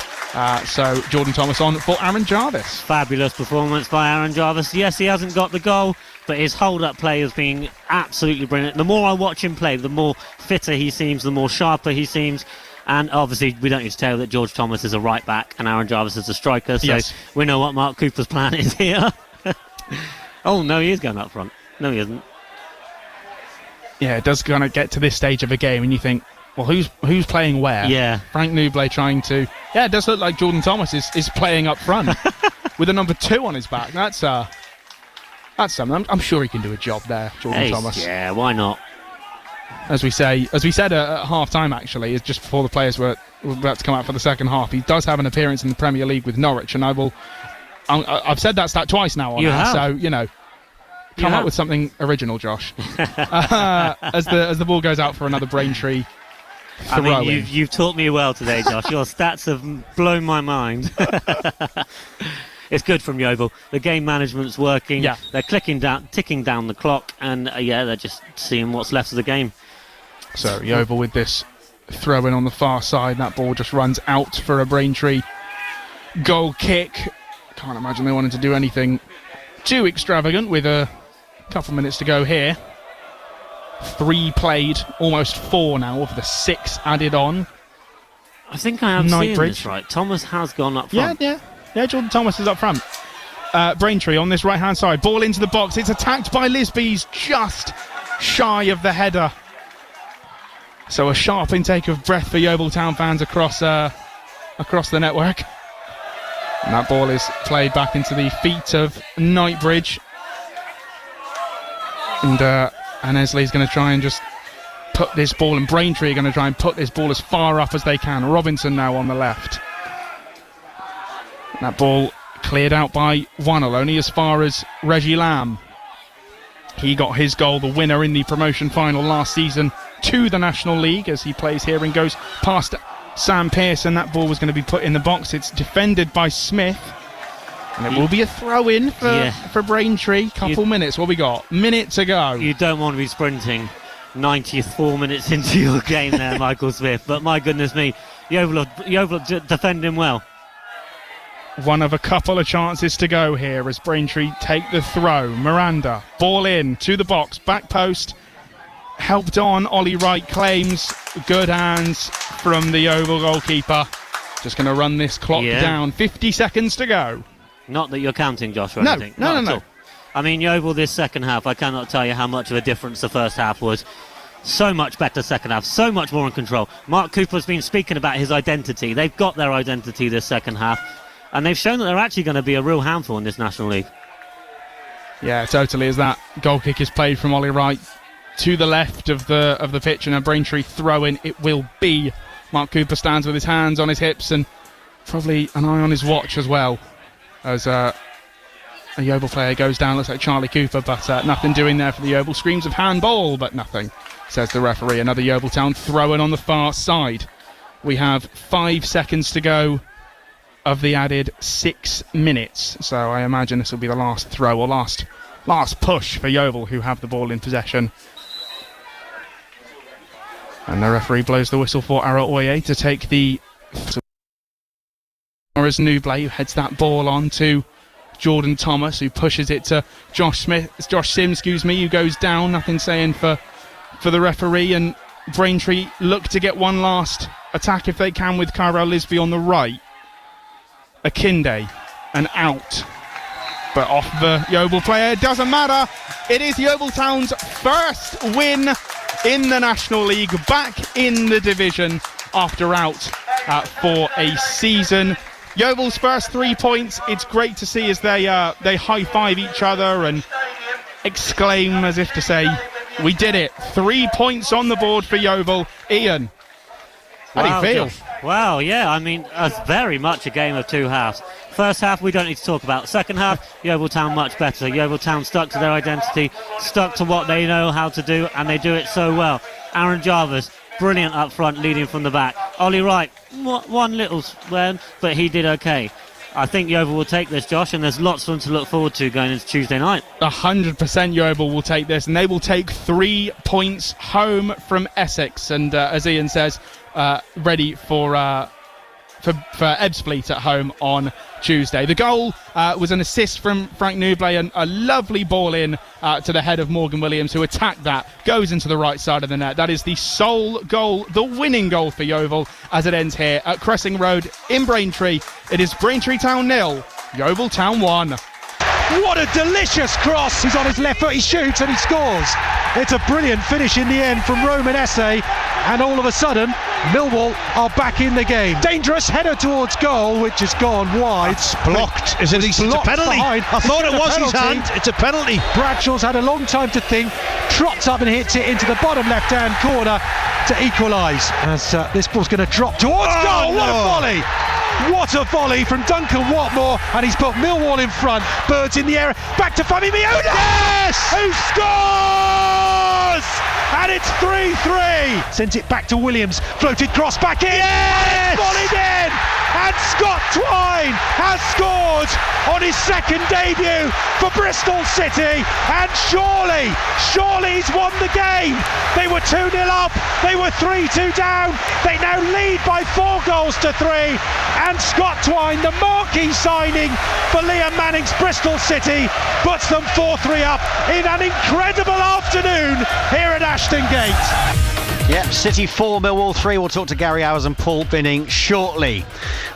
So Jordan Thomas on for Aaron Jarvis. Fabulous performance by Aaron Jarvis. Yes, he hasn't got the goal, but his hold-up play has been absolutely brilliant. The more I watch him play, the more fitter he seems, the more sharper he seems. And obviously, we don't need to tell that George Thomas is a right back and Aaron Jarvis is a striker, so we know what Mark Cooper's plan is here. Oh, no, he is going up front. No, he isn't. Yeah, it does kind of get to this stage of a game, and you think, well, who's playing where? Yeah. Frank Newblay trying to... Yeah, it does look like Jordan Thomas is playing up front with a number 2 on his back. That's something. I'm sure he can do a job there, Jordan Thomas. Yeah, why not? As we said at half-time, actually, is just before the players were about to come out for the second half. He does have an appearance in the Premier League with Norwich, and I've said that stat twice now on air, so, come up with something original, Josh. As the ball goes out for another Braintree throw-in. I mean, you've taught me well today, Josh. Your stats have blown my mind. It's good from Yeovil. The game management's working. Yeah. They're ticking down the clock, and they're just seeing what's left of the game. So Yeovil with this throw-in on the far side. That ball just runs out for a Braintree goal kick. Can't imagine they wanted to do anything too extravagant with a couple minutes to go here. 3 played, almost 4 now, with the 6 added on. I think I am seeing this right. Thomas has gone up front. Yeah, Jordan Thomas is up front. Braintree on this right-hand side. Ball into the box. It's attacked by Lisby's, just shy of the header. So a sharp intake of breath for Yeovil Town fans across the network. And that ball is played back into the feet of Knightbridge. And Esley's going to try and just put this ball, and Braintree are going to try and put this ball as far up as they can. Robinson now on the left. That ball cleared out by Wonnell, only as far as Reggie Lamb. He got his goal, the winner in the promotion final last season to the National League, as he plays here and goes past Sam Pearson. That ball was going to be put in the box. It's defended by Smith, and it will be a throw-in for Braintree. Couple minutes. What we got? Minute to go. You don't want to be sprinting 94 minutes into your game there, Michael Smith. But my goodness me, Yeovil defending well. One of a couple of chances to go here as Braintree take the throw. Miranda, ball in to the box, back post, helped on. Ollie Wright claims, good hands from the Yeovil goalkeeper. Just going to run this clock down. 50 seconds to go. Not that you're counting, Josh, or anything. No. I mean, Yeovil this second half, I cannot tell you how much of a difference the first half was. So much better second half, so much more in control. Mark Cooper's been speaking about his identity. They've got their identity this second half, and they've shown that they're actually going to be a real handful in this National League. Yeah, totally. As that goal kick is played from Ollie Wright to the left of the pitch, and a Braintree throw-in it will be. Mark Cooper stands with his hands on his hips and probably an eye on his watch as well, as a Yeovil player goes down. Looks like Charlie Cooper, but nothing doing there for the Yeovil. Screams of handball, but nothing, says the referee. Another Yeovil Town throw-in on the far side. We have 5 seconds to go of the added 6 minutes, so I imagine this will be the last throw or last push for Yeovil, who have the ball in possession. And the referee blows the whistle for Ara Oye to take the... As Newblay, who heads that ball on to Jordan Thomas, who pushes it to Josh Sims, who goes down. Nothing saying for the referee, and Braintree look to get one last attack if they can with Kyrell Lisby on the right. Akinde, and out. But off the Yeovil player, it doesn't matter. It is Yeovil Town's first win in the National League, back in the division after out for a season. Yeovil's first 3 points. It's great to see as they high-five each other and exclaim as if to say, we did it. 3 points on the board for Yeovil. Ian, how do you feel? Josh. Wow, yeah, I mean, it's very much a game of two halves. First half, we don't need to talk about. Second half, Yeovil Town much better. Yeovil Town stuck to their identity, stuck to what they know how to do, and they do it so well. Aaron Jarvis, brilliant up front, leading from the back. Ollie Wright, one little swim, but he did okay. I think Yeovil will take this, Josh, and there's lots for them to look forward to going into Tuesday night. 100% Yeovil will take this, and they will take 3 points home from Essex. And as Ian says, ready for Ebbsfleet at home on Tuesday. The goal was an assist from Frank Newblay, and a lovely ball in to the head of Morgan Williams, who attacked that, goes into the right side of the net. That is the sole goal, the winning goal for Yeovil as it ends here at Cressing Road in Braintree. It is Braintree Town 0, Yeovil Town 1. What a delicious cross! He's on his left foot, he shoots and he scores. It's a brilliant finish in the end from Roman Esse, and all of a sudden Millwall are back in the game. Dangerous header towards goal, which has gone wide. It's blocked. It's a penalty. Behind. I thought it was his hand. It's a penalty. Bradshaw's had a long time to think, trots up and hits it into the bottom left-hand corner to equalise. As this ball's going to drop towards goal. What a volley! What a volley from Duncan Watmore, and he's put Millwall in front. Birds in the air, back to Fami Miona! Yes! Who scores? And it's 3-3. Sent it back to Williams, floated cross back in. Yes! Volleyed in! And Scott Twine has scored on his second debut for Bristol City, and surely he's won the game. They were 2-0 up, they were 3-2 down, they now lead by 4 goals to 3, and Scott Twine, the marquee signing for Liam Manning's Bristol City, puts them 4-3 up in an incredible afternoon here at Ashton Gate. Yep, City 4, Millwall 3. We'll talk to Gary Hours and Paul Binning shortly.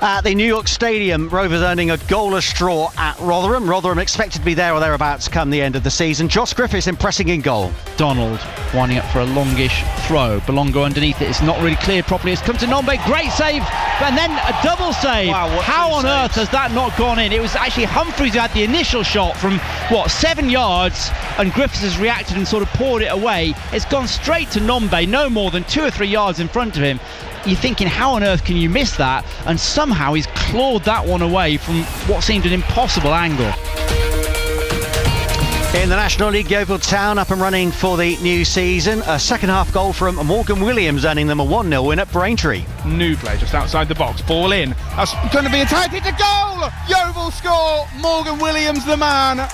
At the New York Stadium, Rovers earning a goalless draw at Rotherham. Rotherham expected to be there or thereabouts come the end of the season. Josh Griffiths impressing in goal. Donald winding up for a longish throw. Belongo underneath it. It's not really cleared properly. It's come to Nombe. Great save, and then a double save. Wow, how on earth has that not gone in? It was actually Humphreys who had the initial shot from 7 yards, and Griffiths has reacted and sort of poured it away. It's gone straight to Nombe, no more than 2 or 3 yards in front of him. You're thinking, how on earth can you miss that? And somehow he's clawed that one away from what seemed an impossible angle. In the National League, Yeovil Town up and running for the new season. A second half goal from Morgan Williams, earning them a 1-0 win at Braintree. Newblay just outside the box, ball in. That's going to be attacked. It's a goal! Yeovil score. Morgan Williams, the man,